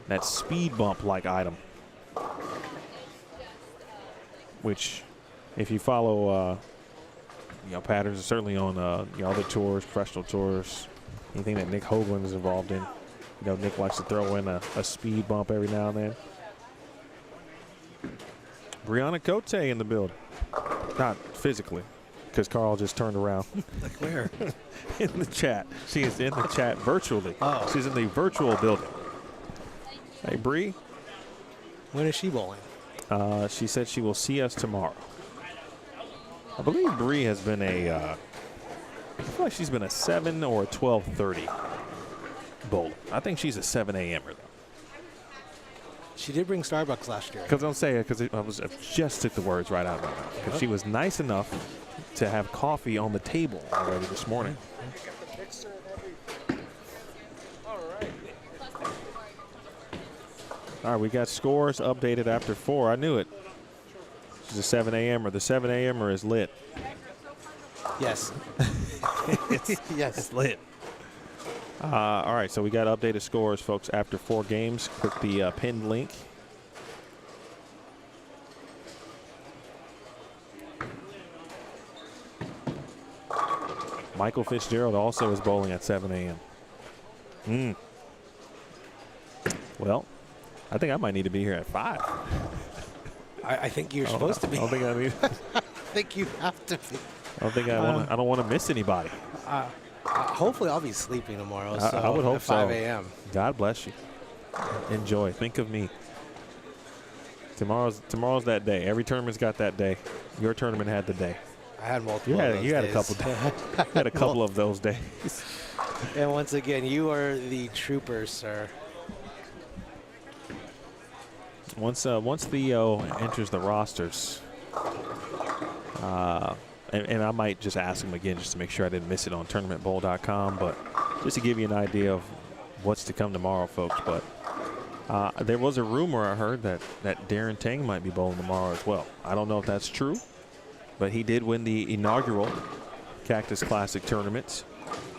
that speed bump like item, which if you follow patterns, certainly on other tours, professional tours, anything that Nick Hoagland is involved in, Nick likes to throw in a speed bump every now and then. Brianna Cote in the building, not physically, because Carl just turned around.
Like where?
In the chat. She is in the chat virtually.
Oh.
She's in the virtual building. Hey, Bree.
When is she bowling?
She said she will see us tomorrow. I believe Bree has been I feel like she's been a 7 or a 12:30 bowler. I think she's a 7 a.m.er though.
She did bring Starbucks last year.
Because I'm saying, I just took the words right out of my mouth. Because she was nice enough to have coffee on the table already this morning. All right, we got scores updated after 4. I knew it. She's a 7 a.m.er. The 7 a.m.er is lit.
Yes.
It's lit. All right, so we got updated scores, folks, after 4 games. Click the pinned link. Michael Fitzgerald also is bowling at 7 a.m. Well, I think I might need to be here at 5.
I think you're supposed to be.
I don't think I need.
I think you have to be.
I don't think I don't want to miss anybody.
Hopefully, I'll be sleeping tomorrow. So
I would hope
at 5
so.
a.m.
God bless you. Enjoy. Think of me. Tomorrow's that day. Every tournament's got that day. Your tournament had the day.
I had multiple.
You
of those
had
days.
a couple. You had a couple of those days.
And once again, you are the trooper, sir.
Once Theo enters the rosters, and I might just ask him again just to make sure I didn't miss it on tournamentbowl.com, but just to give you an idea of what's to come tomorrow, folks. But there was a rumor I heard that Darren Tang might be bowling tomorrow as well. I don't know if that's true, but he did win the inaugural Cactus Classic tournament,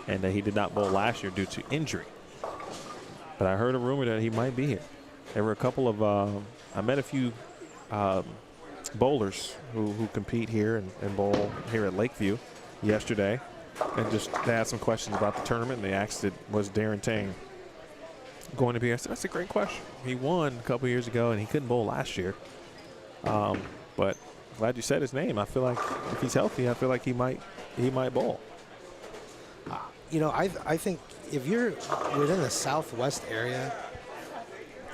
and he did not bowl last year due to injury. But I heard a rumor that he might be here. There were a couple of I met a few bowlers who compete here and bowl here at Lakeview yesterday, and just they had some questions about the tournament, and they asked, was Darren Tang going to be here? I said, that's a great question. He won a couple years ago, and he couldn't bowl last year. But glad you said his name. I feel like if he's healthy, I feel like he might bowl.
I think if you're within the Southwest area,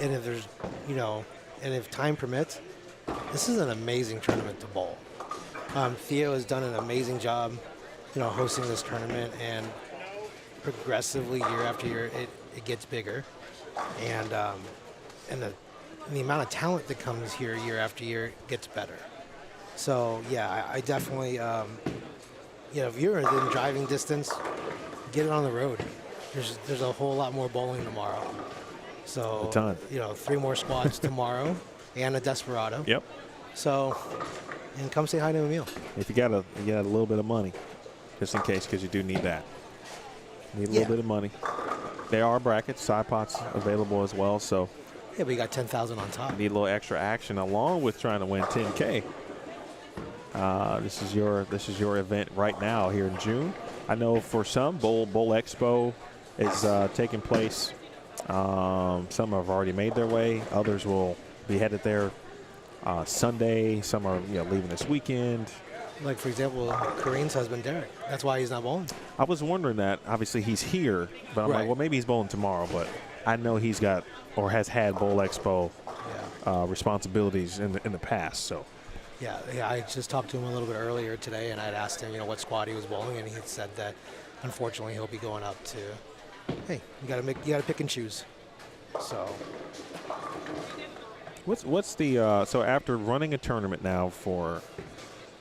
and if there's, and if time permits, this is an amazing tournament to bowl. Theo has done an amazing job, hosting this tournament, and progressively year after year, it gets bigger, and the amount of talent that comes here year after year gets better. So yeah, I definitely, if you're within driving distance, get it on the road. There's a whole lot more bowling tomorrow. So,
A ton.
3 more squads tomorrow and a Desperado.
Yep.
So, and come say hi to Emil.
If you got a little bit of money, just in case, because you do need that. Need a little bit of money. There are brackets, side pots available as well. So,
yeah, but you got 10,000 on top.
need a little extra action along with trying to win 10K. This is your event right now here in June. I know for some, Bowl Expo is taking place. Some have already made their way. Others will be headed there Sunday. Some are leaving this weekend.
Like, for example, Kareem's husband, Derek. That's why he's not bowling.
I was wondering that. Obviously, he's here, but I'm like, well, maybe he's bowling tomorrow. But I know he's got or has had Bowl Expo responsibilities in the past. So
Yeah, I just talked to him a little bit earlier today, and I'd asked him, what squad he was bowling, and he had said that unfortunately he'll be going up to. Hey, you gotta pick and choose. So.
What's the so after running a tournament now for,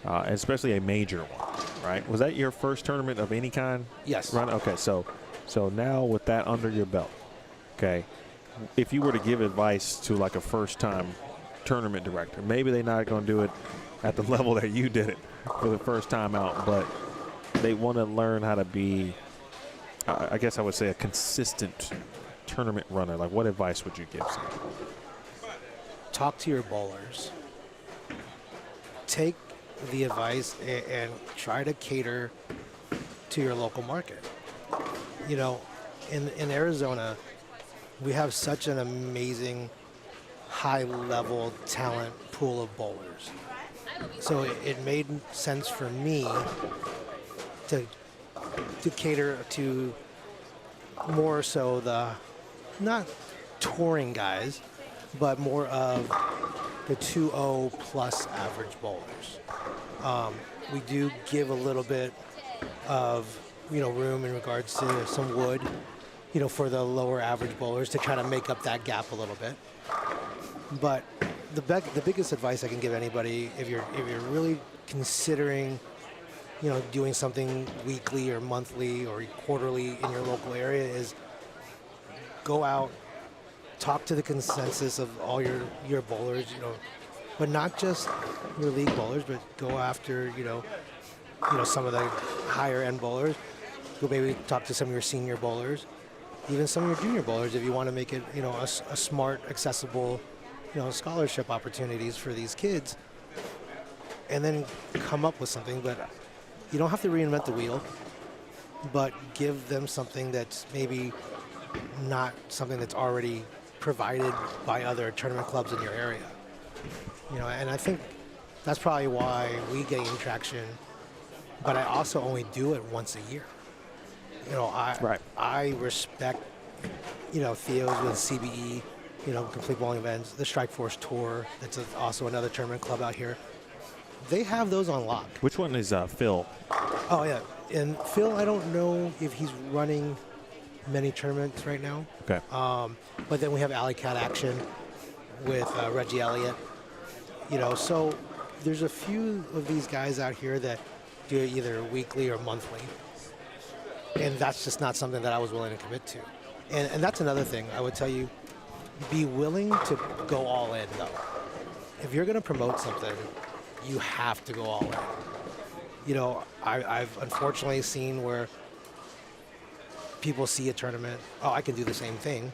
especially a major one, right? Was that your first tournament of any kind?
Yes.
Run. Okay, so now with that under your belt, okay, if you were to give advice to like a first-time tournament director, maybe they're not going to do it at the level that you did it for the first time out, but they want to learn how to be, I guess I would say, a consistent tournament runner. Like, what advice would you give someone?
Talk to your bowlers. Take the advice and try to cater to your local market. In Arizona, we have such an amazing high-level talent pool of bowlers. So it made sense for me to cater to more so the not touring guys, but more of the 2-0 plus average bowlers. We do give a little bit of room in regards to some wood, for the lower average bowlers to try to make up that gap a little bit. But the biggest advice I can give anybody, if you're really considering, doing something weekly or monthly or quarterly in your local area, is go out, talk to the consensus of all your bowlers, but not just your league bowlers, but go after, some of the higher end bowlers. Go maybe talk to some of your senior bowlers, even some of your junior bowlers, if you want to make it, a smart, accessible, scholarship opportunities for these kids, and then come up with something. But you don't have to reinvent the wheel, but give them something that's maybe not something that's already provided by other tournament clubs in your area. And I think that's probably why we gain traction, but I also only do it once a year. I respect, Theo's with CBE, Complete Bowling Events, the Strike Force Tour. That's also another tournament club out here. They have those on lock.
Which one is Phil?
Oh, yeah. And Phil, I don't know if he's running many tournaments right now.
Okay.
But then we have Alley Cat Action with Reggie Elliott. So there's a few of these guys out here that do it either weekly or monthly. And that's just not something that I was willing to commit to. And that's another thing I would tell you, be willing to go all in, though. If you're going to promote something, you have to go all in. I've unfortunately seen where people see a tournament, I can do the same thing,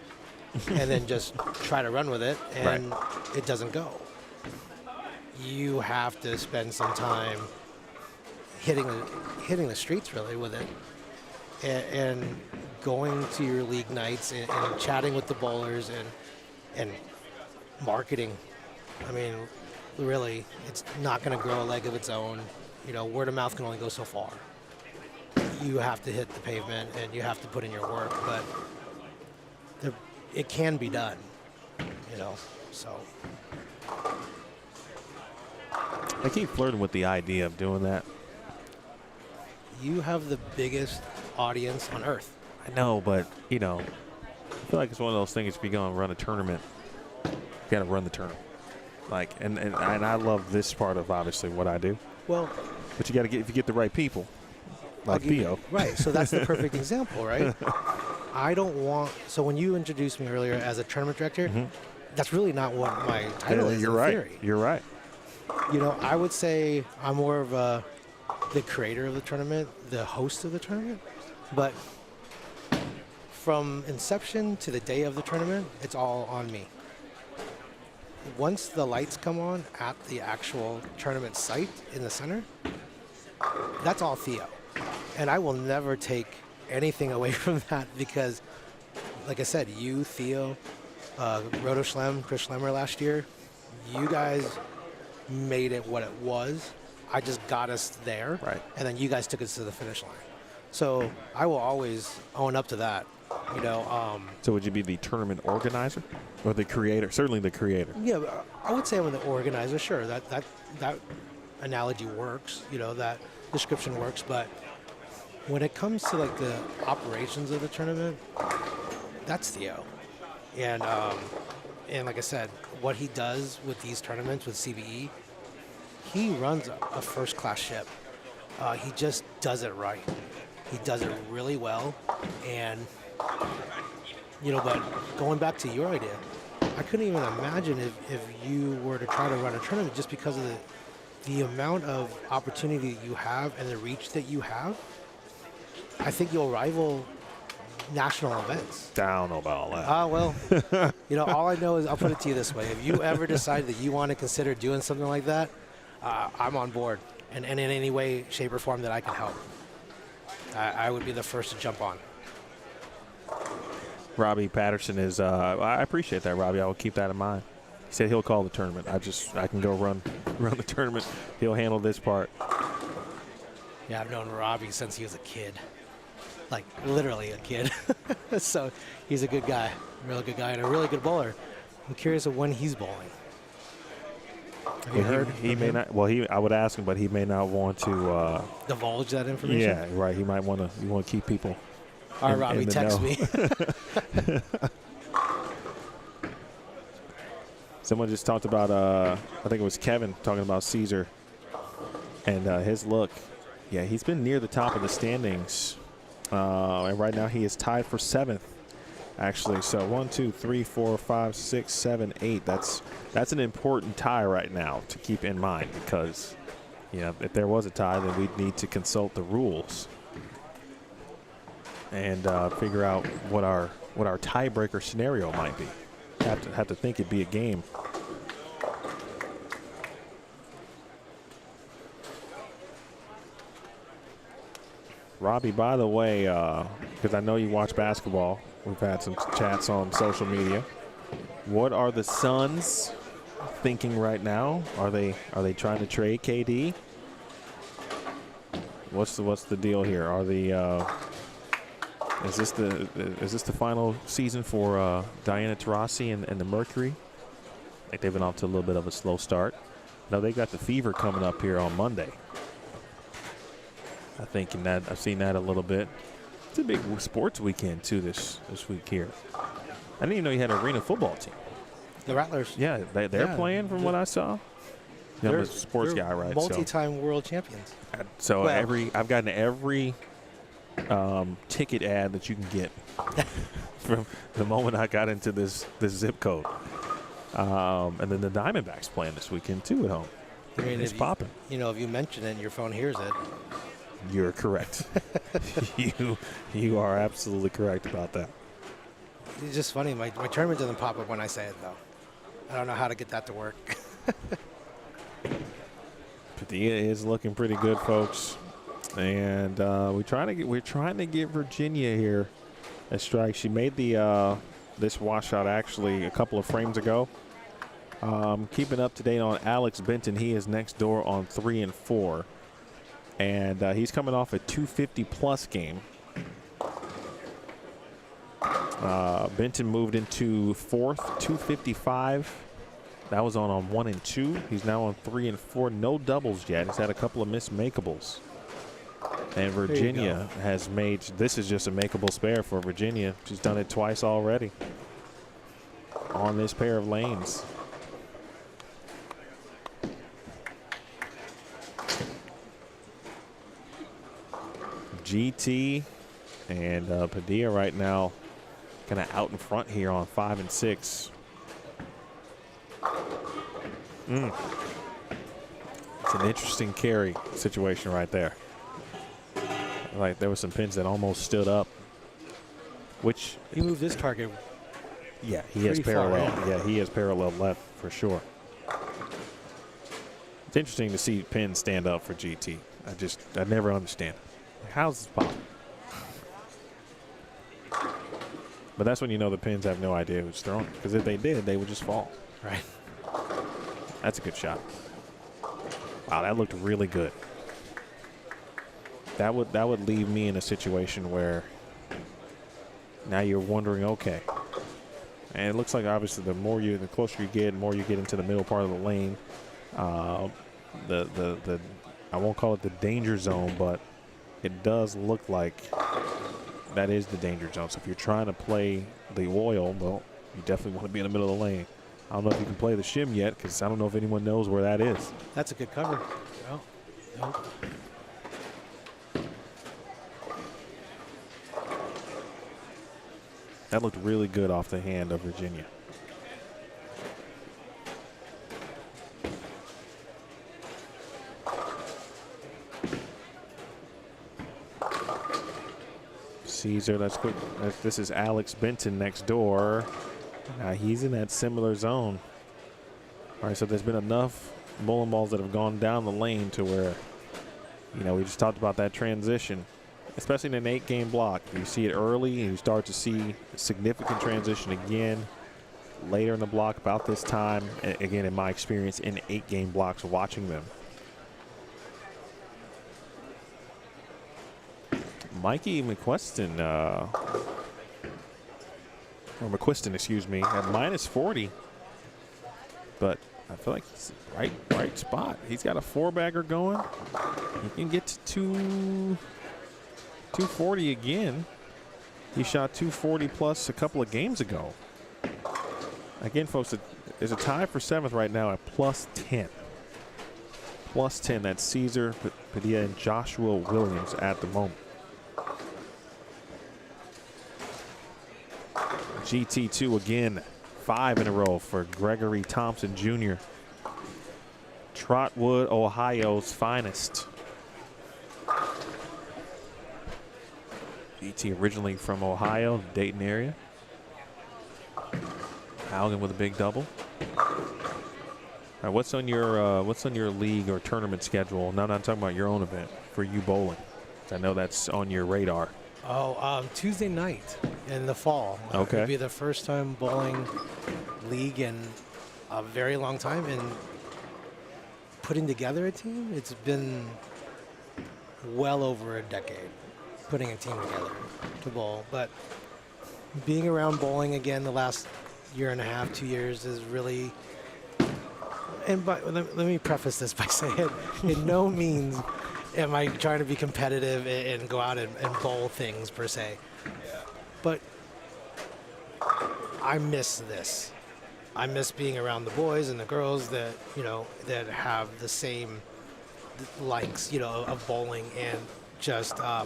and then just try to run with it, and it doesn't go. You have to spend some time hitting the streets, really, with it, and going to your league nights and chatting with the bowlers and marketing. I mean, really, it's not going to grow a leg of its own. Word of mouth can only go so far. You have to hit the pavement and you have to put in your work, but it can be done, so.
I keep flirting with the idea of doing that.
You have the biggest audience on earth.
I know, but, I feel like it's one of those things, if you're going to run a tournament, you got to run the tournament. Like, and I love this part of, obviously, what I do.
Well,
but you got to if you get the right people, like Theo.
Right, so that's the perfect example, right? I don't want, so when you introduced me earlier as a tournament director, that's really not what my title is.
You're right. Theory. You're right.
I would say I'm more of the creator of the tournament, the host of the tournament, but from inception to the day of the tournament, it's all on me. Once the lights come on at the actual tournament site in the center, that's all Theo. And I will never take anything away from that because, like I said, you, Theo, Roto Schlem, Chris Schlemmer last year, you guys made it what it was. I just got us there,
right?
And then you guys took us to the finish line. So I will always own up to that. You know.
So would you be the tournament organizer or the creator? Certainly the creator.
Yeah, I would say I'm the organizer. Sure, that analogy works. You know, that description works. But when it comes to like the operations of the tournament, that's Theo. And like I said, what he does with these tournaments with CBE, he runs a first-class ship. He just does it right. He does it really well. And, you know, but going back to your idea, I couldn't even imagine if you were to try to run a tournament just because of the amount of opportunity that you have and the reach that you have. I think you'll rival national events.
I don't know about all that.
Well, you know, all I know is I'll put it to you this way. If you ever decide that you want to consider doing something like that, I'm on board. And in any way, shape, or form that I can help, I would be the first to jump on.
Robbie Patterson is, I appreciate that, Robbie. I will keep that in mind. He said he'll call the tournament. I can go run the tournament. He'll handle this part.
Yeah, I've known Robbie since he was a kid. Like, literally a kid. So he's a good guy, a real good guy, and a really good bowler. I'm curious of when he's bowling. Have you heard?
He may not. Well, I would ask him, but he may not want to
divulge that information.
Yeah, right. He might want to. You want to keep people.
All right, Robbie, text me.
Someone just talked about. I think it was Kevin talking about Caesar, and his look. Yeah, he's been near the top of the standings, and right now he is tied for 7th. Actually, so 1, 2, 3, 4, 5, 6, 7, 8. That's an important tie right now to keep in mind because, you know, if there was a tie, then we'd need to consult the rules and figure out what our tiebreaker scenario might be. Have to think it'd be a game. Robbie, by the way, because I know you watch basketball. We've had some chats on social media. What are the Suns thinking right now? Are they trying to trade KD? What's the deal here? Are the is this the final season for Diana Taurasi and the Mercury? I think they've been off to a little bit of a slow start. Now they got the Fever coming up here on Monday. I think I've seen that a little bit. It's a big sports weekend too this week here. I didn't even know you had an arena football team.
The Rattlers.
Yeah, they're playing from what I saw. Yeah, I'm a sports guy, right?
Multi-time world champions.
So I've gotten every ticket ad that you can get from the moment I got into this zip code. And then the Diamondbacks playing this weekend too at home.
I mean,
it's popping.
You know, if you mention it, your phone hears it.
You're correct. You are absolutely correct about that.
It's just funny. My tournament doesn't pop up when I say it, though. I don't know how to get that to work.
Padilla is looking pretty good, folks, and we're trying to get Virginia here a strike. She made the this washout actually a couple of frames ago. Keeping up to date on Alex Benton. He is next door on 3 and 4. And he's coming off a 250-plus game. Benton moved into 4th, 255. That was on 1 and 2. He's now on 3 and 4. No doubles yet. He's had a couple of missed makeables. And Virginia has made – this is just a makeable spare for Virginia. She's done it twice already on this pair of lanes. GT and Padilla right now kind of out in front here on 5 and 6. It's an interesting carry situation right there. Like there were some pins that almost stood up, which
he moved his target.
Yeah, he has parallel. Yeah, he has parallel left for sure. It's interesting to see pins stand up for GT. I never understand. How's this possible? But that's when you know the pins have no idea who's throwing it. Because if they did, they would just fall.
Right.
That's a good shot. Wow, that looked really good. That would leave me in a situation where now you're wondering, okay. And it looks like obviously the closer you get, the more you get into the middle part of the lane. I won't call it the danger zone, but it does look like that is the danger zone. So if you're trying to play the oil, well, you definitely want to be in the middle of the lane. I don't know if you can play the shim yet, because I don't know if anyone knows where that is.
That's a good cover. Oh, nope.
That looked really good off the hand of Virginia. Caesar, that's quick. This is Alex Benton next door. He's in that similar zone. All right, so there's been enough bowling balls that have gone down the lane to where, you know, we just talked about that transition, especially in an 8-game block. You see it early, and you start to see a significant transition again later in the block about this time. Again, in my experience in 8-game blocks watching them. Mikey McQuiston, excuse me, at -40. But I feel like he's right spot. He's got a 4-bagger going. He can get to 240 again. He shot 240 plus a couple of games ago. Again, folks, there's a tie for 7th right now at +10. +10. That's Caesar, Padilla, and Joshua Williams at the moment. GT2 again, 5 in a row for Gregory Thompson Jr. Trotwood, Ohio's finest. GT originally from Ohio, Dayton area. Haugen with a big double. All right, what's on your league or tournament schedule? No, I'm not talking about your own event for you bowling. I know that's on your radar.
Oh, Tuesday night in the fall.
Okay.
It'll be the first time bowling league in a very long time, and putting together a team, it's been well over a decade putting a team together to bowl. But being around bowling again the last year and a half, 2 years is really, and let me preface this by saying, in no means am I trying to be competitive and go out and bowl things per se. But I miss this. I miss being around the boys and the girls that, you know, that have the same likes, you know, of bowling, and just a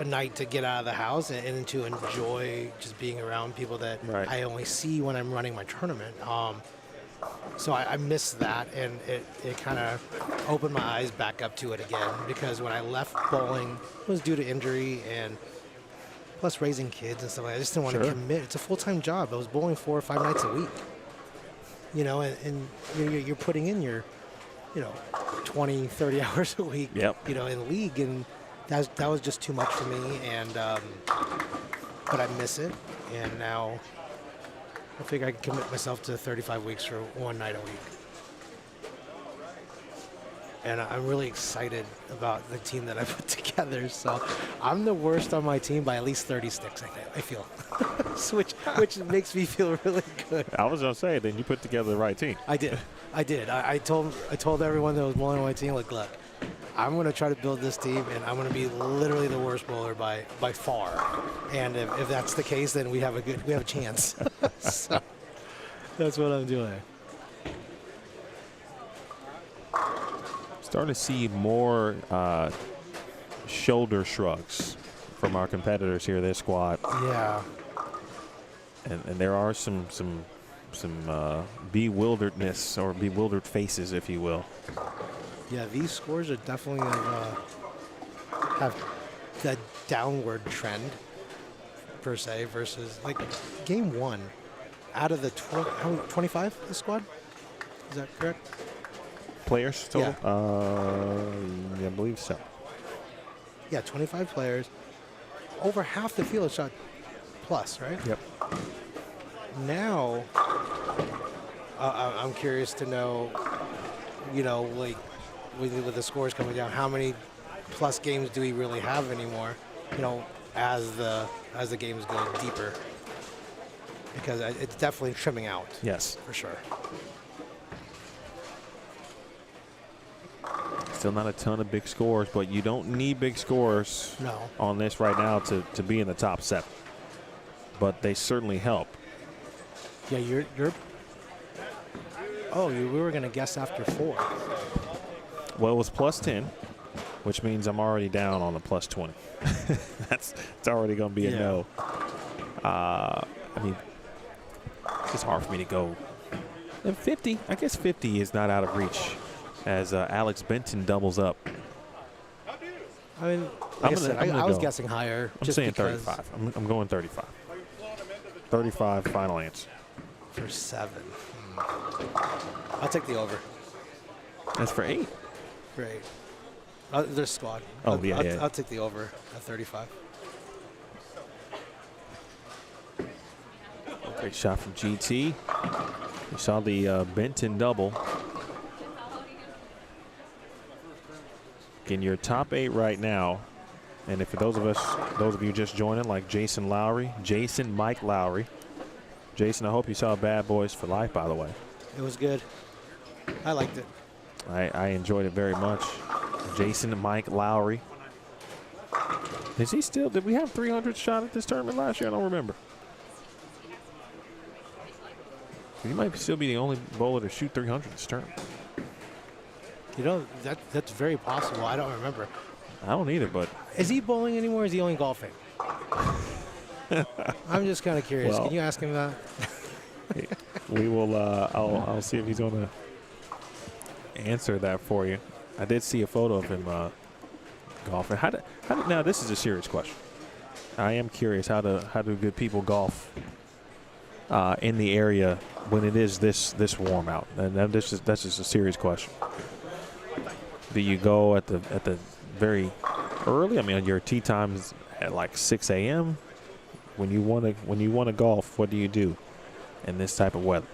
night to get out of the house and to enjoy just being around people that I only see when I'm running my tournament. So I miss that, and it kind of opened my eyes back up to it again, because when I left bowling, it was due to injury and plus raising kids and stuff like that. I just didn't want to commit. It's a full-time job. I was bowling 4 or 5 nights a week, you know, and you're putting in your, you know, 20, 30 hours a week, you know, in league, and that was just too much for me, and but I miss it, and now I figure I can commit myself to 35 weeks for 1 night a week. And I'm really excited about the team that I put together. So I'm the worst on my team by at least 30 sticks, I feel. which makes me feel really good.
I was going to say, then you put together the right team.
I did. I told everyone that was bowling on my team, like, look, I'm going to try to build this team, and I'm going to be literally the worst bowler by far. And if that's the case, then we have a chance. So that's what I'm doing.
Starting to see more shoulder shrugs from our competitors here, this squad.
Yeah.
And there are some bewilderedness or bewildered faces, if you will.
Yeah, these scores are definitely have that downward trend per se, versus like game 1 out of the 25 the squad. Is that correct?
Players total?
Yeah.
I believe so.
Yeah, 25 players. Over half the field shot plus, right?
Yep.
Now, I'm curious to know, you know, like with the scores coming down, how many plus games do we really have anymore? You know, as the games go deeper, because it's definitely trimming out.
Yes.
For sure.
Still not a ton of big scores, but you don't need big scores on this right now to be in the top 7. But they certainly help.
Yeah, you're. Oh, we were gonna guess after 4.
Well, it was plus 10, which means I'm already down on the plus 20. It's already gonna be a no. I mean, it's just hard for me to go. And 50, I guess 50 is not out of reach, as Alex Benton doubles up.
I mean, like I was guessing higher.
I'm
just
saying
because
35. I'm going 35. 35 final answer.
For 7. I'll take the over.
That's for 8.
For 8. There's squad.
Oh,
I'll take the over at 35.
Great shot from GT. We saw the Benton double. In your top 8 right now, and if for those of you just joining, like Jason Mike Lowry. Jason, I hope you saw Bad Boys for Life, by the way.
It was good. I liked it.
I enjoyed it very much. Jason Mike Lowry. Is he still, did we have 300 shot at this tournament last year? I don't remember. He might still be the only bowler to shoot 300 this tournament.
You know, that's very possible. I don't remember.
I don't either, but.
Is he bowling anymore, or is he only golfing? I'm just kind of curious.
Well,
can you ask him that?
We will, I'll see if he's going to answer that for you. I did see a photo of him golfing. Now, this is a serious question. I am curious, how do good people golf in the area when it is this warm out? And that's just a serious question. Do you go at the very early? I mean, your tee time is at like 6 a.m. When you want to golf, what do you do in this type of weather?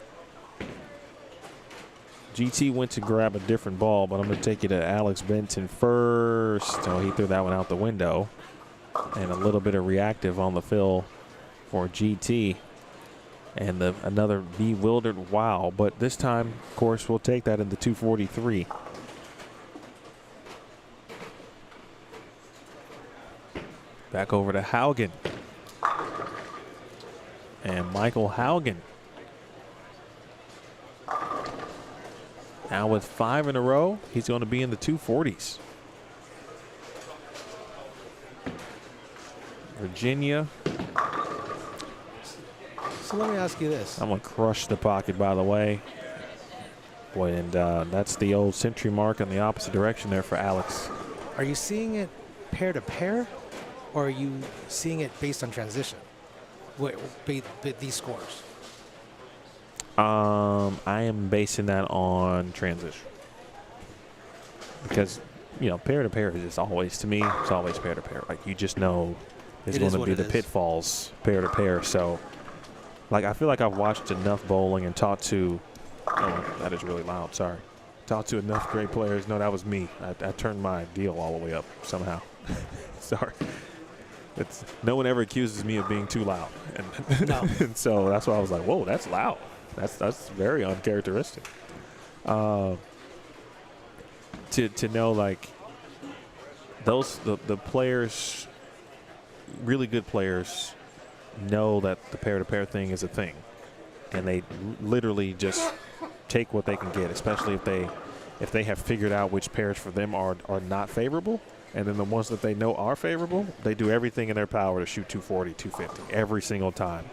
GT went to grab a different ball, but I'm going to take you to Alex Benton first. Oh, he threw that one out the window. And a little bit of reactive on the fill for GT. And another bewildered wow. But this time, of course, we'll take that in the 243. Back over to Haugen. And Michael Haugen. Now with 5 in a row, he's going to be in the 240s. Virginia.
So let me ask you this.
I'm going to crush the pocket, by the way. Boy, and that's the old century mark on the opposite direction there for Alex.
Are you seeing it pair to pair, or are you seeing it based on transition? These scores.
I am basing that on transition. Because, you know, pair to pair is just always, to me, it's always pair to pair. Like, you just know it's going to be the pitfalls pair to pair. So, like, I feel like I've watched enough bowling and talked to, oh, that is really loud, sorry. Talked to enough great players. No, that was me. I turned my deal all the way up somehow. Sorry. No one ever accuses me of being too loud.
No.
And so that's why I was like, whoa, that's loud. That's very uncharacteristic. To know, like, the players, really good players, know that the pair-to-pair thing is a thing. And they literally just take what they can get, especially if they have figured out which pairs for them are not favorable. And then the ones that they know are favorable, they do everything in their power to shoot 240, 250 every single time.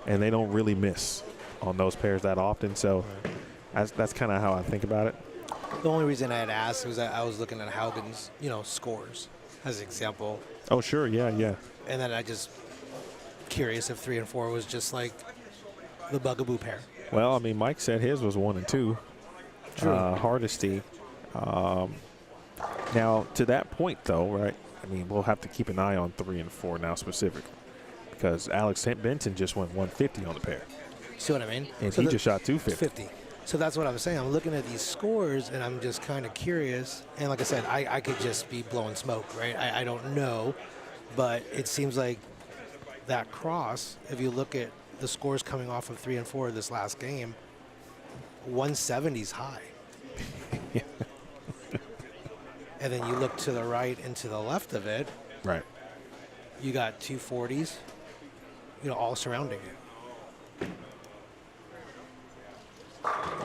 And they don't really miss on those pairs that often. So that's kind of how I think about it.
The only reason I had asked was that I was looking at Haugen's, scores as an example.
Oh, sure. Yeah.
And then I just curious if 3 and 4 was just like the bugaboo pair.
Well, I mean, Mike said his was 1 and 2.
True.
Hardesty. Now, to that point, though, right, I mean, we'll have to keep an eye on 3 and 4 now specifically, because Alex Benton just went 150 on the pair.
See what I mean?
And he just shot 250.
So that's what I was saying. I'm looking at these scores, and I'm just kind of curious. And like I said, I could just be blowing smoke, right? I don't know. But it seems like that cross, if you look at the scores coming off of 3 and 4 this last game, 170's high. And then you look to the right and to the left of it,
Right.
you got 240s, all surrounding it.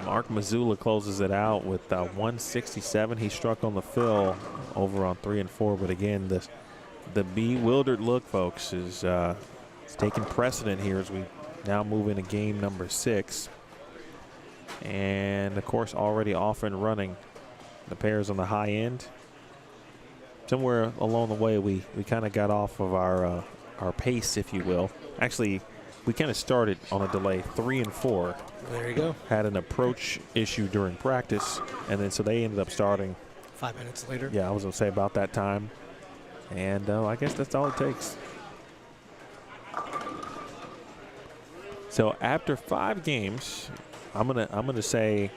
Mark Missoula closes it out with 167. He struck on the fill over on 3 and 4. But again, the bewildered look, folks, is taking precedent here as we now move into game number 6. And, of course, already off and running. The pairs on the high end. Somewhere along the way, we kind of got off of our pace, if you will. Actually, we kind of started on a delay. 3 and 4.
There you go.
Had an approach issue during practice, and then so they ended up starting
5 minutes later.
Yeah, I was going to say about that time. And I guess that's all it takes. So after 5 games, I'm gonna say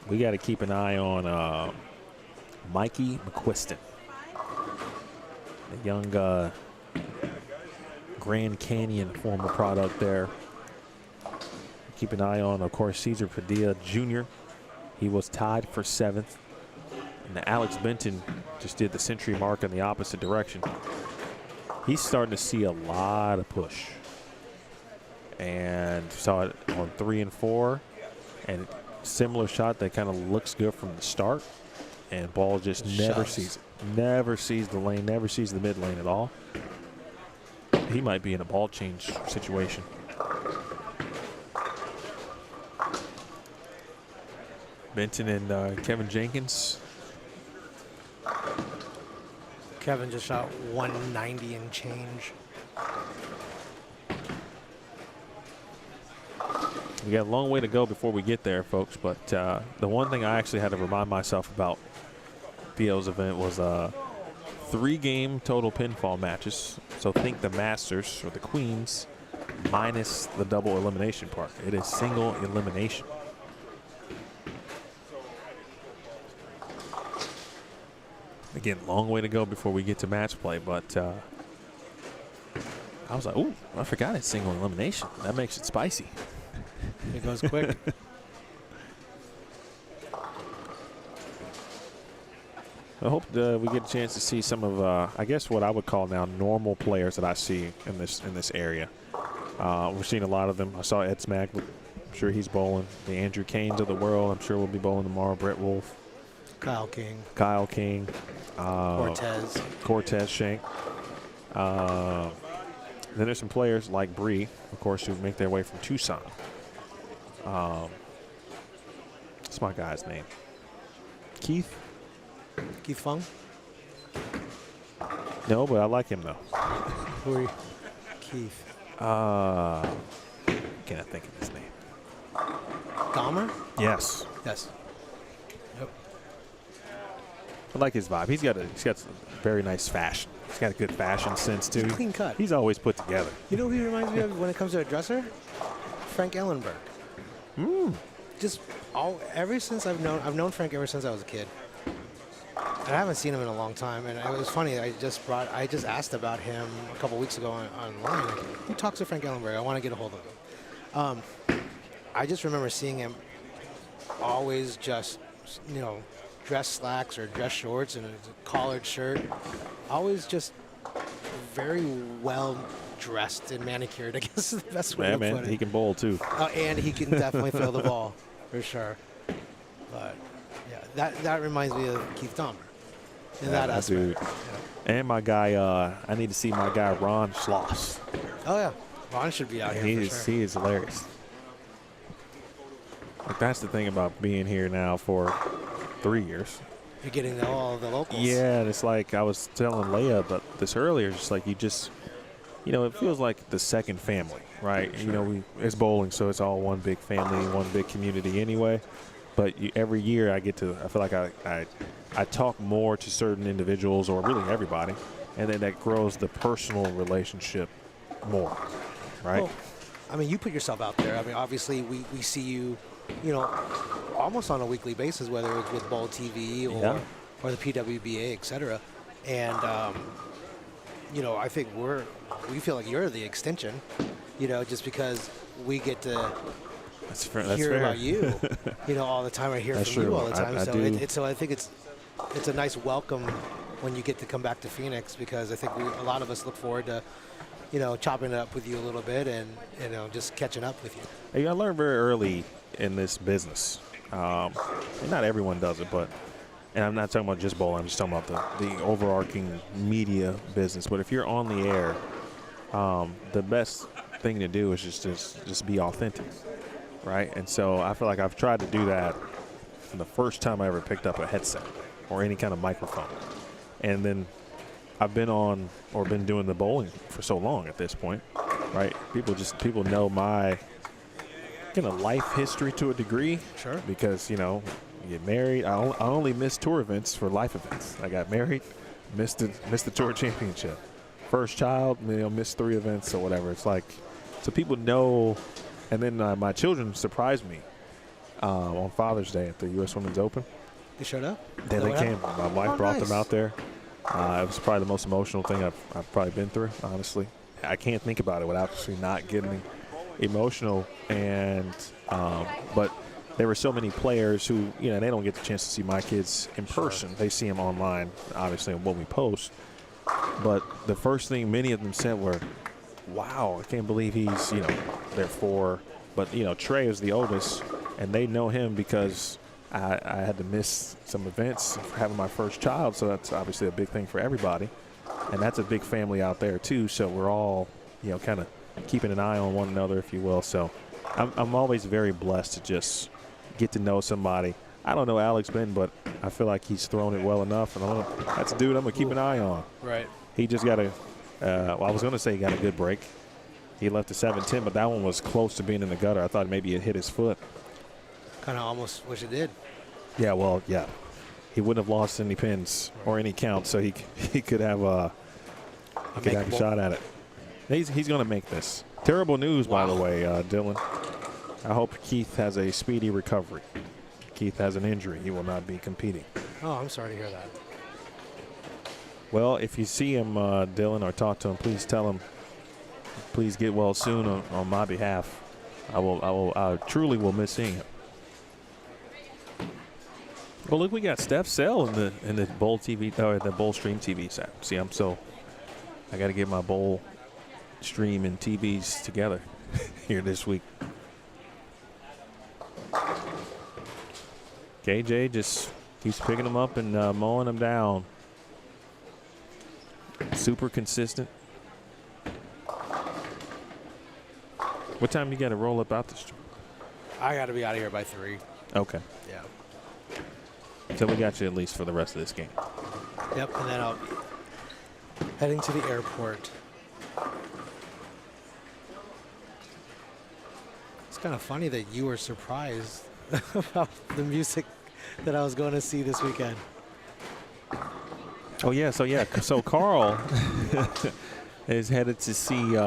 we got to keep an eye on Mikey McQuiston, the young Grand Canyon former product there. Keep an eye on, of course, Cesar Padilla Jr. He was tied for 7th. And Alex Benton just did the century mark in the opposite direction. He's starting to see a lot of push. And saw it on 3 and 4. And similar shot that kind of looks good from the start. And ball just never sees it. Never sees the lane, never sees the mid lane at all. He might be in a ball change situation. Benton and Kevin Jenkins.
Kevin just shot 190 and change.
We got a long way to go before we get there, folks. But the one thing I actually had to remind myself about BL's event was 3-game total pinfall matches. So think the Masters or the Queens minus the double elimination part. It is single elimination. Again, long way to go before we get to match play, but I was like, ooh, I forgot it's single elimination. That makes it spicy.
It goes quick.
I hope we get a chance to see some of, I guess, what I would call now normal players that I see in this area. We're seeing a lot of them. I saw Ed Smack. I'm sure he's bowling. The Andrew Canes of the world, I'm sure will be bowling tomorrow. Brett Wolf.
Kyle King.
Cortez Shank. Then there's some players like Bree, of course, who make their way from Tucson. What's my guy's name? Keith
Fung?
No, but I like him, though.
Who are you? Keith.
Can't I think of his name?
Dahmer?
Yes.
Yes. Yep.
I like his vibe. He's got a very nice fashion. He's got a good fashion sense, too.
He's clean cut.
He's always put together.
You know who he reminds me of when it comes to a dresser? Frank Ellenberg. Just ever since I've known Frank ever since I was a kid. And I haven't seen him in a long time. And it was funny. I just asked about him a couple weeks ago online. Who talks to Frank Ellenberg? I want to get a hold of him. I just remember seeing him always just, dress slacks or dress shorts and a collared shirt. Always just very well dressed and manicured, I guess is the best way to put it.
He can bowl too.
And he can definitely throw the ball, for sure. But yeah, that reminds me of Keith Dahmer in that aspect.
Dude. Yeah. And my guy, I need to see my guy Ron Schloss.
Oh yeah, Ron should be out here for sure.
He is hilarious. Like, that's the thing about being here now for 3 years.
You're getting all the locals.
Yeah, and it's like I was telling Leia about this earlier. Just like it feels like the second family, right? Sure. It's bowling, so it's all one big family, one big community anyway. But every year I feel like I talk more to certain individuals or really everybody, and then that grows the personal relationship more, right?
Well, I mean, you put yourself out there. I mean, obviously we see you, almost on a weekly basis, whether it's with Bowl TV or the PWBA, et cetera. And you know, I think we feel like you're the extension, you know, just because we get to
That's fair.
hear about you, you know, all the time. I hear
That's
from you
true.
all the time.
I
So
do.
so I think it's a nice welcome when you get to come back to Phoenix, because I think a lot of us look forward to, you know, chopping it up with you a little bit and, you know, just catching up with you.
Hey, I learned very early in this business, and not everyone does it, but, and I'm not talking about just bowling, I'm just talking about the overarching media business. But if you're on the air, the best thing to do is just be authentic, right? And so I feel like I've tried to do that from the first time I ever picked up a headset or any kind of microphone. And then I've been doing the bowling for so long at this point, right? People know my kind of life history to a degree.
Sure.
Because, you know, you get married. I only missed tour events for life events. I got married, missed the tour championship. First child, you know, missed 3 events or whatever. It's like, so people know. And then my children surprised me on Father's Day at the U.S. Women's Open.
You showed up?
Yeah, they came. My wife brought them
nice.
out there. It was probably the most emotional thing I've probably been through, honestly. I can't think about it without actually not getting emotional. And but there were so many players who, you know, they don't get the chance to see my kids in person. They see them online, obviously, on what we post. But the first thing many of them said were, wow, I can't believe he's, you know, they're 4. But, you know, Trey is the oldest, and they know him because I had to miss some events for having my first child, so that's obviously a big thing for everybody. And that's a big family out there, too, so we're all, you know, kind of keeping an eye on one another, if you will. So I'm always very blessed to just get to know somebody. I don't know Alex Ben, but I feel like he's thrown it well enough, and that's a dude I'm going to keep an eye on.
Right.
He just got well, I was going to say he got a good break. He left a 7-10, but that one was close to being in the gutter. I thought maybe it hit his foot.
Kind of almost wish it did.
Yeah, well, yeah. He wouldn't have lost any pins or any count, so he could have a shot at it. He's going to make this. Terrible news, by the way, Dylan. I hope Keith has a speedy recovery. Keith has an injury. He will not be competing.
Oh, I'm sorry to hear that.
Well, if you see him, Dylan, or talk to him, please tell him, please get well soon on my behalf. I truly will miss seeing him. Well, look, we got Steph Sell in the Bowl TV or the Bowl Stream TV set. See, I got to get my Bowl Stream and TVs together here this week. KJ just keeps picking them up and mowing them down. Super consistent. What time you got to roll up out the street?
I got to be out of here by 3.
Okay.
Yeah.
So we got you at least for the rest of this game.
Yep, and then I'll be heading to the airport. It's kind of funny that you were surprised about the music that I was going to see this weekend.
Oh, yeah. So Carl is headed to see,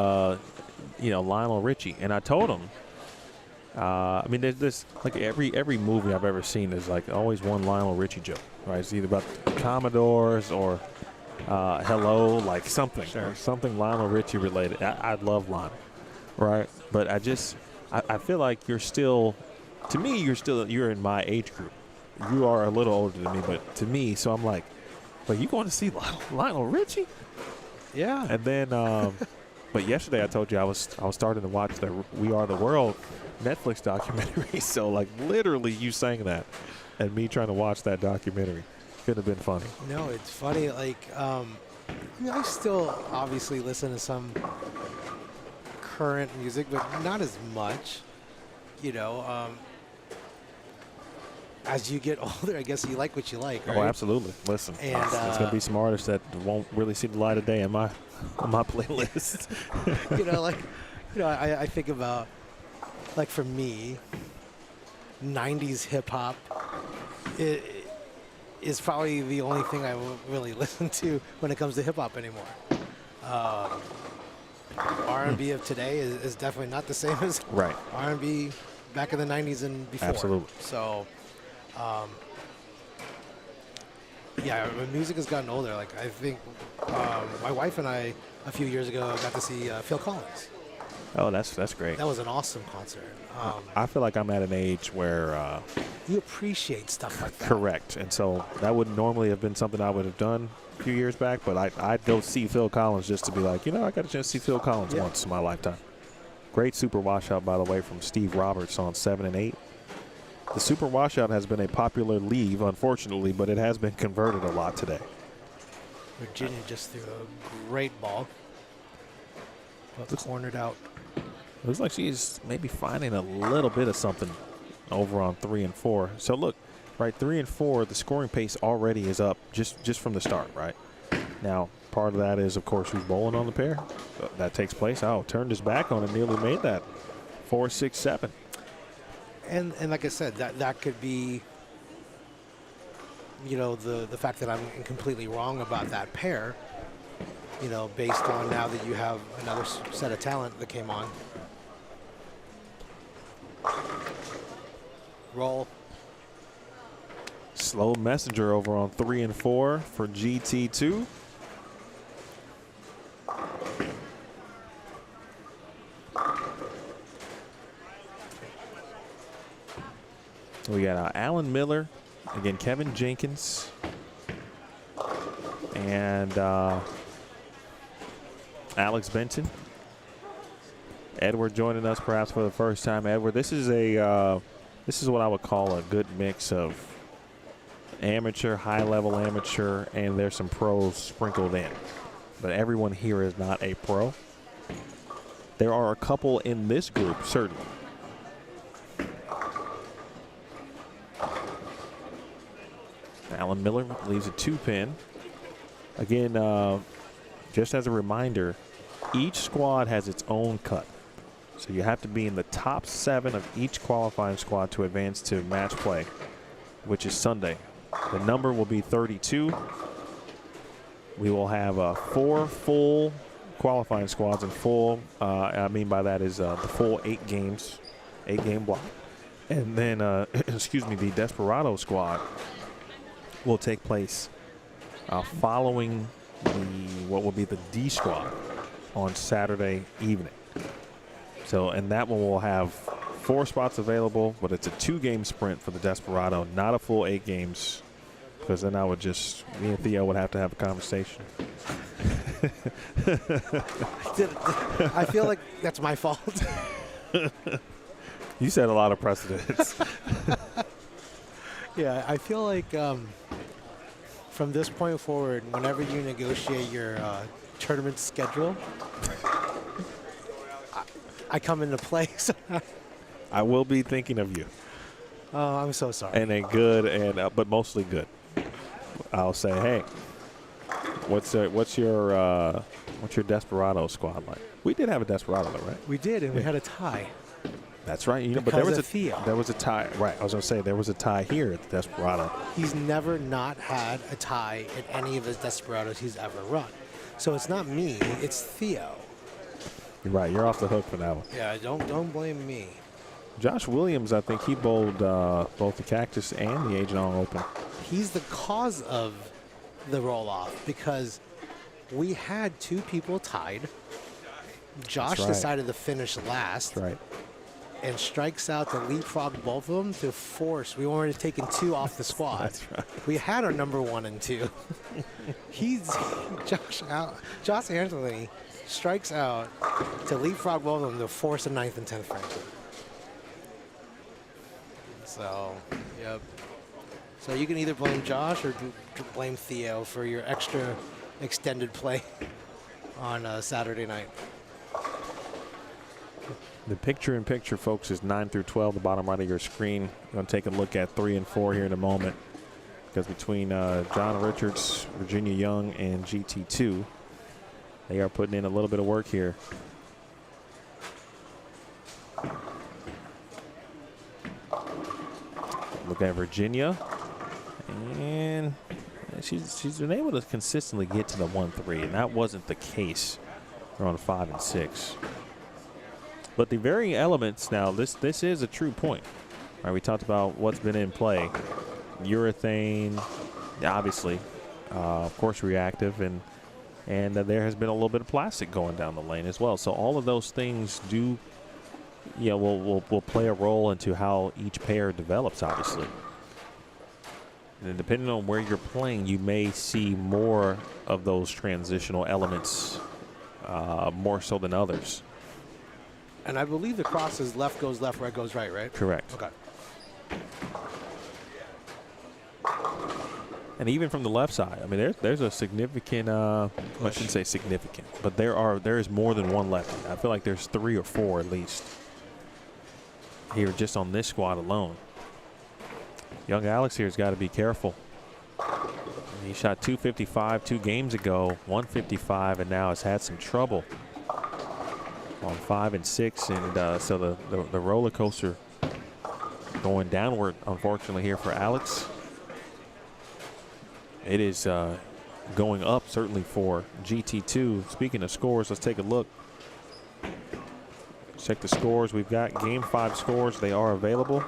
Lionel Richie. And I told him, I mean, there's this, like every movie I've ever seen, there's like always one Lionel Richie joke, right? It's either about the Commodores or Hello, like something.
Sure.
Something Lionel Richie related. I love Lionel, right? But I feel like you're in my age group. You are a little older than me, but to me, so I'm like, but you going to see Lionel Richie?
Yeah.
And then, but yesterday I told you I was starting to watch the We Are the World Netflix documentary. So like literally you sang that, and me trying to watch that documentary could have been funny.
No, it's funny. Like, I mean, I still obviously listen to some current music, but not as much. You know, as you get older, I guess you like what you like, right?
Oh, absolutely. Listen,
And,
there's going to be some artists that won't really see the light of day on my playlist.
I think about, like, for me, 90s hip hop is probably the only thing I will really listen to when it comes to hip hop anymore. R&B of today is definitely not the same as
Right.
R&B back in the 90s and before.
Absolutely.
So, Yeah, when music has gotten older, like I think my wife and I a few years ago got to see Phil Collins.
Oh, that's great.
That was an awesome concert.
I feel like I'm at an age where
You appreciate stuff like that.
correct, and so that would normally have been something I would have done a few years back, but I'd go see Phil Collins just to be like, I got a chance to see Phil Collins once in my lifetime. Great super washout, by the way, from Steve Roberts on 7 and 8. The super washout has been a popular leave, unfortunately, but it has been converted a lot today.
Virginia just threw a great ball. But cornered out.
Looks like she's maybe finding a little bit of something over on 3 and 4. So look, right, 3 and 4, the scoring pace already is up just from the start, right? Now, part of that is, of course, who's bowling on the pair. That takes place. Oh, turned his back on it, nearly made that. 4, 6, 7.
And like I said, that could be, the fact that I'm completely wrong about that pair, based on now that you have another set of talent that came on. Roll.
Slow messenger over on 3 and 4 for GT2. We got Alan Miller, again, Kevin Jenkins, and Alex Benton. Edward joining us perhaps for the first time. Edward, this is what I would call a good mix of amateur, high-level amateur, and there's some pros sprinkled in. But everyone here is not a pro. There are a couple in this group, certainly. Alan Miller leaves a 2-pin. Again, just as a reminder, each squad has its own cut. So you have to be in the top 7 of each qualifying squad to advance to match play, which is Sunday. The number will be 32. We will have 4 full qualifying squads and full, I mean by that is the full 8 games, 8-game block. And then, excuse me, the Desperado squad will take place following what will be the D squad on Saturday evening. So, and that one will have 4 spots available, but it's a 2-game sprint for the Desperado, not a full 8 games, because then me and Theo would have to have a conversation.
I feel like that's my fault.
You set a lot of precedents.
Yeah, I feel like from this point forward, whenever you negotiate your tournament schedule, I come into play.
I will be thinking of you.
Oh, I'm so sorry.
And a good, but mostly good. I'll say, hey, what's your Desperado squad like? We did have a Desperado, though, right?
We did, and we had a tie.
That's right. But there was a tie. Right. I was going to say there was a tie here at the Desperado.
He's never not had a tie in any of his Desperados he's ever run. So it's not me, it's Theo.
You're right. You're off the hook for that one.
Yeah, don't blame me.
Josh Williams, I think he bowled both the Cactus and the Agent Ong Open.
He's the cause of the roll-off because we had 2 people tied. Josh decided to finish last.
That's right.
And strikes out to leapfrog both of them to force. We wanted to taking 2 off the squad.
That's right.
We had our number 1 and 2. Josh Anthony strikes out to leapfrog both of them to force a 9th and 10th frame. So, yep. So you can either blame Josh or blame Theo for your extra extended play on Saturday night.
The picture-in-picture, folks, is 9 through 12, the bottom right of your screen. We're going to take a look at 3 and 4 here in a moment. Because between John Richards, Virginia Young, and GT2, they are putting in a little bit of work here. Look at Virginia. And she's been able to consistently get to the 1-3, and that wasn't the case on 5 and 6. But the varying elements now, this is a true point. All right, we talked about what's been in play. Urethane, obviously, of course, reactive, and there has been a little bit of plastic going down the lane as well. So all of those things do, will play a role into how each pair develops, obviously. And depending on where you're playing, you may see more of those transitional elements, more so than others.
And I believe the cross is left goes left, right goes right, right?
Correct.
Okay.
And even from the left side, I mean, there's a significant, I shouldn't say significant, but there is more than one lefty. I feel like there's 3 or 4 at least here just on this squad alone. Young Alex here has got to be careful. He shot 255 2 games ago, 155, and now has had some trouble on 5 and 6, and so the roller coaster going downward, unfortunately, here for Alex. It is going up, certainly, for GT2. Speaking of scores, let's take a look. Check the scores. We've got Game 5 scores. They are available.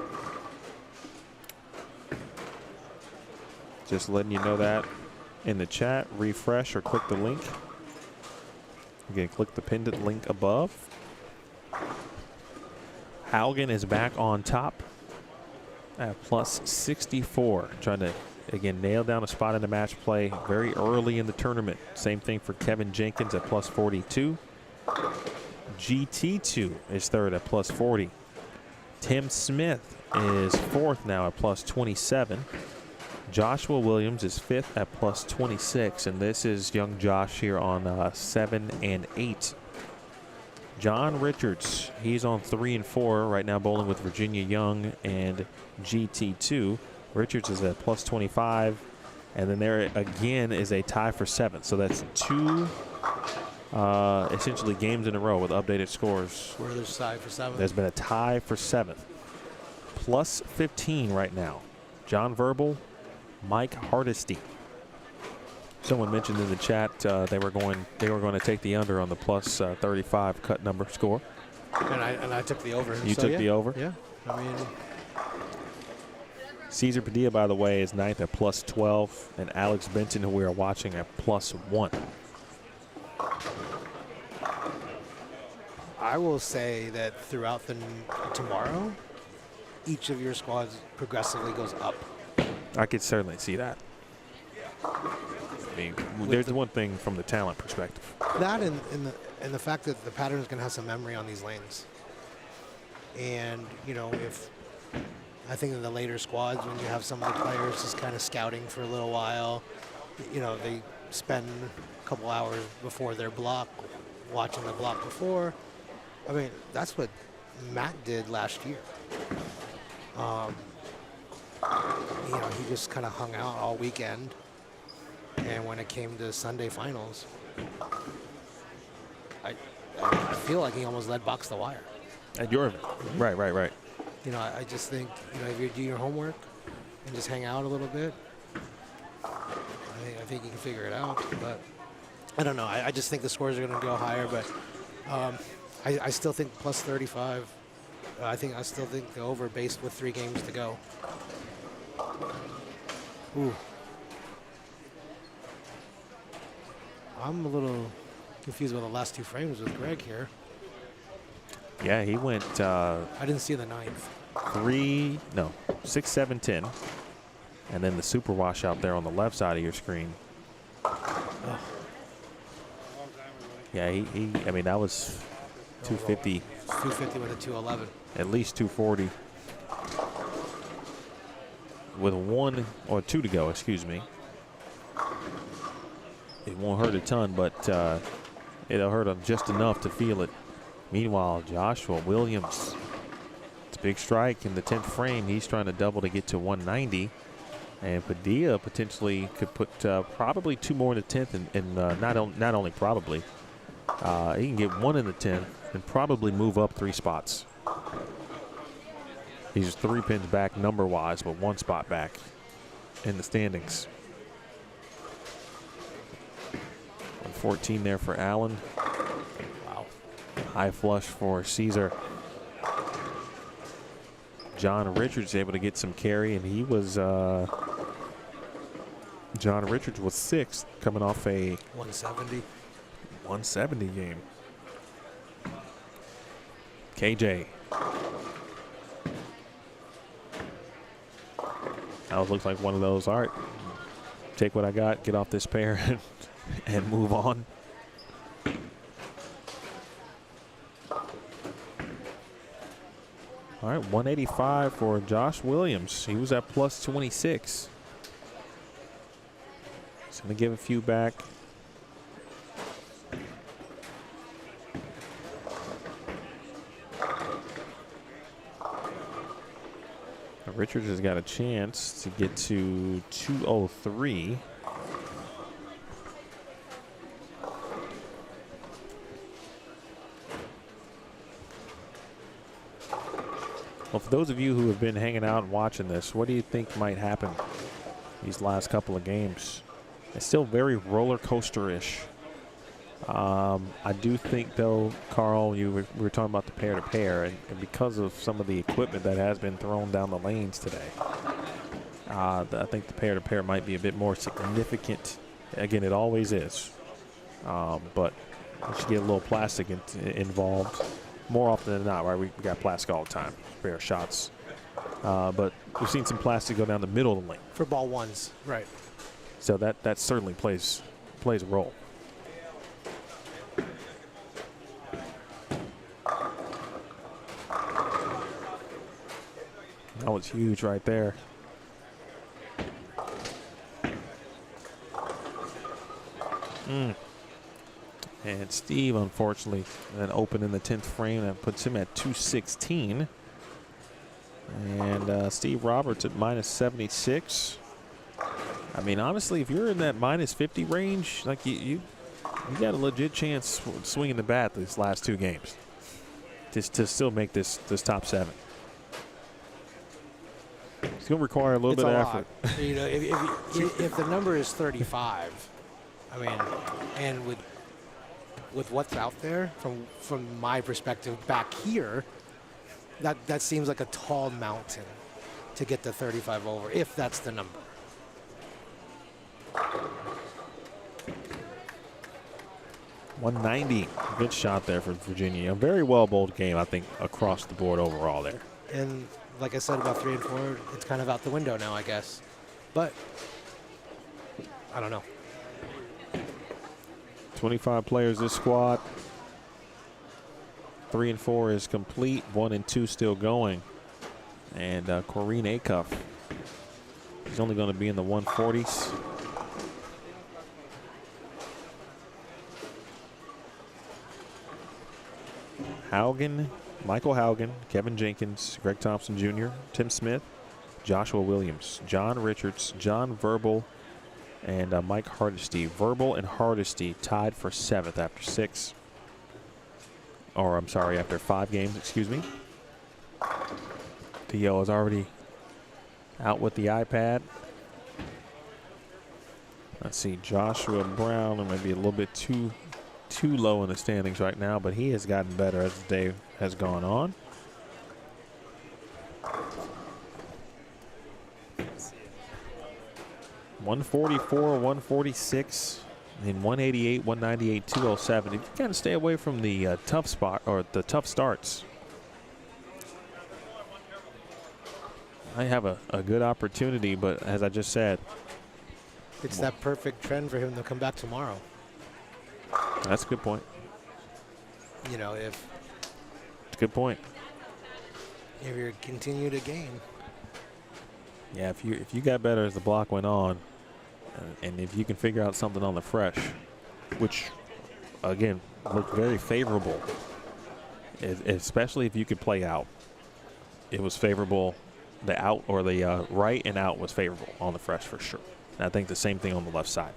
Just letting you know that in the chat. Refresh or click the link. Again, click the pinned link above. Haugen is back on top at plus 64. Trying to, again, nail down a spot in the match play very early in the tournament. Same thing for Kevin Jenkins at plus 42. GT2 is third at plus 40. Tim Smith is fourth now at plus 27. Joshua Williams is fifth at plus 26, and this is young Josh here on 7 and 8. John Richards, he's on 3 and 4 right now, bowling with Virginia Young and GT2. Richards is at plus 25, and then there again is a tie for 7th. So that's 2 essentially games in a row with updated scores.
Where there's tie for 7th.
There's been a tie for 7th. Plus 15 right now. John Verbal, Mike Hardesty. Someone mentioned in the chat they were going to take the under on the plus 35 cut number score.
And I took the over.
You took the over?
Yeah. I mean,
Cesar Padilla, by the way, is 9th at plus 12, and Alex Benton, who we are watching, at plus 1.
I will say that throughout tomorrow, each of your squads progressively goes up.
I could certainly see that. I mean, there's one thing from the talent perspective.
That and the fact that the pattern is going to have some memory on these lanes. And, if I think in the later squads, when you have some of the players just kind of scouting for a little while, they spend a couple hours before their block, watching the block before. I mean, that's what Matt did last year. He just kind of hung out all weekend. And when it came to Sunday finals, I feel like he almost led box the wire.
At your event. Right.
I just think, if you do your homework and just hang out a little bit, I think you can figure it out. But I don't know. I just think the scores are going to go higher. But I still think plus 35. I still think the over based with 3 games to go. Ooh. I'm a little confused with the last 2 frames with Greg here.
Yeah, he went.
I didn't see the 9th.
6, 7, 10. And then the super wash out there on the left side of your screen.
Oh.
Yeah, I mean, that was 250.
250 with a 211.
At least 240. With 1 or 2 to go, excuse me. It won't hurt a ton, but it'll hurt just enough to feel it. Meanwhile, Joshua Williams, it's a big strike in the 10th frame. He's trying to double to get to 190. And Padilla potentially could put probably 2 more in the 10th, and not only probably, he can get 1 in the 10th and probably move up 3 spots. He's 3 pins back number-wise, but 1 spot back in the standings. 114 there for Allen. Wow. High flush for Caesar. John Richards able to get some carry, and he was John Richards was 6th, coming off a
170
game. KJ. That looks like one of those. All right, take what I got, get off this pair, and move on. All right, 185 for Josh Williams. He was at plus 26. He's going to give a few back. Richards has got a chance to get to 203. Well, for those of you who have been hanging out and watching this, what do you think might happen these last couple of games? It's still very roller coaster-ish. I do think, though, Carl, we were talking about the pair-to-pair, and because of some of the equipment that has been thrown down the lanes today, I think the pair-to-pair might be a bit more significant. Again, it always is. But once you get a little plastic involved, more often than not, right? We got plastic all the time, pair of shots. But we've seen some plastic go down the middle of the lane.
for ball ones, right?
So that certainly plays a role. That was huge right there. And Steve, unfortunately, then opened in the 10th frame. That puts him at 216. And Steve Roberts at minus 76. I mean, honestly, if you're in that minus 50 range, like you got a legit chance swinging the bat these last 2 games just to still make this top 7. It's going to require a little bit of effort.
You know, if the number is 35, I mean, and with what's out there from my perspective back here, that seems like a tall mountain to get the 35 over, if that's the number.
.190, good shot there for Virginia. A very well bowled game, I think, across the board overall there.
And like I said about 3 and 4, it's kind of out the window now, I guess. But I don't know.
25 players this squad. 3 and 4 is complete. 1 and 2 still going. And Corrine Acuff, he's only going to be in the 140s. Haugen, Michael Haugen, Kevin Jenkins, Greg Thompson Jr., Tim Smith, Joshua Williams, John Richards, John Verbal, and Mike Hardesty. Verbal and Hardesty tied for 7th after 6. Or I'm sorry, after 5 games, excuse me. Theo is already out with the iPad. Let's see, Joshua Brown, maybe a little bit too low in the standings right now, but he has gotten better as the day has gone on. .144, 146, and 188, 198, 207. If you kind of stay away from the tough spot or the tough starts, I have a good opportunity, but as I just said,
It's that perfect trend for him to come back tomorrow.
that's a good point.
You know,
It's a good point.
if you continue to gain.
Yeah, if you got better as the block went on, and if you can figure out something on the fresh, which again looked very favorable, especially if you could play out. It was favorable. The out or the right and out was favorable on the fresh for sure. And I think the same thing on the left side.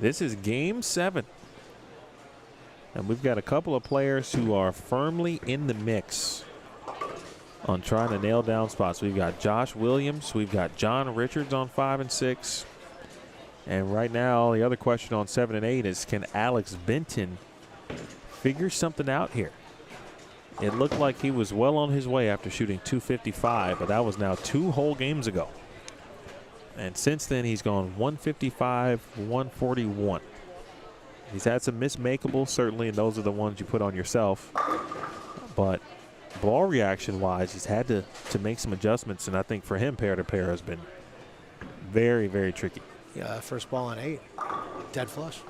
This is game 7. And we've got a couple of players who are firmly in the mix on trying to nail down spots. We've got Josh Williams. We've got John Richards on 5 and 6. And right now, the other question on 7 and 8 is, can Alex Benton figure something out here. It looked like he was well on his way after shooting 255, but that was now 2 whole games ago. And since then, he's gone 155, 141. He's had some mismakeables, certainly, and those are the ones you put on yourself. But ball reaction-wise, he's had to make some adjustments, and I think for him, pair-to-pair has been very, very tricky.
Yeah, first ball on 8, dead flush.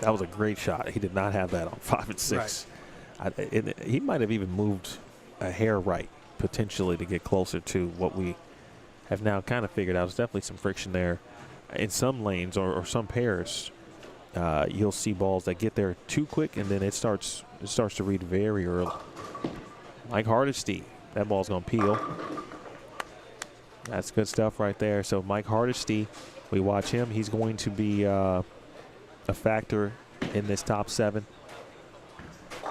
That was a great shot. He did not have that on 5 and 6. Right. He might have even moved a hair right, potentially, to get closer to what we have now kind of figured out. There's definitely some friction there. In some lanes or some pairs, you'll see balls that get there too quick, and then it starts to read very early. Mike Hardesty, that ball's going to peel. That's good stuff right there. So Mike Hardesty, we watch him. He's going to be a factor in this top 7.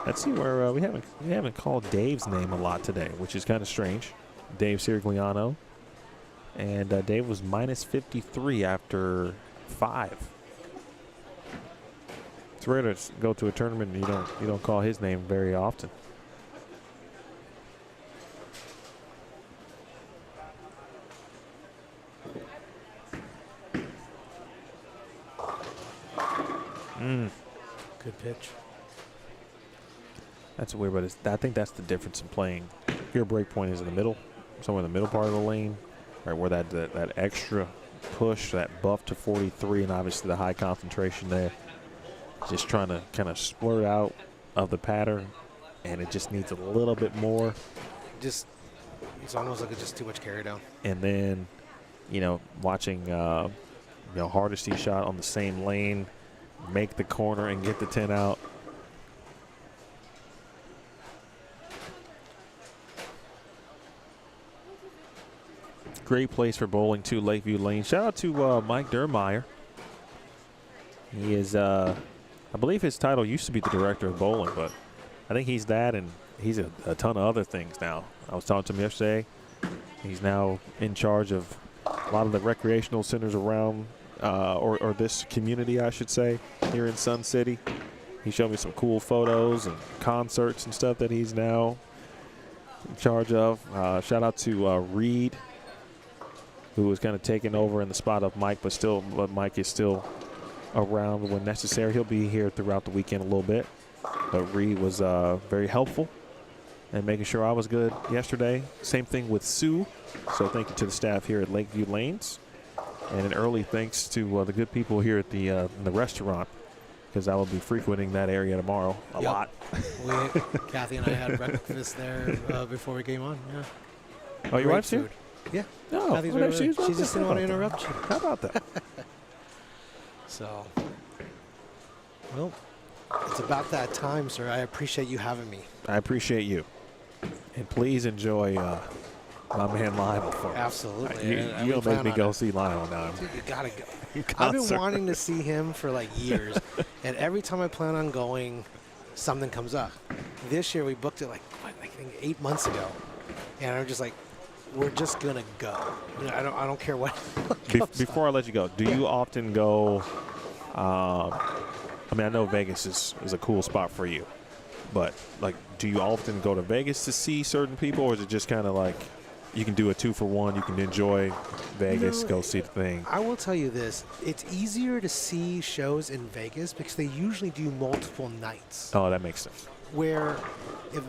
Let's see where we haven't called Dave's name a lot today, which is kind of strange. Dave Sirigliano, and Dave was minus 53 after 5. It's rare to go to a tournament and you don't call his name very often.
Good pitch.
That's weird, but I think that's the difference in playing. Your break point is in the middle, somewhere in the middle part of the lane, right where that extra push, that buff to 43, and obviously the high concentration there. Just trying to kind of splurt out of the pattern, and it just needs a little bit more.
It's almost like it's just too much carry down.
And then, watching, Hardesty shot on the same lane, make the corner and get the 10 out. Great place for bowling too, Lakeview Lanes. Shout out to Mike Dermeyer. He is, I believe his title used to be the director of bowling, but I think he's that, and he's a ton of other things now. I was talking to him yesterday. He's now in charge of a lot of the recreational centers around, or this community, I should say, here in Sun City. He showed me some cool photos and concerts and stuff that he's now in charge of. Shout out to Reed, who was kind of taking over in the spot of Mike, but Mike is still around when necessary. He'll be here throughout the weekend a little bit. But Reed was very helpful and making sure I was good yesterday. Same thing with Sue. So thank you to the staff here at Lakeview Lanes. And an early thanks to the good people here at the restaurant, because I will be frequenting that area tomorrow a lot.
Kathy and I had breakfast there before we came on. Yeah.
Oh, you watched it?
Yeah.
No,
Kathy's
well,
she just didn't want to interrupt you.
How about that?
So, well, it's about that time, sir. I appreciate you having me.
I appreciate you. And please enjoy my man Lionel for me.
Absolutely.
You'll make me go see Lionel now.
Dude, you gotta go. I've been wanting to see him for like years, and every time I plan on going, something comes up. This year we booked it I think 8 months ago, and I'm just like, we're just gonna go. I don't care what.
Before I let you go, do you often go? I know Vegas is a cool spot for you, but do you often go to Vegas to see certain people, or is it just kind of like you can do a 2-for-1? You can enjoy Vegas, go see the thing. I
will tell you this: it's easier to see shows in Vegas because they usually do multiple nights.
Oh, that makes sense.
Where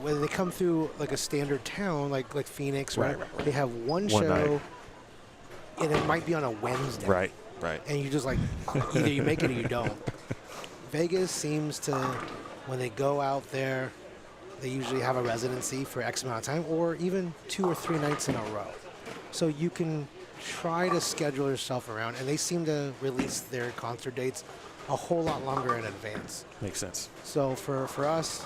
when they come through like a standard town like Phoenix, right? They have one show,
night.
And it might be on a Wednesday.
Right.
And you just either you make it or you don't. Vegas seems to, when they go out there, they usually have a residency for X amount of time, or even 2 or 3 nights in a row. So you can try to schedule yourself around, and they seem to release their concert dates a whole lot longer in advance.
Makes sense.
So for us,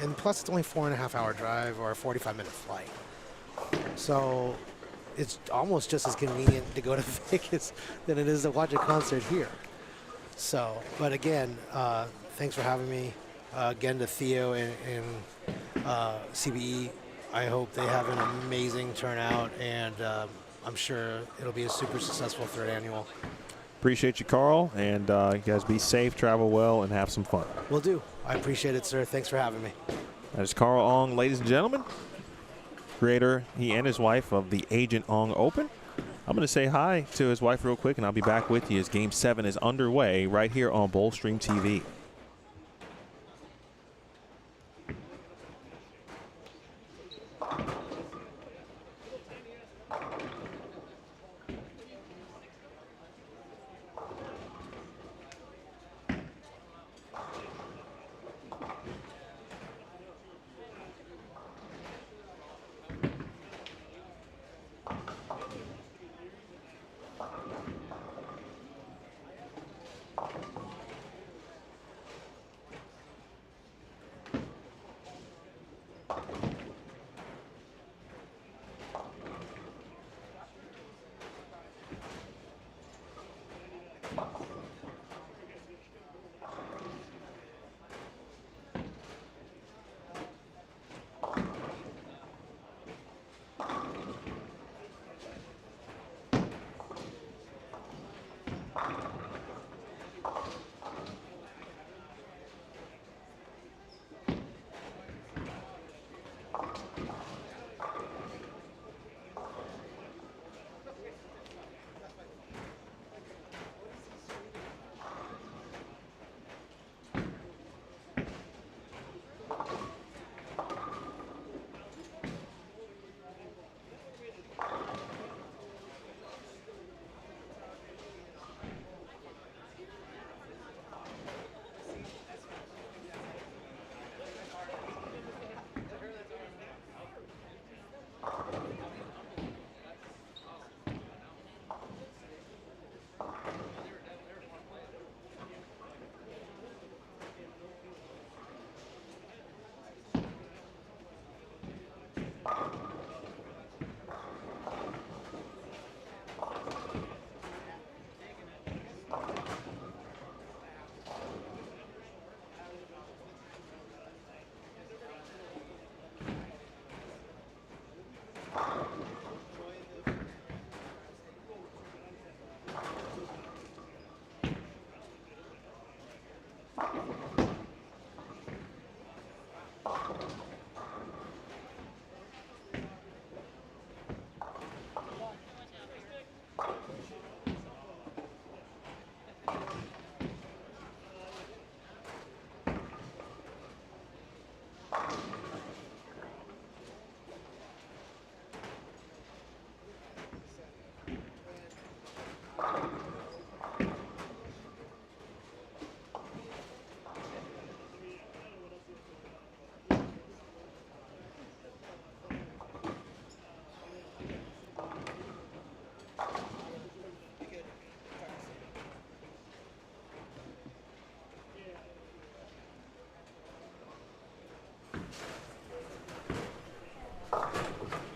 and plus it's only 4.5-hour drive or a 45-minute flight. So it's almost just as convenient to go to Vegas than it is to watch a concert here. So, but again, thanks for having me. Again to Theo and CBE. I hope they have an amazing turnout, and I'm sure it'll be a super successful 3rd annual.
Appreciate you, Carl, and you guys be safe, travel well, and have some fun.
Will do. I appreciate it, sir. Thanks for having me.
That is Carl Ong, ladies and gentlemen. Creator, he and his wife, of the Agent Ong Open. I'm going to say hi to his wife real quick, and I'll be back with you as Game 7 is underway right here on Bullstream TV.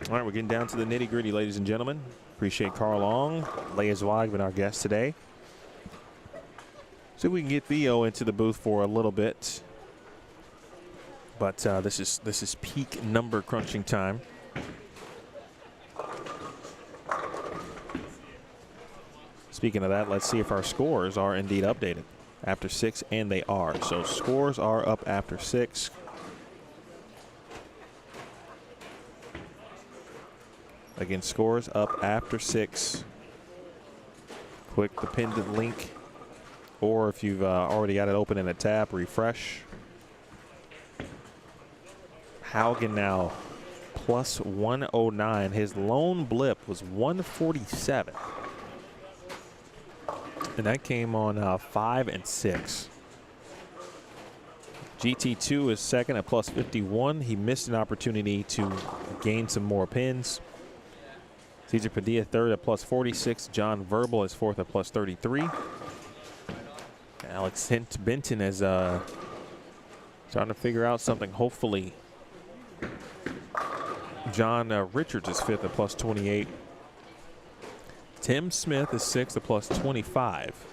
All right, we're getting down to the nitty-gritty, ladies and gentlemen. Appreciate Carl Ong, Leah Zweig, been our guest today. See if we can get Theo into the booth for a little bit. But this is peak number crunching time. Speaking of that, let's see if our scores are indeed updated after 6, and they are. So scores are up after 6. Again, scores up after 6. Click the pinned link, or if you've already got it open in a tab, refresh. Haugen now plus 109. His lone blip was 147. And that came on 5 and 6. GT2 is second at plus 51. He missed an opportunity to gain some more pins. Cesar Padilla third at plus 46. John Verbal is fourth at plus 33. Alex Benton is trying to figure out something. Hopefully, John Richards is fifth at plus 28. Tim Smith is sixth at plus 25.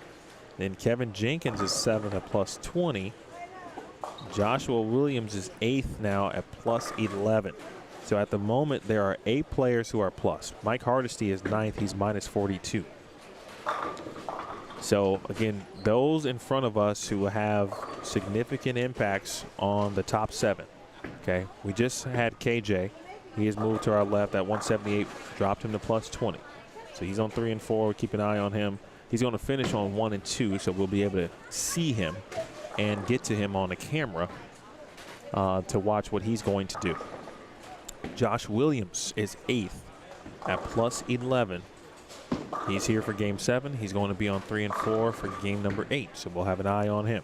Then Kevin Jenkins is seventh at plus 20. Joshua Williams is eighth now at plus 11. So at the moment, there are 8 players who are plus. Mike Hardesty is ninth. He's minus 42. So again, those in front of us who have significant impacts on the top 7. Okay, we just had KJ. He has moved to our left at 178, dropped him to plus 20. So he's on 3 and 4. Keep an eye on him. He's going to finish on 1 and 2, so we'll be able to see him and get to him on the camera to watch what he's going to do. Josh Williams is 8th at plus 11. He's here for game 7. He's going to be on 3 and 4 for game number 8, so we'll have an eye on him.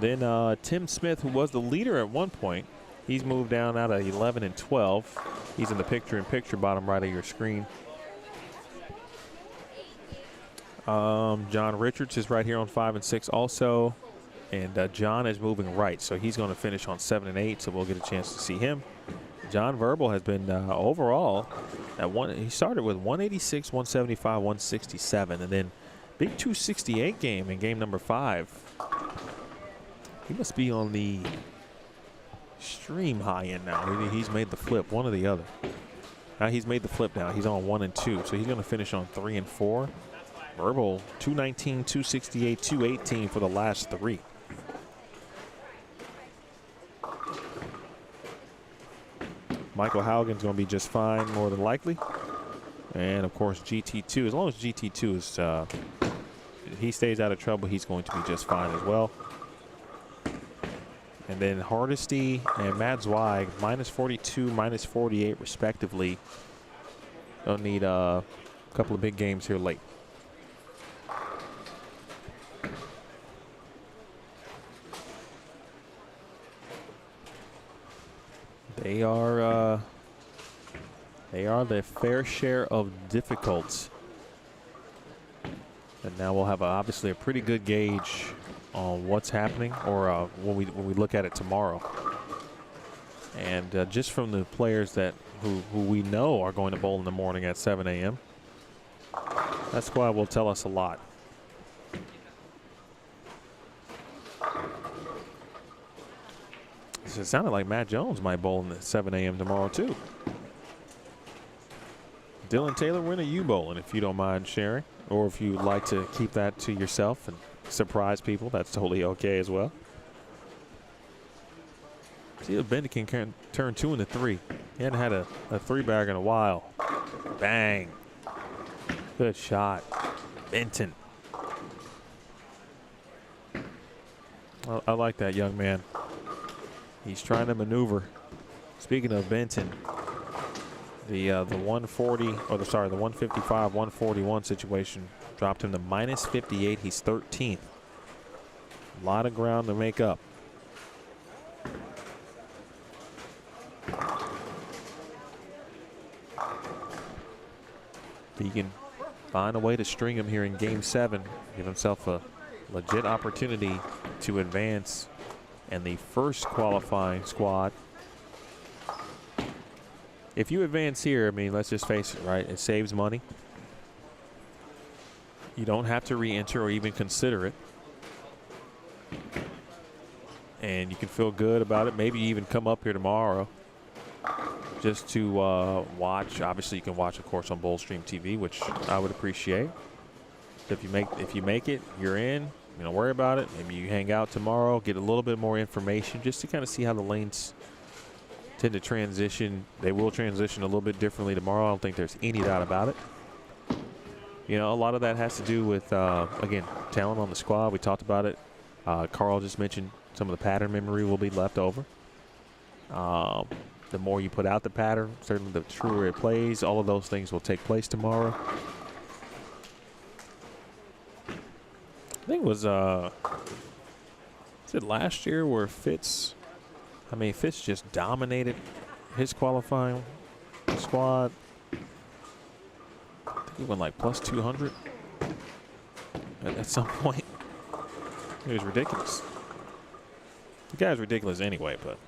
Then Tim Smith, who was the leader at one point, he's moved down out of 11 and 12. He's in the picture-in-picture bottom right of your screen. John Richards is right here on 5 and 6 also. And John is moving right, so he's going to finish on 7 and 8, so we'll get a chance to see him. John Verbal has been overall at he started with 186, 175, 167, and then big 268 game in game number 5. He must be on the extreme high end now. He's made the flip, one or the other. Now he's made the flip now. He's on 1 and 2, so he's going to finish on 3 and 4. Verbal 219, 268, 218 for the last 3. Michael Haugen's going to be just fine, more than likely. And, of course, GT2. As long as GT2 is, he stays out of trouble, he's going to be just fine as well. And then Hardesty and Matt Zweig, minus 42, minus 48, respectively. They'll need a couple of big games here late. They are the fair share of difficulties. And now we'll have obviously a pretty good gauge on what's happening, or when we look at it tomorrow. And just from the players who we know are going to bowl in the morning at 7 a.m., that squad will tell us a lot. It sounded like Matt Jones might bowl at 7 a.m. tomorrow, too. Dylan Taylor, when are you bowling, if you don't mind sharing? Or if you'd like to keep that to yourself and surprise people, that's totally okay as well. See if Benton can turn 2 into 3. He hadn't had a 3-bag in a while. Bang. Good shot. Benton. I like that young man. He's trying to maneuver. Speaking of Benton, the 140, or the 155, 141 situation dropped him to minus 58. He's 13th. A lot of ground to make up. He can find a way to string him here in game 7, give himself a legit opportunity to advance. And the first qualifying squad, if you advance here, I mean, let's just face it, right? It saves money. You don't have to re-enter or even consider it. And you can feel good about it. Maybe even come up here tomorrow just to watch. Obviously, you can watch, of course, on Bullstream TV, which I would appreciate. If you make it, you're in. You don't worry about it. Maybe you hang out tomorrow, get a little bit more information just to kind of see how the lanes tend to transition. They will transition a little bit differently tomorrow. I don't think there's any doubt about it. You know, a lot of that has to do with, again, talent on the squad. We talked about it. Carl just mentioned some of the pattern memory will be left over. The more you put out the pattern, certainly the truer it plays. All of those things will take place tomorrow. I think it was it last year where Fitz just dominated his qualifying squad. I think he went like plus 200 at some point. It was ridiculous. The guy's ridiculous anyway, but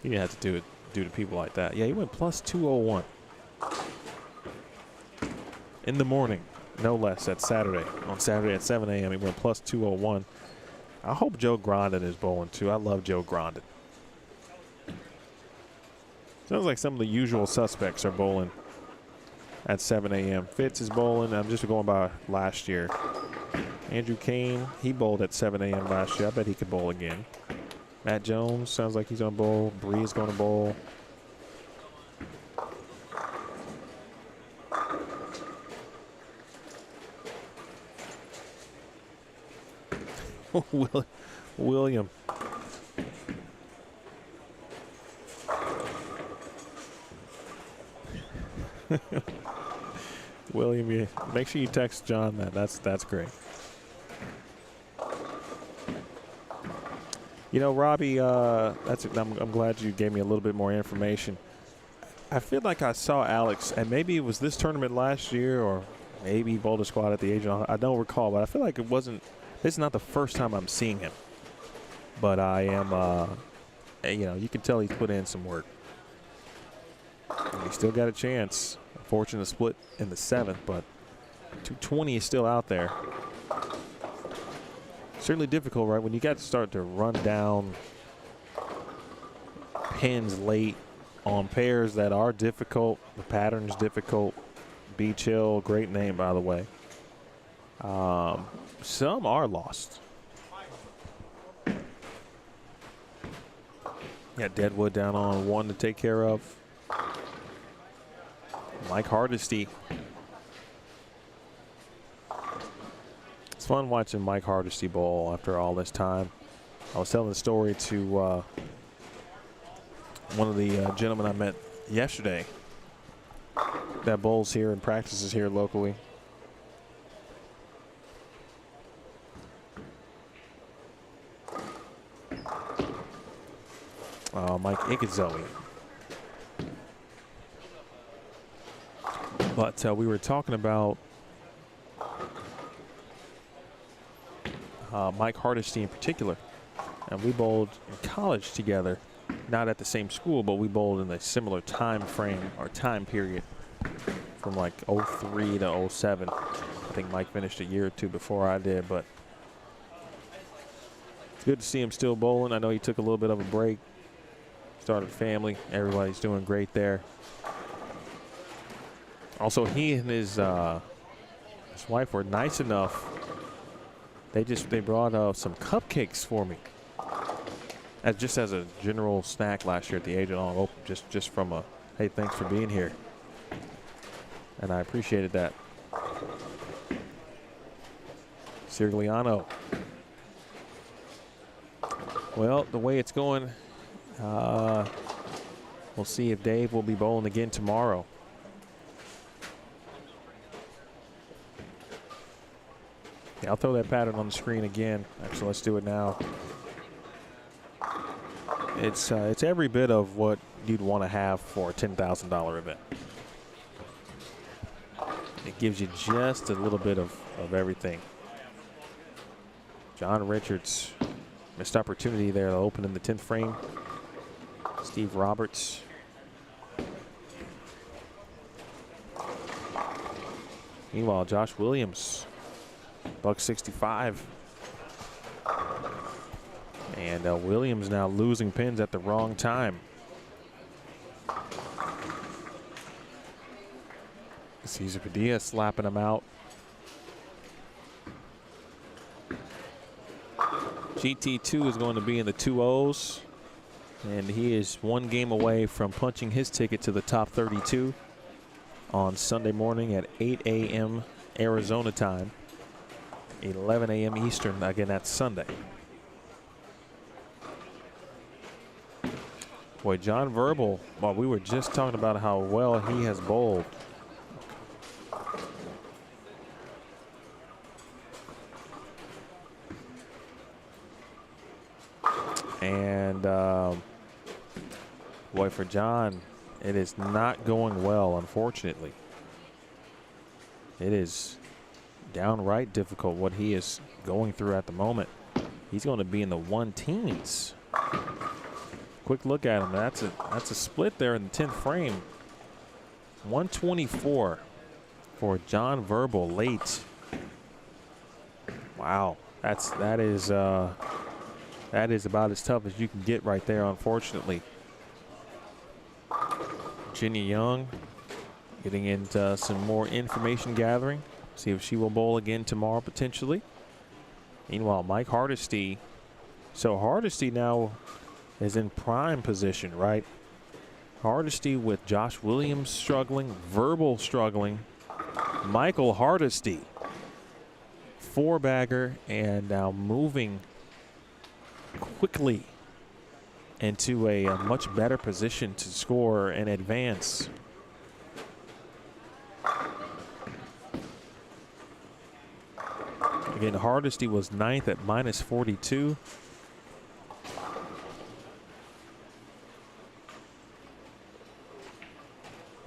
he didn't have to do to people like that. Yeah, he went plus 201 in the morning. No less, that's Saturday. On Saturday at 7 a.m., he went plus 201. I hope Joe Grondin is bowling, too. I love Joe Grondin. Sounds like some of the usual suspects are bowling at 7 a.m. Fitz is bowling. I'm just going by last year. Andrew Kane, he bowled at 7 a.m. last year. I bet he could bowl again. Matt Jones sounds like he's going to bowl. Bree is going to bowl. William. William, make sure you text John that. That's great. You know, Robbie, I'm glad you gave me a little bit more information. I feel like I saw Alex, and maybe it was this tournament last year, or maybe he bowled a squad at the age of, I don't recall, but I feel like it wasn't. This is not the first time I'm seeing him, but I am. You know, you can tell he's put in some work. And he still got a chance. Unfortunate split in the 7th, but 220 is still out there. Certainly difficult, right? When you got to start to run down pins late on pairs that are difficult. The pattern's difficult. Beach Hill, great name, by the way. Some are lost. Got Deadwood down on 1 to take care of. Mike Hardesty. It's fun watching Mike Hardesty bowl after all this time. I was telling the story to one of the gentlemen I met yesterday that bowls here and practices here locally. Mike Ikezoe. But we were talking about Mike Hardesty in particular. And we bowled in college together, not at the same school, but we bowled in a similar time frame or time period from like 03 to 07. I think Mike finished a year or two before I did, but it's good to see him still bowling. I know he took a little bit of a break, started a family. Everybody's doing great there. Also, he and his wife were nice enough. They brought some cupcakes for me, just as a general snack last year at the Age of Long Open, just from a hey, thanks for being here, and I appreciated that. Sirigliano. Well, the way it's going, we'll see if Dave will be bowling again tomorrow. Yeah, I'll throw that pattern on the screen again. Actually, let's do it now. It's every bit of what you'd want to have for a $10,000 event. It gives you just a little bit of everything. John Richards, missed opportunity there to open in the 10th frame. Steve Roberts. Meanwhile, Josh Williams, $165. And Williams now losing pins at the wrong time. Cesar Padilla slapping him out. GT2 is going to be in the 2-0s. And he is one game away from punching his ticket to the top 32 on Sunday morning at 8 a.m. Arizona time. 11 a.m. Eastern. Again, that's Sunday. Boy, John Verbal, well, we were just talking about how well he has bowled. And boy, for John, it is not going well, unfortunately. It is downright difficult what he is going through at the moment. He's going to be in the 1-teens. Quick look at him. That's a split there in the 10th frame. 124 for John Verbal late. Wow, that is about as tough as you can get right there, unfortunately. Virginia Young getting into some more information gathering. See if she will bowl again tomorrow, potentially. Meanwhile, Mike Hardesty. So Hardesty now is in prime position, right? Hardesty with Josh Williams struggling, Verbal struggling. Michael Hardesty, 4-bagger, and now moving quickly into a much better position to score and advance. Again, Hardesty was 9th at -42.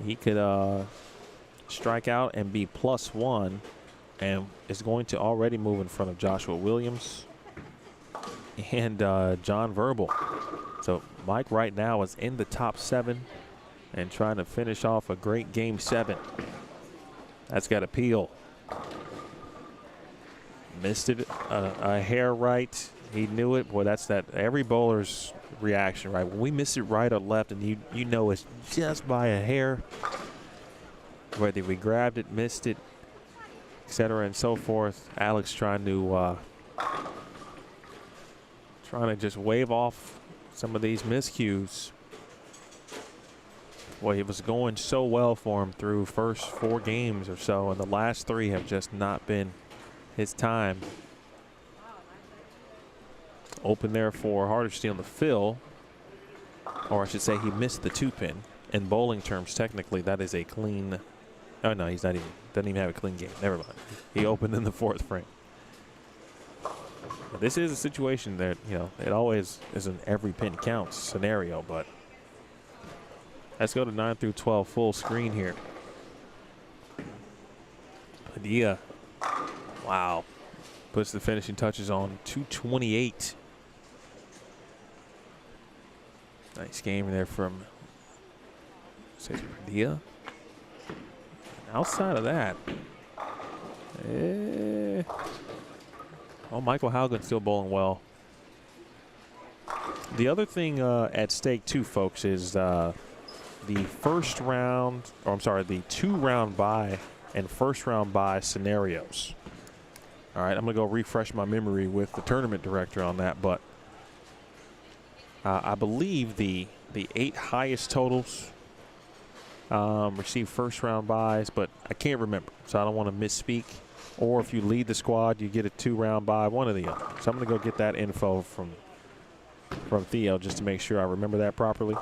He could strike out and be +1, and is going to already move in front of Joshua Williams and John Verbal. So Mike right now is in the top 7 and trying to finish off a great game 7. That's got appeal. Missed it a hair right. He knew it. Boy, that's that every bowler's reaction, right? When we miss it right or left, and you know it's just by a hair, whether we grabbed it, missed it, etc. and so forth. Alex trying to just wave off some of these miscues. Boy, it was going so well for him through first 4 games or so, and the last 3 have just not been his time. Open there for Hardesty on the fill, or I should say he missed the 2-pin. In bowling terms, technically that is a clean. Oh no, he's not even, doesn't even have a clean game. Never mind. He opened in the 4th frame. This is a situation that, you know, it always is an every pin counts scenario, but let's go to 9 through 12 full screen here. Padilla, wow, puts the finishing touches on 228. Nice game there from Cesar Padilla. Outside of that, Michael Haugen still bowling well. The other thing at stake too, folks, is the first round, or I'm sorry, the 2-round bye and first round bye scenarios. All right, I'm gonna go refresh my memory with the tournament director on that, but I believe the 8 highest totals receive first round buys, but I can't remember, so I don't want to misspeak. Or if you lead the squad, you get a 2-round buy, one or the other. So I'm going to go get that info from Theo just to make sure I remember that properly.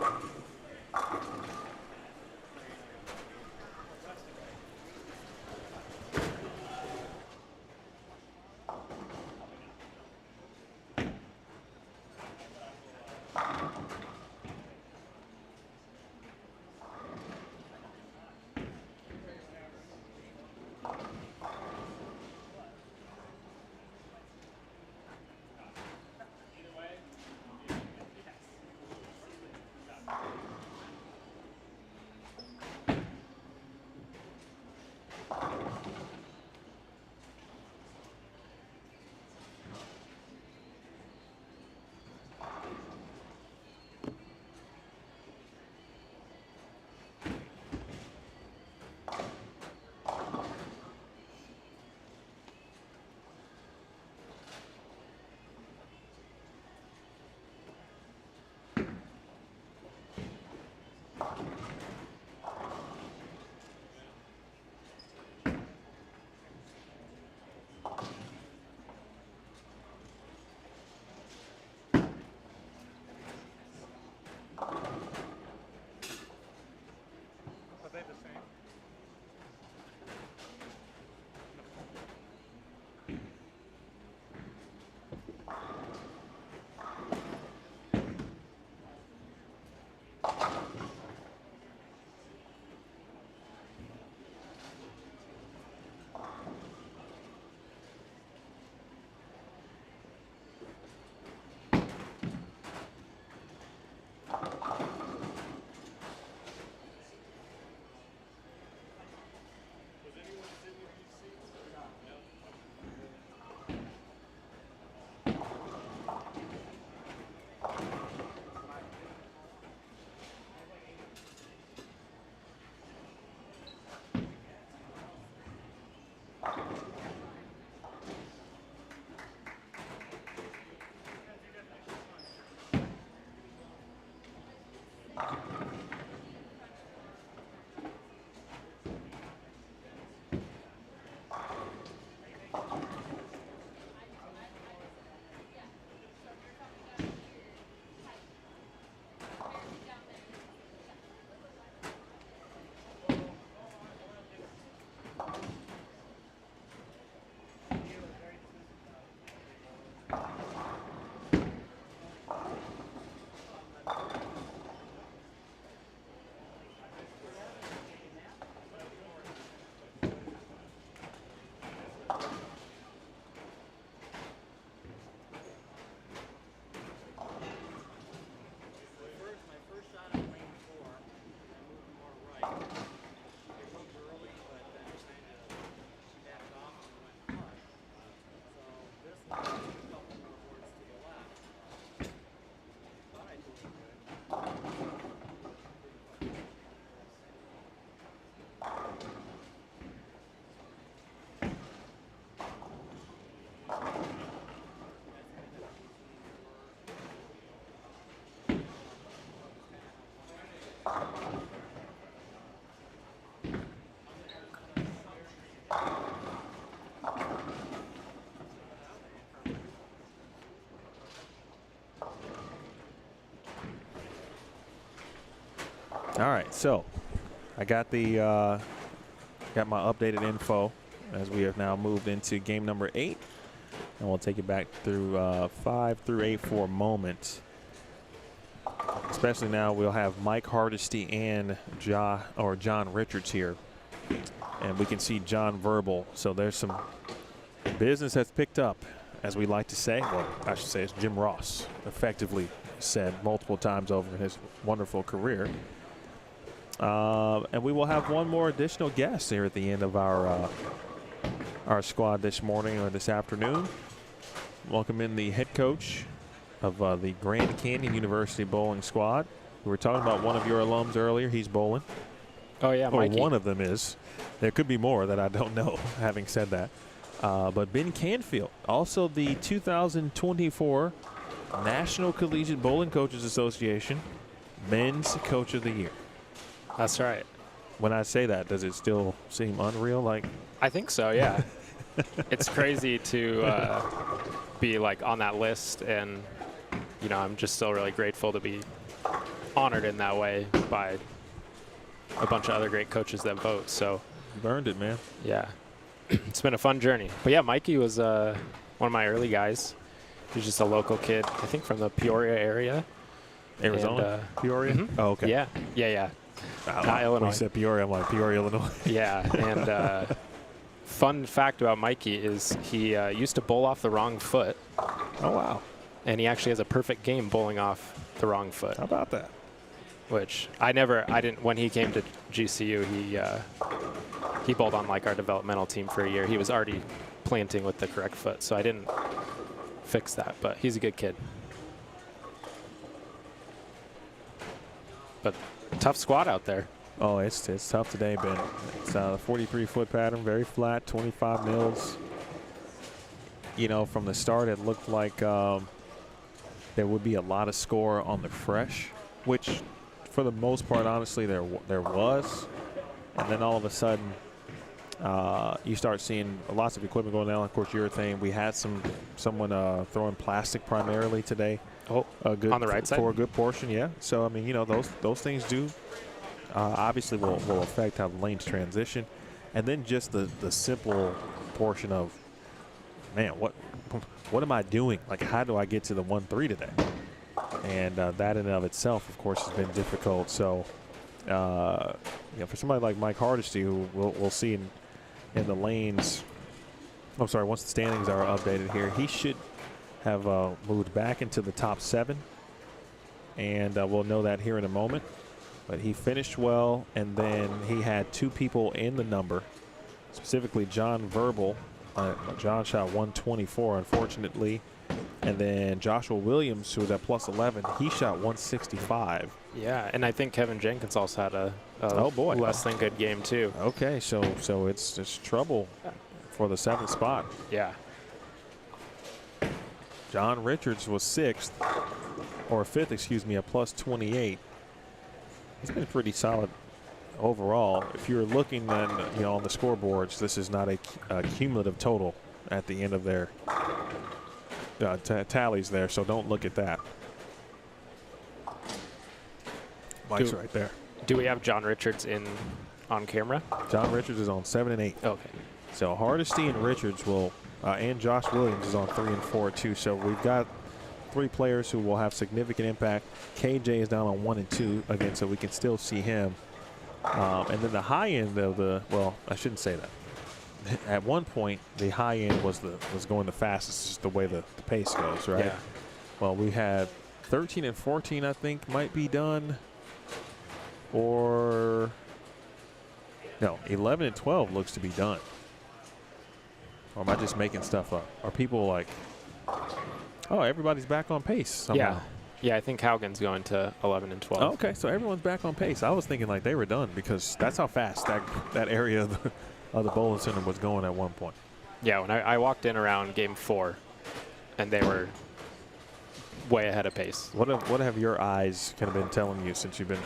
All right, so I got the got my updated info as we have now moved into game number 8, and we'll take it back through 5 through 8 for a moment. Especially now, we'll have Mike Hardesty and John Richards here, and we can see John Verbal. So there's some business that's picked up, as we like to say. Well, I should say, as Jim Ross effectively said multiple times over in his wonderful career. And we will have one more additional guest here at the end of our squad this morning or this afternoon. Welcome in the head coach of the Grand Canyon University bowling squad. We were talking about one of your alums earlier. He's bowling.
Oh, yeah,
Or
Mikey.
one of them is. There could be more that I don't know, having said that. But Ben Canfield, also the 2024 National Collegiate Bowling Coaches Association Men's Coach of the Year.
That's right.
When I say that, does it still seem unreal? Like,
I think so, yeah. It's crazy to be like on that list, and you know, I'm just still really grateful to be honored in that way by a bunch of other great coaches that vote. So
you've earned it, man.
yeah, it's been a fun journey. But yeah, Mikey was one of my early guys. He's just a local kid, I think from the Peoria area.
Arizona? Peoria?
Mhm.
Oh, okay.
Yeah.
When
Illinois.
you said Peoria, I'm like, Peoria, Illinois.
Yeah, and fun fact about Mikey is he used to bowl off the wrong foot.
Oh, wow.
And he actually has a perfect game bowling off the wrong foot.
How about that?
Which I didn't, when he came to GCU, he bowled on like our developmental team for a year. He was already planting with the correct foot, so I didn't fix that, but he's a good kid. But tough squad out there.
Oh, it's tough today, Ben. It's a 43-foot pattern, very flat, 25 mils. You know, from the start, it looked like there would be a lot of score on the fresh, which for the most part, honestly, there was. And then all of a sudden, you start seeing lots of equipment going down. Of course, urethane. We had someone throwing plastic primarily today.
Oh,
good
on the right side?
For a good portion, yeah. So, I mean, you know, those things do obviously will affect how the lanes transition. And then just the simple portion of, man, what am I doing? Like, how do I get to the 1-3 today? And that in and of itself, of course, has been difficult. So, you know, for somebody like Mike Hardesty, who we'll see in the lanes, I'm sorry, once the standings are updated here, he should have moved back into the top 7. And we'll know that here in a moment. But he finished well, and then he had 2 people in the number, specifically John Verbal. John shot 124, unfortunately. And then Joshua Williams, who was at plus 11, he shot 165.
Yeah, and I think Kevin Jenkins also had a
oh boy,
less than good game too.
Okay, so it's trouble for the 7th spot.
Yeah.
John Richards was 6th, or 5th, excuse me, at plus 28. He's been pretty solid overall. If you're looking then, you know, on the scoreboards, this is not a cumulative total at the end of their tallies there, so don't look at that. Mike's right there.
Do we have John Richards on camera?
John Richards is on 7 and 8.
Okay.
So Hardesty and Richards will, and Josh Williams is on 3 and 4 too. So we've got 3 players who will have significant impact. KJ is down on 1 and 2 again, so we can still see him. And then the high end of the, well, I shouldn't say that. at one point the high end was going the fastest, just the way the pace goes, right?
Yeah.
Well, we had 13 and 14, I think, might be done, or no, 11 and 12 looks to be done. Or am I just making stuff up? Are people like, oh, everybody's back on pace somehow?
Yeah, I think Haugen's going to 11 and 12.
Oh, okay, so everyone's back on pace. I was thinking like they were done because that's how fast that area of the bowling center was going at one point.
Yeah, when I walked in around game 4, and they were way ahead of pace.
What have your eyes kind of been telling you since you've been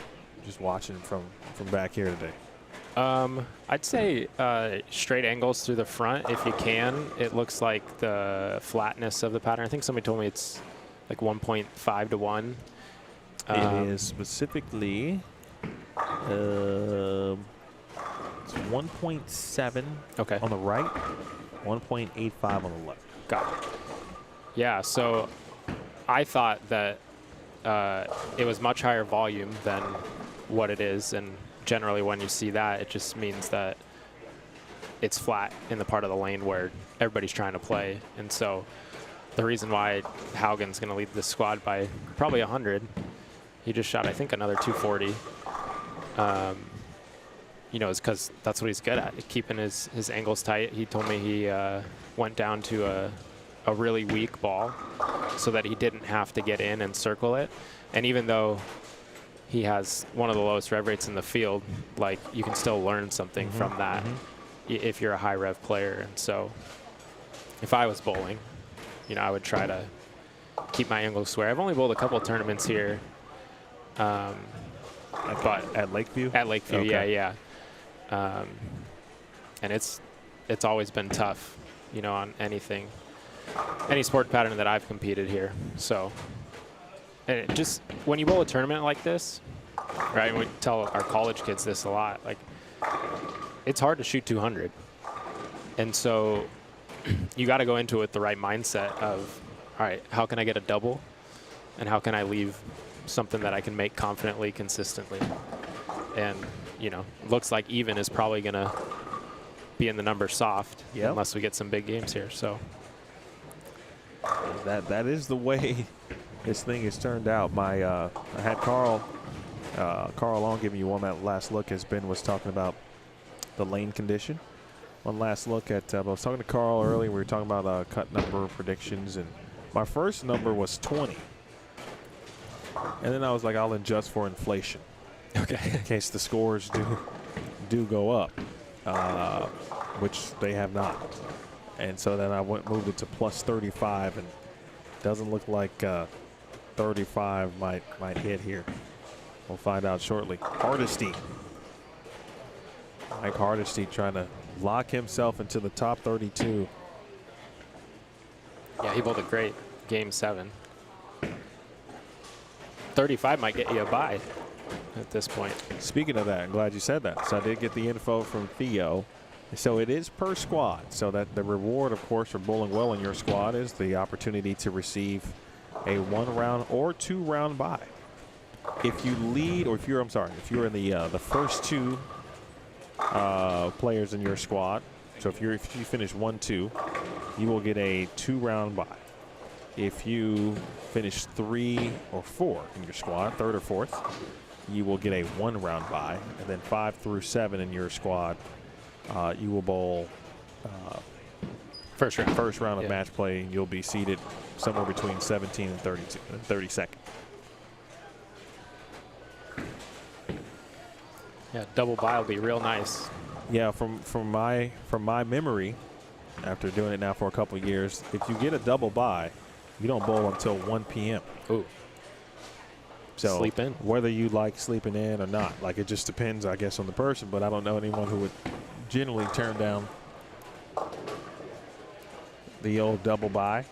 just watching from back here today?
I'd say straight angles through the front if you can. It looks like the flatness of the pattern. I think somebody told me it's like 1.5 to 1.
It is specifically it's 1.7
Okay.
on the right, 1.85 on the left.
Got it. Yeah, so I thought that it was much higher volume than what it is, and generally when you see that, it just means that it's flat in the part of the lane where everybody's trying to play. And so the reason why Haugen's going to lead this squad by probably 100, he just shot, I think, another 240, you know, is because that's what he's good at, keeping his angles tight. He told me he went down to a really weak ball so that he didn't have to get in and circle it. And even though he has one of the lowest rev rates in the field, like, you can still learn something from that if you're a high rev player. And so if I was bowling, you know, I would try to keep my angles square. I've only bowled a couple of tournaments here. But
At Lakeview?
At Lakeview,
Okay.
yeah. And it's always been tough, you know, on any sport pattern that I've competed here. So, and it just, when you bowl a tournament like this, right, and we tell our college kids this a lot, like, it's hard to shoot 200. And so you got to go into it with the right mindset of, all right, how can I get a double? And how can I leave something that I can make confidently, consistently? And, you know, looks like even is probably going to be in the number soft unless we get some big games here. So
that is the way this thing has turned out. I had Carl Long giving you one that last look as Ben was talking about the lane condition. One last look at, I was talking to Carl earlier. We were talking about cut number predictions, and my first number was 20. And then I was like, I'll adjust for inflation.
Okay.
In case the scores do go up, which they have not. And so then I moved it to plus 35, and doesn't look like 35 might hit here. We'll find out shortly. Hardesty. Mike Hardesty trying to lock himself into the top 32.
Yeah, he bowled a great game 7. 35 might get you a bye at this point.
Speaking of that, I'm glad you said that. So I did get the info from Theo. So it is per squad. So that the reward, of course, for bowling well in your squad is the opportunity to receive a 1-round or 2-round bye. If you lead, or if you're in the first 2 players in your squad. So if you finish 1-2, you will get a 2-round bye. If you finish 3 or 4 in your squad, 3rd or 4th, you will get a 1-round bye. And then 5 through 7 in your squad, you will bowl
First round
of match play, and you'll be seated somewhere between 17 and 32nd.
Yeah, double bye will be real nice.
Yeah, from my memory, after doing it now for a couple of years, if you get a double bye, you don't bowl until 1 p.m.
Ooh.
So
Sleep in.
whether you like sleeping in or not, like, it just depends, I guess, on the person. But I don't know anyone who would generally turn down the old double bye.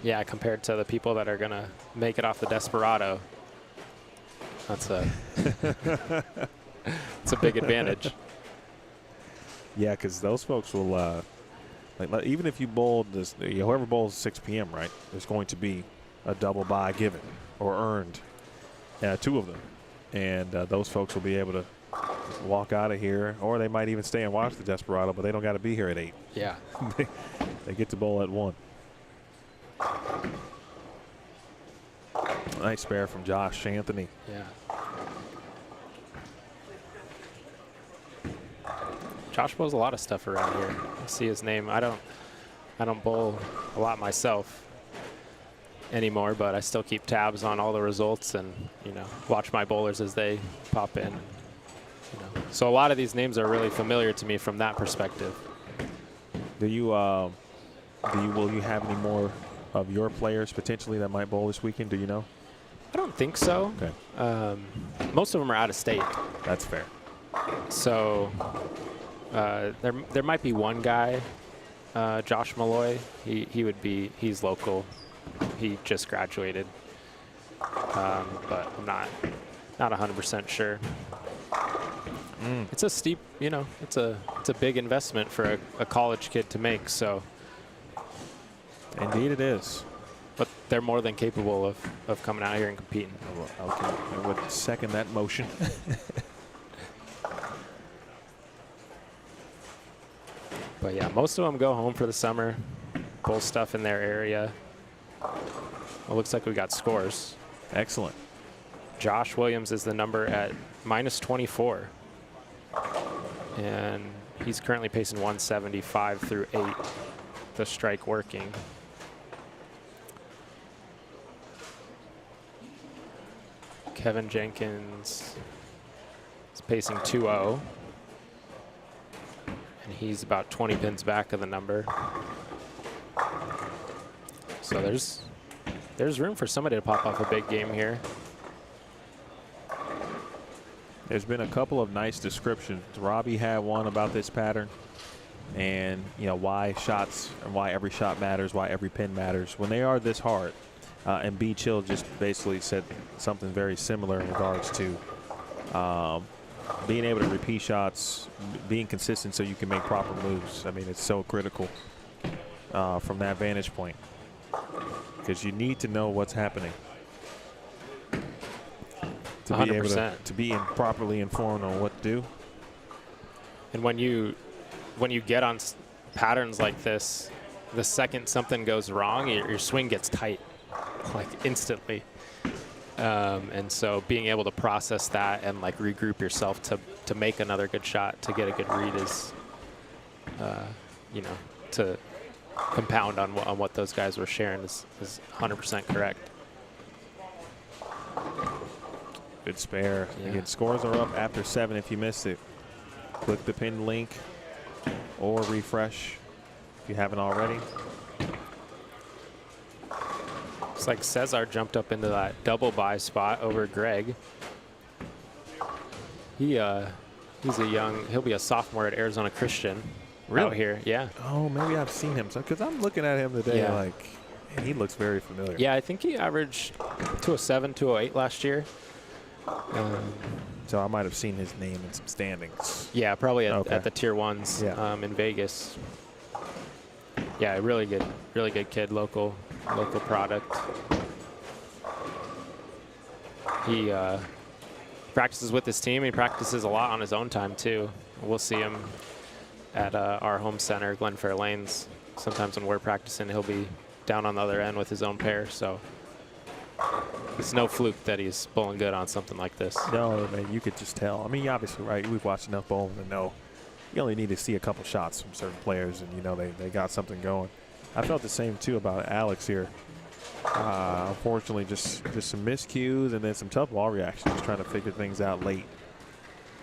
Yeah, compared to the people that are going to make it off the Desperado. That's it's a big advantage.
Yeah, because those folks will, like, even if you bowled this, whoever bowls 6 p.m., right, there's going to be a double bye given or earned, 2 of them. And those folks will be able to walk out of here, or they might even stay and watch the Desperado, but they don't got to be here at 8.
Yeah.
They get to bowl at 1. Nice spare from Josh Anthony.
Yeah. Josh bowls a lot of stuff around here. I see his name. I don't bowl a lot myself anymore, but I still keep tabs on all the results and, you know, watch my bowlers as they pop in. You know. So a lot of these names are really familiar to me from that perspective.
Will you have any more of your players potentially that might bowl this weekend? Do you know?
I don't think so.
Okay.
Most of them are out of state.
That's fair.
So there might be one guy, Josh Malloy. He's local. He just graduated, but I'm not 100% sure. It's a steep, you know, it's a big investment for a college kid to make. So
Indeed, it is.
but they're more than capable of coming out here and competing.
Okay, I would second that motion.
But yeah, most of them go home for the summer, bowl stuff in their area. Well, looks like we got scores.
Excellent.
Josh Williams is the number at -24. And he's currently pacing 175 through 8, the strike working. Kevin Jenkins is pacing 2-0. And he's about 20 pins back of the number. So there's room for somebody to pop off a big game here.
There's been a couple of nice descriptions. Robbie had one about this pattern, and you know why shots and why every shot matters, why every pin matters when they are this hard. And B Chill just basically said something very similar in regards to being able to repeat shots, being consistent so you can make proper moves. I mean, it's so critical from that vantage point because you need to know what's happening. To
100%.
be able to be properly informed on what to do.
And when you get on patterns like this, the second something goes wrong, your swing gets tight, like instantly. And so being able to process that and like regroup yourself to make another good shot, to get a good read is, you know, to compound on what those guys were sharing is 100% correct.
Good spare.
Yeah.
Again, scores are up after 7 if you missed it. Click the pinned link or refresh if you haven't already.
Looks like Cesar jumped up into that double buy spot over Greg. He's he'll be a sophomore at Arizona Christian.
Really?
Out here, yeah.
Oh, maybe I've seen him. Because I'm looking at him today
Yeah.
like, man, he looks very familiar.
Yeah, I think he averaged 207, 208 last year.
So I might have seen his name in some standings.
Yeah, probably
Okay.
at the tier ones
Yeah.
in Vegas. Yeah, really good kid, local product. He practices with his team. He practices a lot on his own time too. We'll see him at our home center, Glenfair Lanes. Sometimes when we're practicing, he'll be down on the other end with his own pair. So it's no fluke that he's bowling good on something like this.
No, man, you could just tell. I mean, obviously, right, we've watched enough bowling to know you only need to see a couple shots from certain players and, you know, they got something going. I felt the same, too, about Alex here. Unfortunately, just some miscues and then some tough ball reactions, trying to figure things out late.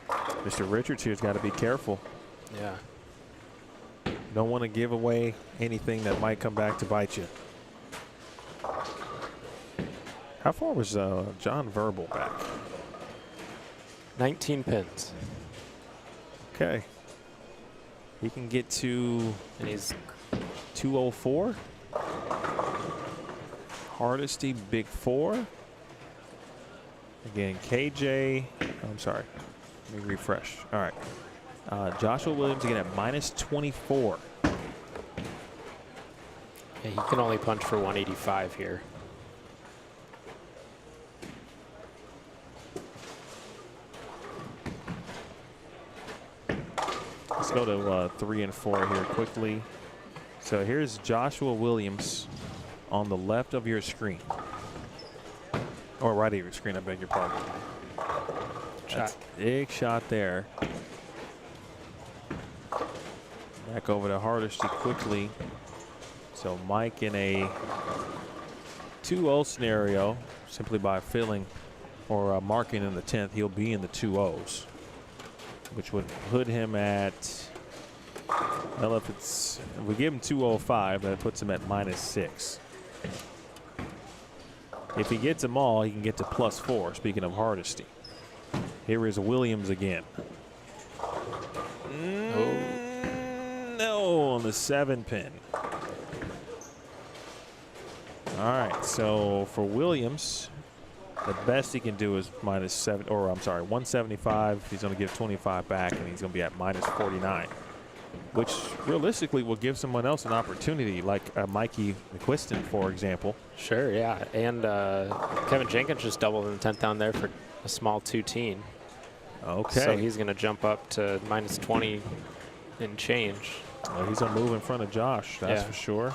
Mr. Richards here's got to be careful.
Yeah.
Don't want to give away anything that might come back to bite you. How far was John Verbal back?
19 pins.
Okay. He can get to,
And he's
204. Hardesty, big 4. Again, KJ, I'm sorry. Let me refresh. All right. Joshua Williams again at -24.
Yeah, he can only punch for 185 here.
go to 3 and 4 here quickly. So here's Joshua Williams on the left of your screen. Or right of your screen, I beg your pardon. That's a big shot there. Back over to Hardesty quickly. So Mike in a 2-0 scenario, simply by filling or marking in the 10th, he'll be in the 2-0s, which would put him at, well, if we give him 205, that puts him at -6. If he gets them all, he can get to +4, speaking of Hardesty. Here is Williams again. No, on the 7 pin. All right, so for Williams, the best he can do is -7, or I'm sorry, 175. He's going to give 25 back, and he's going to be at -49, which realistically will give someone else an opportunity, like Mikey McQuiston, for example.
Sure, yeah. And Kevin Jenkins just doubled in the 10th down there for a small 2-teen.
Okay.
So he's going to jump up to -20 and change.
Well, he's going to move in front of Josh, that's for sure.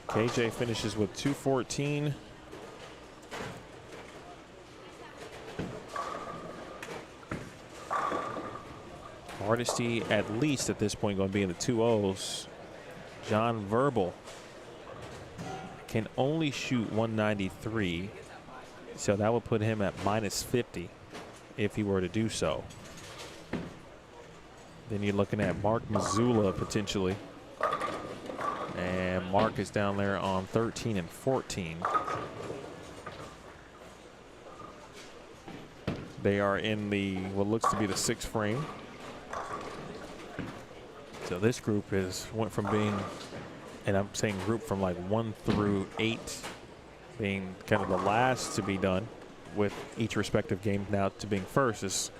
KJ finishes with 214. Hardesty, at least at this point, going to be in the 2-0s. John Verbal can only shoot 193, so that would put him at -50 if he were to do so. Then you're looking at Mark Missoula potentially. And Mark is down there on 13 and 14. They are in the what looks to be the 6th frame. So this group went from being, and I'm saying group from like 1 through 8, being kind of the last to be done with each respective game, now to being first is,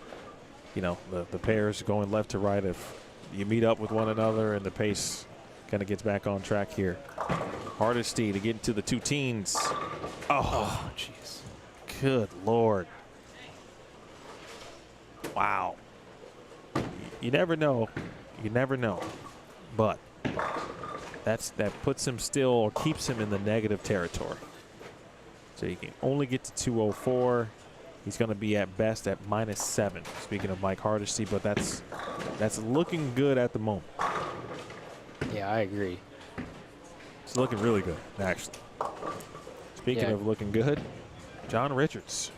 you know, the pairs going left to right. If you meet up with one another and the pace kind of gets back on track here. Hardesty to get into the 2 teens. Oh, jeez. Good Lord. Wow. You never know. You never know. But that puts him still, or keeps him in the negative territory. So you can only get to 204. He's going to be at best at -7. Speaking of Mike Hardesty, but that's looking good at the moment.
Yeah, I agree.
It's looking really good, actually. Speaking of looking good, John Richards.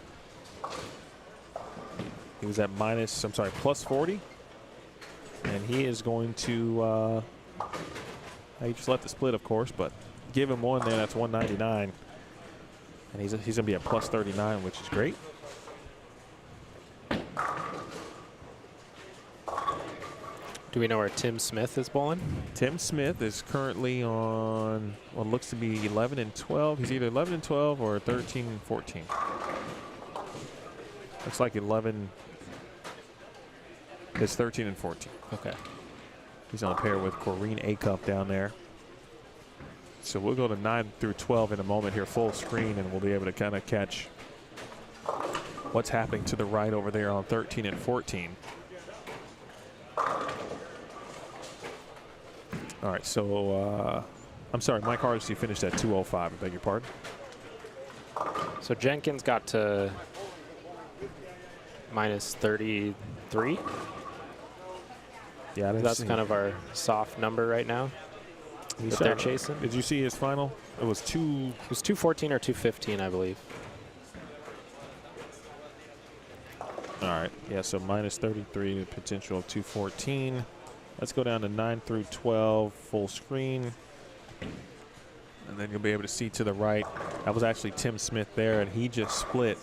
He was at +40. And he is going to, he just left the split, of course, but give him one there, that's 199. And he's going to be at +39, which is great.
Do we know where Tim Smith is bowling?
Tim Smith is currently on what looks to be 11 and 12. He's either 11 and 12 or 13 and 14. Looks like 11 is 13 and 14.
Okay.
He's on a pair with Corrine Acup down there. So we'll go to 9 through 12 in a moment here, full screen, and we'll be able to kind of catch what's happening to the right over there on 13 and 14. All right, so I'm sorry, Mike Hardesty finished at 205, I beg your pardon.
So Jenkins got to -33.
Yeah,
that's kind of our soft number right now that they're chasing.
Did you see his final? It was
214 or 215, I believe.
All right, yeah, so -33, potential of 214. Let's go down to 9 through 12, full screen. And then you'll be able to see to the right. That was actually Tim Smith there, and he just split.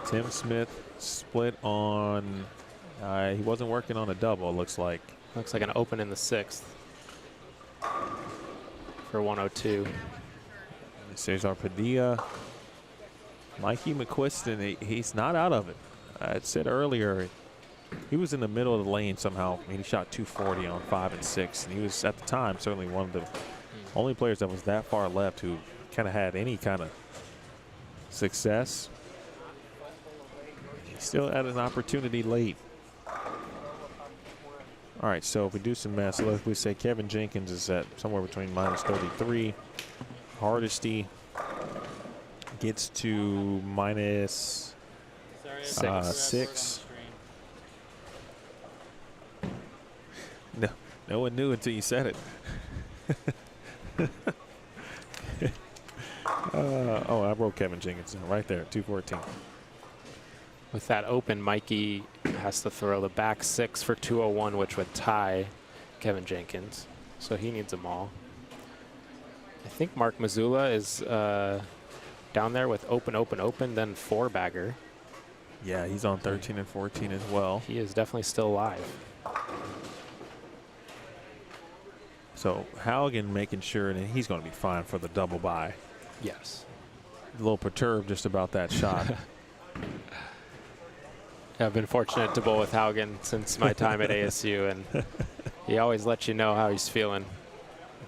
Tim Smith split on, he wasn't working on a double, it looks like.
Looks like an open in the 6th for 102.
Cesar Padilla. Mikey McQuiston, he's not out of it. I said earlier, he was in the middle of the lane somehow. I mean, he shot 240 on 5 and 6, and he was, at the time, certainly one of the only players that was that far left who kind of had any kind of success. He still had an opportunity late. All right, so if we do some math, so if we say Kevin Jenkins is at somewhere between minus 33, Hardesty gets to minus 6. No one knew until you said it. Oh, I wrote Kevin Jenkins down right there, 214.
With that open, Mikey has to throw the back 6 for 201, which would tie Kevin Jenkins. So he needs them all. I think Mark Mazzulla is down there with open, then 4-bagger.
Yeah, he's on 13 and 14 as well.
He is definitely still alive.
So Halligan making sure that he's going to be fine for the double bye.
Yes.
A little perturbed just about that shot.
I've been fortunate to bowl with Haugen since my time at ASU, and he always lets you know how he's feeling.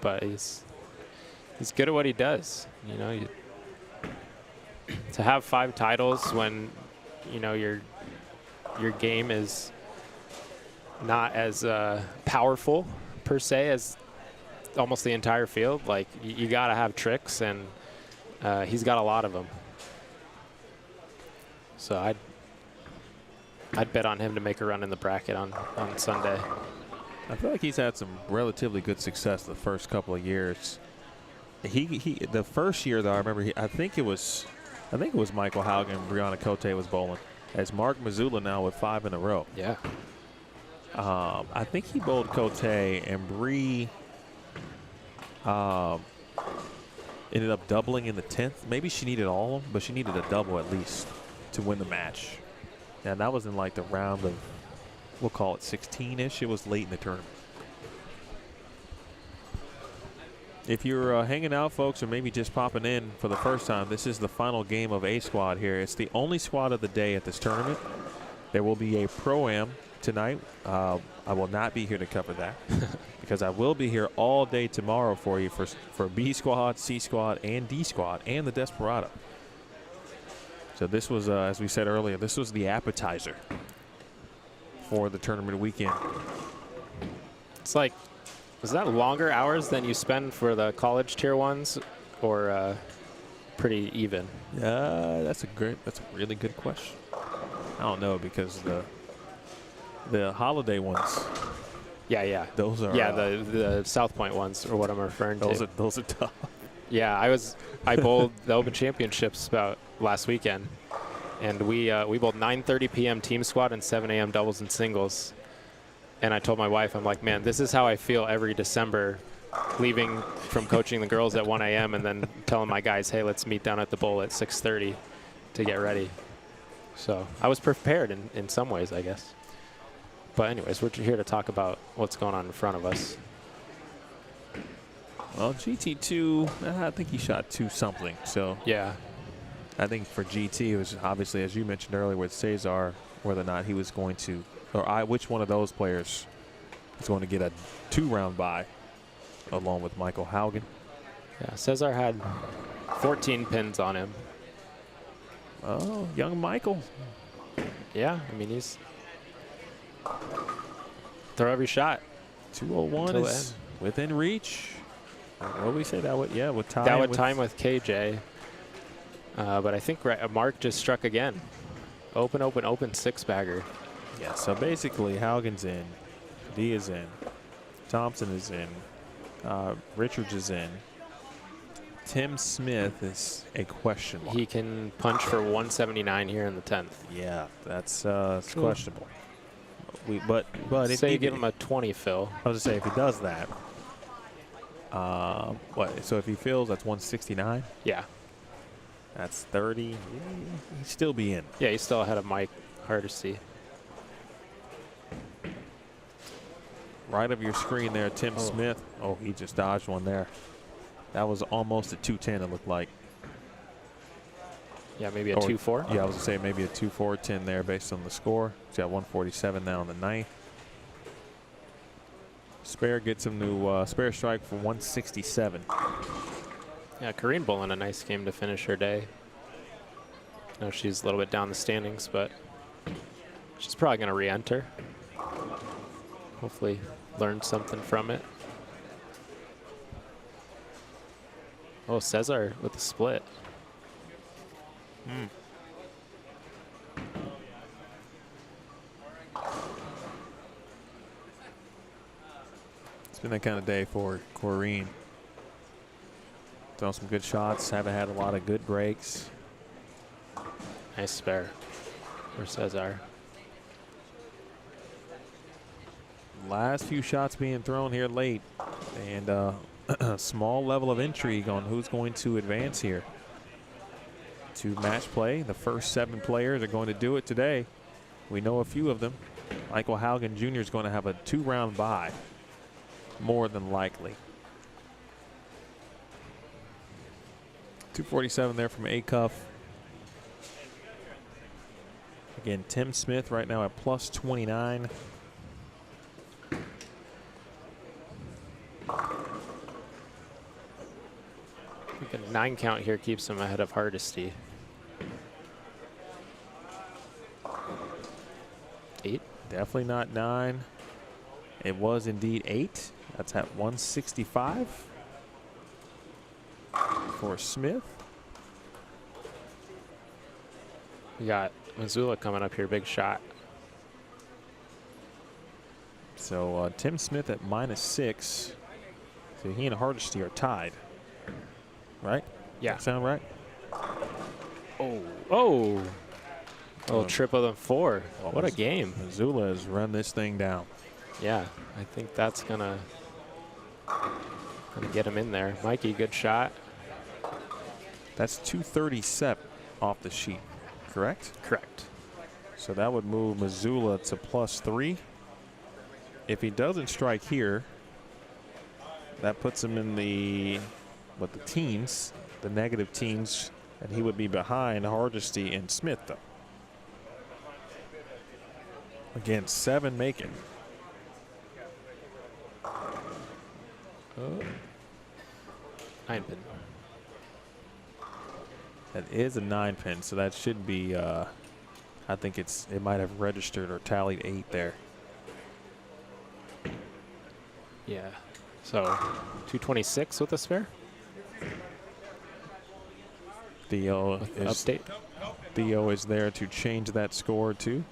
But he's good at what he does. You know, to have 5 titles when, you know, your game is not as powerful per se as almost the entire field. Like you got to have tricks, and he's got a lot of them. So I'd bet on him to make a run in the bracket on Sunday.
I feel like he's had some relatively good success the first couple of years. The first year though, I remember I think it was Michael Haugen and Brianna Cote was bowling, as Mark Mazzulla now with 5 in a row.
Yeah.
I think he bowled Cote, and Bree ended up doubling in the 10th. Maybe she needed all of them, but she needed a double at least to win the match. And that was in like the round of, we'll call it 16-ish. It was late in the tournament. If you're hanging out, folks, or maybe just popping in for the first time, this is the final game of A squad here. It's the only squad of the day at this tournament. There will be a Pro-Am tonight. I will not be here to cover that because I will be here all day tomorrow for you for B squad, C squad, and D squad, and the Desperado. So this was, as we said earlier, this was the appetizer for the tournament weekend.
It's like, was that longer hours than you spend for the college tier ones, or pretty even?
That's a really good question. I don't know, because the holiday ones.
Yeah.
Those are
the South Point ones, or what I'm referring to.
Those are tough.
Yeah, I bowled the Open Championships about last weekend, and we bowled 9:30 p.m. team squad and 7 a.m. doubles and singles. And I told my wife, I'm like, man, this is how I feel every December, leaving from coaching the girls at 1 a.m. and then telling my guys, hey, let's meet down at the bowl at 6:30 to get ready. So I was prepared in some ways, I guess. But anyways, we're here to talk about what's going on in front of us.
Well, GT2, I think he shot 2 something. So
yeah,
I think for GT, it was obviously, as you mentioned earlier with Cesar, whether or not he was going to, which one of those players is going to get a 2-round bye, along with Michael Haugen.
Yeah, Cesar had 14 pins on him.
Oh, young Michael.
Yeah, I mean, he's throw every shot.
201 is within reach. What did we say that would? Yeah, with time.
That would time with KJ. But I think Mark just struck again. Open, 6-bagger.
Yeah, so basically Haugen's in, D is in, Thompson is in, Richards is in. Tim Smith is a question mark.
He can punch for 179 here in the 10th.
Yeah, that's questionable. But if
say
you
you give him a 20, Phil.
I was gonna say, if he does that, so if he fills, that's 169.
Yeah.
That's 30. He'd still be in.
Yeah, he's still ahead of Mike Hardesty.
Right of your screen there, Tim Smith. Oh, he just dodged one there. That was almost a 210, it looked like.
Yeah, maybe a 2-4.
Yeah, I was going to say maybe a 2-4-10 there based on the score. He's got 147 now in the 9th. Spare gets him to spare strike for 167.
Yeah, Corrine bowling a nice game to finish her day. I know she's a little bit down the standings, but she's probably going to re-enter. Hopefully learn something from it. Oh, Cesar with the split.
It's been that kind of day for Corrine. Thrown some good shots, haven't had a lot of good breaks.
Nice spare for Cesar.
Last few shots being thrown here late, and a small level of intrigue on who's going to advance here to match play. The first 7 players are going to do it today. We know a few of them. Michael Haugen Jr. is going to have a 2-round bye, more than likely. 247 there from Acuff. Again, Tim Smith right now at plus 29.
I think a 9 count here keeps him ahead of Hardesty. 8?
Definitely not 9. It was indeed 8. That's at 165 for Smith.
We got Missoula coming up here, big shot.
So Tim Smith at -6. So he and Hardesty are tied. Right?
Yeah.
Sound right?
Oh. Oh, triple and 4. What a game.
Missoula has run this thing down.
Yeah, I think that's gonna get him in there. Mikey, good shot.
That's 237 off the sheet, correct?
Correct.
So that would move Missoula to +3. If he doesn't strike here, that puts him in the teens, the negative teens, and he would be behind Hardesty and Smith, though. Again, 7 make it.
Oh. 9 pin.
That is a 9 pin, so that should be, I think it might have registered or tallied 8 there.
Yeah. So 226 with a spare.
Theo is there to change that score too.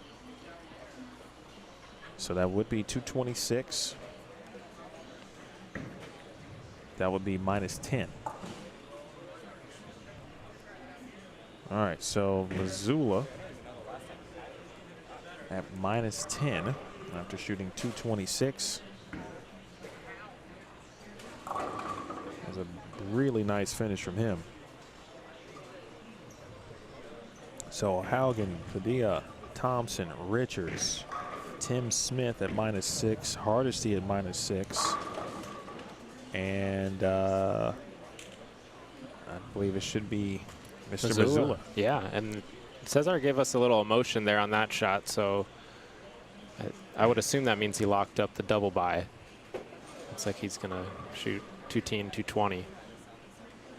So that would be 226. That would be -10. All right, so Missoula at -10 after shooting 226. That's a really nice finish from him. So Haugen, Padilla, Thompson, Richards, Tim Smith at -6, Hardesty at -6, and I believe it should be Mr. Missoula.
Yeah, and Cesar gave us a little emotion there on that shot, so I would assume that means he locked up the double bye. Looks like he's gonna shoot 210, 220.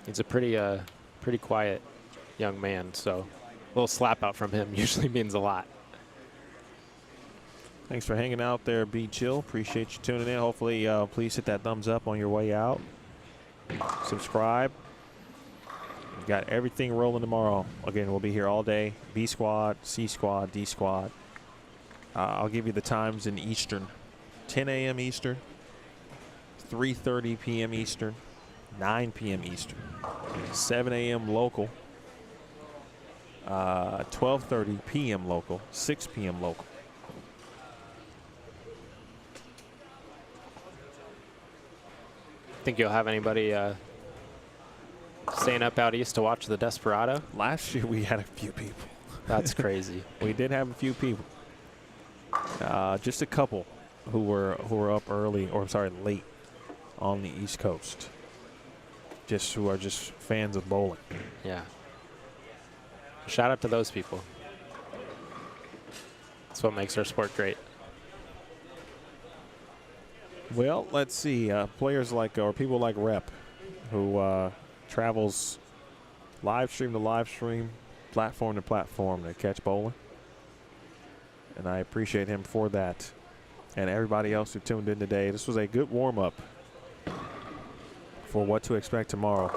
He's a pretty quiet young man, so a little slap out from him usually means a lot.
Thanks for hanging out there, Be Chill. Appreciate you tuning in. Hopefully, please hit that thumbs up on your way out. Subscribe. We've got everything rolling tomorrow. Again, we'll be here all day. B Squad, C Squad, D Squad. I'll give you the times in Eastern. 10 a.m. Eastern, 3:30 p.m. Eastern, 9 p.m. Eastern, 7 a.m. local, 12:30 p.m. local, 6 p.m. local.
Think you'll have anybody staying up out east to watch the Desperado?
Last year we had a few people.
That's crazy.
We did have a few people. Just a couple who were up early, or sorry, late on the East Coast. Who are just fans of bowling.
Yeah. Shout out to those people. That's what makes our sport great.
Well, let's see. Players like, or people like Rep, who travels live stream to live stream, platform to platform to catch bowling. And I appreciate him for that. And everybody else who tuned in today. This was a good warm-up for what to expect tomorrow.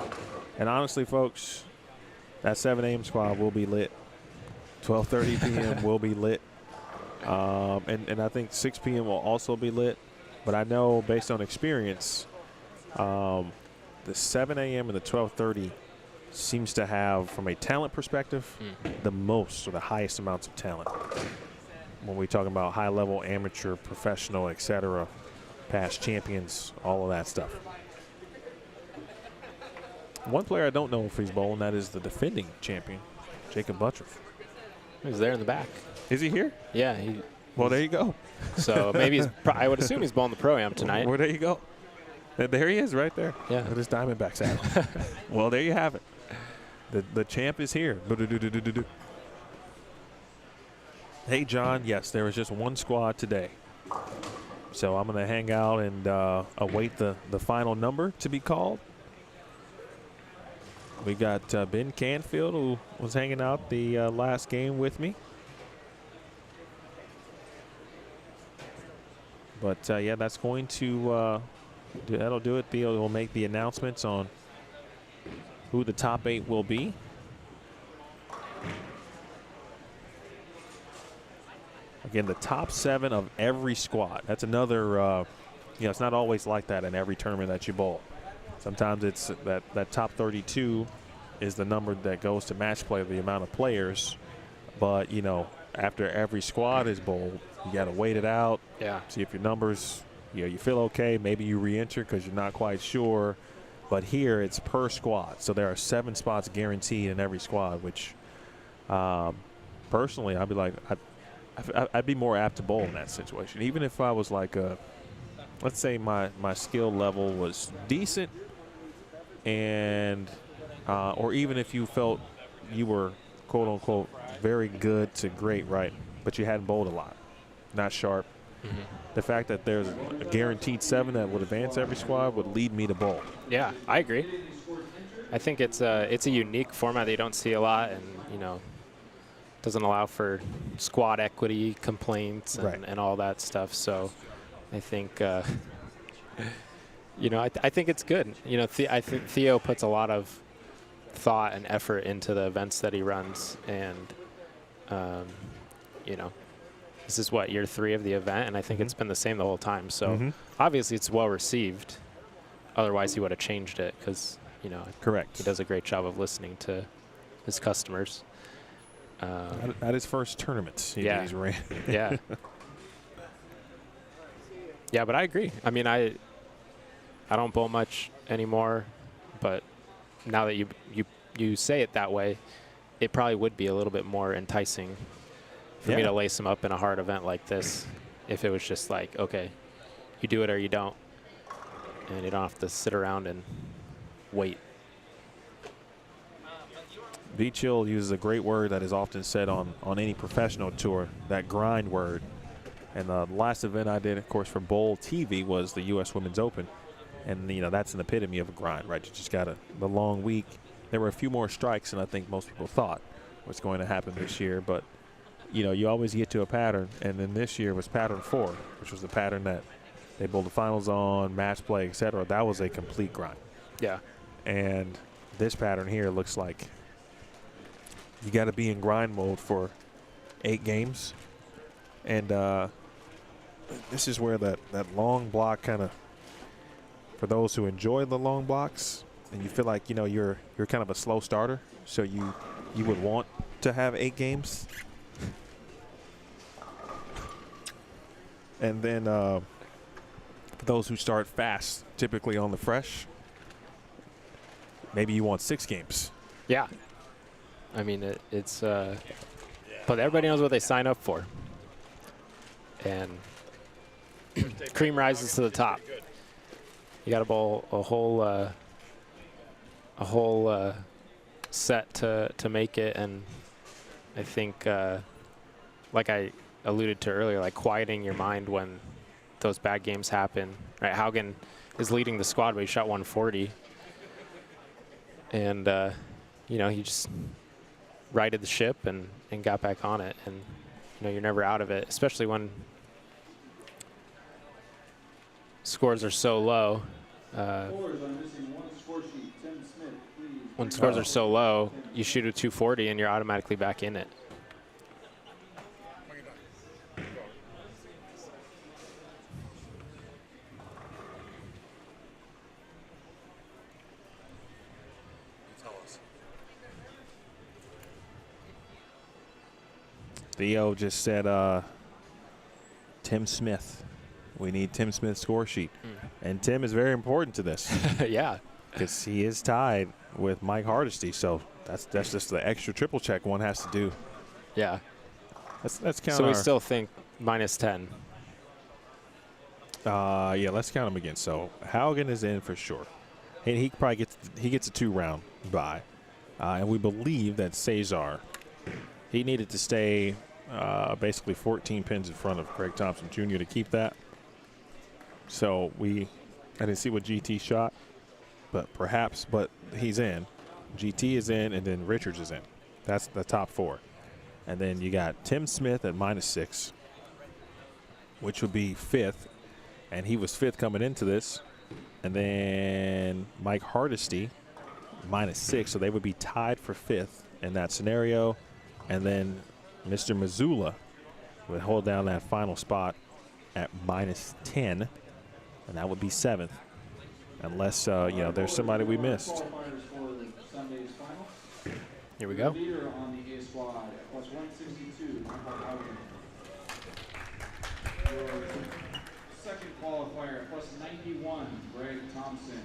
And honestly, folks, that 7 a.m. squad will be lit. 12:30 p.m. will be lit. And I think 6 p.m. will also be lit. But I know based on experience, the 7 a.m. and the 12:30 seems to have, from a talent perspective, the most or the highest amounts of talent. When we talk about high-level, amateur, professional, etc., past champions, all of that stuff. One player I don't know if he's bowling, that is the defending champion, Jacob Buttriff.
He's there in the back.
Is he here?
Yeah.
Well, there you go.
So maybe I would assume he's bowling the Pro-Am tonight.
Well, there you go. There he is right there.
Yeah.
With his Diamondback saddle. Well, there you have it. The champ is here. Hey, John, yes, there was just one squad today. So I'm going to hang out and await the final number to be called. We got Ben Canfield, who was hanging out the last game with me. But, yeah, that's going to that'll do it. Theo will make the announcements on who the top 8 will be. Again, the top 7 of every squad. That's another, it's not always like that in every tournament that you bowl. Sometimes it's that top 32 is the number that goes to match play, the amount of players. But, after every squad is bowled, you got to wait it out.
Yeah.
See if your numbers, you feel okay. Maybe you re-enter because you're not quite sure. But here it's per squad. So there are 7 spots guaranteed in every squad, which personally I'd be like, I'd be more apt to bowl in that situation. Even if I was like let's say my skill level was decent, and or even if you felt you were quote unquote very good to great, right, but you hadn't bowled a lot, not sharp. The fact that there's a guaranteed 7 that would advance every squad would lead me to bowl.
Yeah, I agree. I think it's a unique format that you don't see a lot, and doesn't allow for squad equity complaints and all that stuff. So I think I think it's good. I think Theo puts a lot of thought and effort into the events that he runs, and this is what, year 3 of the event, and I think it's been the same the whole time. So obviously it's well received. Otherwise he would have changed it, because
Correct.
He does a great job of listening to his customers.
At his first tournament, he's ran.
Yeah. Yeah, but I agree. I mean, I don't bowl much anymore, but now that you say it that way, it probably would be a little bit more enticing for me to lace him up in a hard event like this, if it was just like, okay, you do it or you don't, and you don't have to sit around and wait.
V-Chill uses a great word that is often said on any professional tour, that grind word. And the last event I did, of course, for Bowl TV was the U.S. Women's Open. And, that's an epitome of a grind, right? You just got the long week. There were a few more strikes than I think most people thought was going to happen this year. But, you always get to a pattern. And then this year was pattern 4, which was the pattern that they bowled the finals on, match play, et cetera. That was a complete grind.
Yeah.
And this pattern here looks like you got to be in grind mode for 8 games. And this is where that long block kind of, for those who enjoy the long blocks and you feel like, you're kind of a slow starter, so you would want to have 8 games. And then for those who start fast, typically on the fresh, maybe you want 6 games.
Yeah. I mean, it's but everybody knows what they sign up for. And cream rises to the top. You got to bowl a whole set to make it, and I think, like I alluded to earlier, like quieting your mind when those bad games happen. Right, Haugen is leading the squad, but he shot 140, and he just righted the ship and got back on it. And you know, you're never out of it, especially when scores are so low. When scores are so low, you shoot a 240 and you're automatically back in it.
Theo just said Tim Smith. We need Tim Smith's score sheet. And Tim is very important to this.
Yeah.
Because he is tied with Mike Hardesty. So that's just the extra triple check one has to do.
Yeah.
Let's count.
So we still think -10.
Yeah, let's count them again. So Haugen is in for sure. And he probably gets a 2-round bye. And we believe that Cesar, he needed to stay basically 14 pins in front of Craig Thompson Jr. to keep that. So I didn't see what GT shot, but he's in. GT is in, and then Richards is in. That's the top 4. And then you got Tim Smith at -6, which would be 5th, and he was 5th coming into this. And then Mike Hardesty, -6, so they would be tied for 5th in that scenario. And then Mr. Missoula would hold down that final spot at -10, and that would be 7th, unless there's somebody we missed.
Here we go.
Leader on the A squad at +162, Michael Haugen. Your second qualifier at +91, Greg Thompson.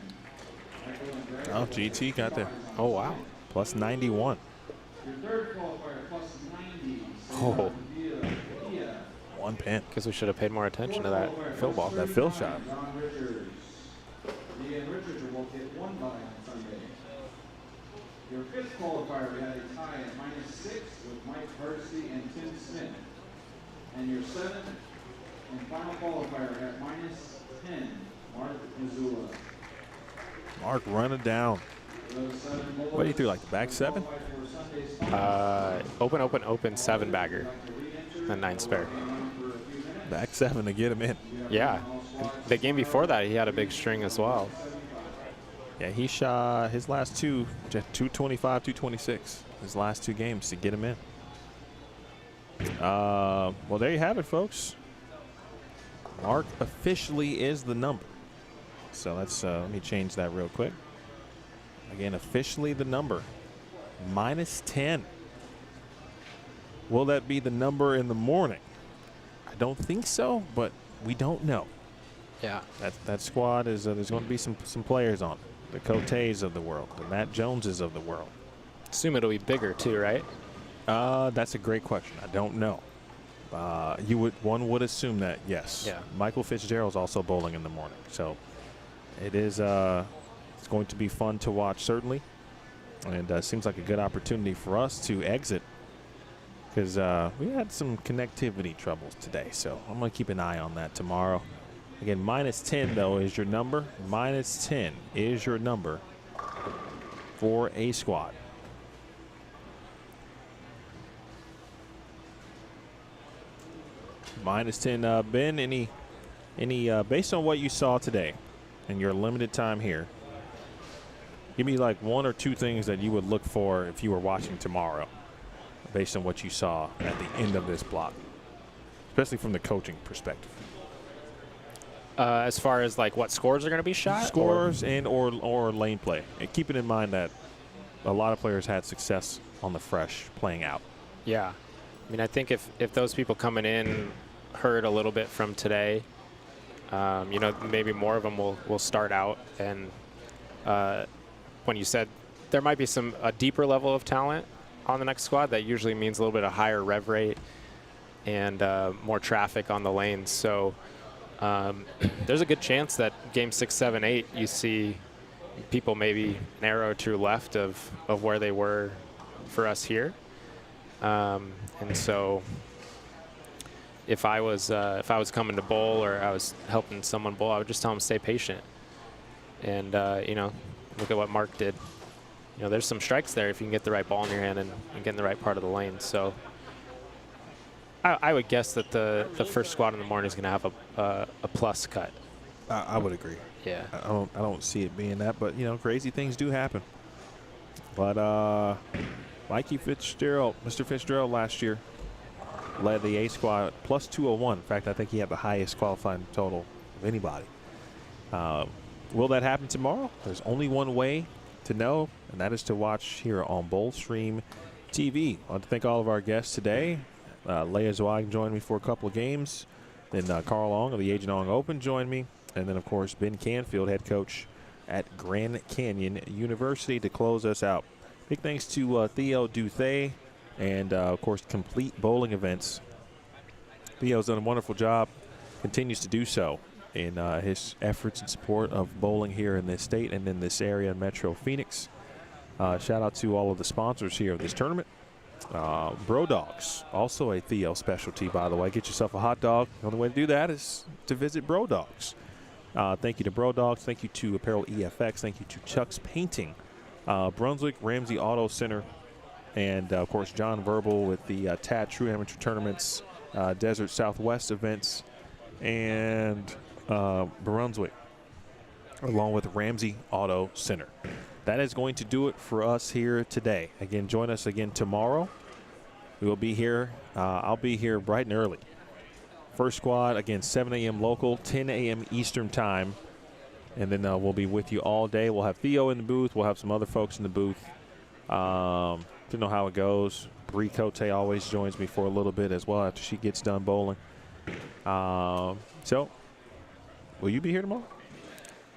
Michael and Greg.
Oh, GT got there.
Oh, wow.
+91.
Your third qualifier +90.
Oh.
1 pin.
Because we should have paid more attention to that fill ball.
That fill shot.
John Richards. Ian Richards will both hit 1 bye on Sunday. Your fifth qualifier, we had a tie at -6 with Mike Hardesty and Tim Smith. And your seventh and final qualifier at -10, Mark Missoula.
Mark running down. What do you threw, like the back 7?
Open 7-bagger. And 9 spare.
Back 7 to get him in.
Yeah. The game before that, he had a big string as well.
Yeah, he shot his last 2, 225, 226. His last 2 games to get him in. Well, there you have it, folks. Mark officially is the number. So let's let me change that real quick. Again, officially the number. -10. Will that be the number in the morning? I don't think so, but we don't know.
Yeah.
That squad is there's going to be some players on it. The Cotes of the world, the Matt Joneses of the world.
Assume it'll be bigger too, right?
That's a great question. I don't know. One would assume that, yes.
Yeah.
Michael Fitzgerald's also bowling in the morning, so it is it's going to be fun to watch, certainly, and seems like a good opportunity for us to exit because we had some connectivity troubles today, so I'm going to keep an eye on that tomorrow. Again, -10 though is your number. -10 is your number for a squad. -10, Ben, any based on what you saw today in your limited time here, give me like 1 or 2 things that you would look for if you were watching tomorrow based on what you saw at the end of this block, especially from the coaching perspective.
As far as like what scores are going to be shot?
Scores or lane play. And keeping in mind that a lot of players had success on the fresh playing out.
Yeah. I mean, I think if those people coming in heard a little bit from today, maybe more of them will start out. And when you said there might be a deeper level of talent on the next squad, that usually means a little bit of higher rev rate and more traffic on the lanes. So there's a good chance that game 6, 7, 8, you see people maybe an arrow or 2 left of where they were for us here. And so if I was coming to bowl or I was helping someone bowl, I would just tell them to stay patient. And look at what Mark did. you know, there's some strikes there if you can get the right ball in your hand and get in the right part of the lane. So I would guess that the first squad in the morning is going to have a plus cut.
I would agree.
Yeah.
I don't see it being that, but you know, crazy things do happen. But Mikey Fitzgerald, Mr. Fitzgerald last year led the A squad plus 201. In fact, I think he had the highest qualifying total of anybody. Will that happen tomorrow? There's only one way to know, and that is to watch here on Bowl Stream TV. I want to thank all of our guests today. Leah Zweig joined me for a couple of games. Then Carl Long of the Agent Ong Open joined me. And then, of course, Ben Canfield, head coach at Grand Canyon University, to close us out. Big thanks to Theo Duthay and, of course, Complete Bowling Events. Theo's done a wonderful job, continues to do so in his efforts and support of bowling here in this state and in this area in Metro Phoenix. Shout out to all of the sponsors here of this tournament. Bro Dogs, also a Theo specialty, by the way. Get yourself a hot dog. The only way to do that is to visit Bro Dogs. Thank you to Bro Dogs. Thank you to Apparel EFX. Thank you to Chuck's Painting, Brunswick Ramsey Auto Center, and, of course, John Verbal with the TAD True Amateur Tournaments, Desert Southwest events, and Brunswick, along with Ramsey Auto Center. That is going to do it for us here today. Again, join us again tomorrow. We will be here. I'll be here bright and early. First squad, again, 7 a.m. local, 10 a.m. Eastern time. And then we'll be with you all day. We'll have Theo in the booth. We'll have some other folks in the booth. To know how it goes. Bree Cote always joins me for a little bit as well after she gets done bowling. So, will you be here tomorrow?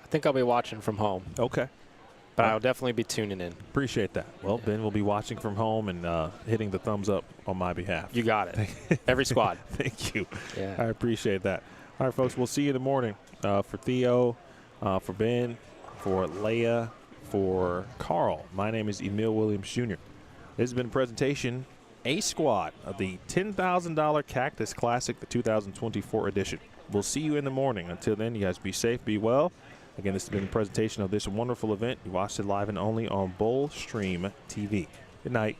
I think I'll be watching from home.
Okay.
But I'll definitely be tuning in.
Appreciate that. Well, Ben will be watching from home and hitting the thumbs up on my behalf.
You got it. Every squad.
Thank you.
Yeah.
I appreciate that. All right, folks, we'll see you in the morning. For Theo, for Ben, for Leia, for Carl, my name is Emil Williams Jr. This has been a presentation, A Squad, of the $10,000 Cactus Classic, the 2024 edition. We'll see you in the morning. Until then, you guys be safe, be well. Again, this has been a presentation of this wonderful event. You watched it live and only on Bowl Stream TV. Good night.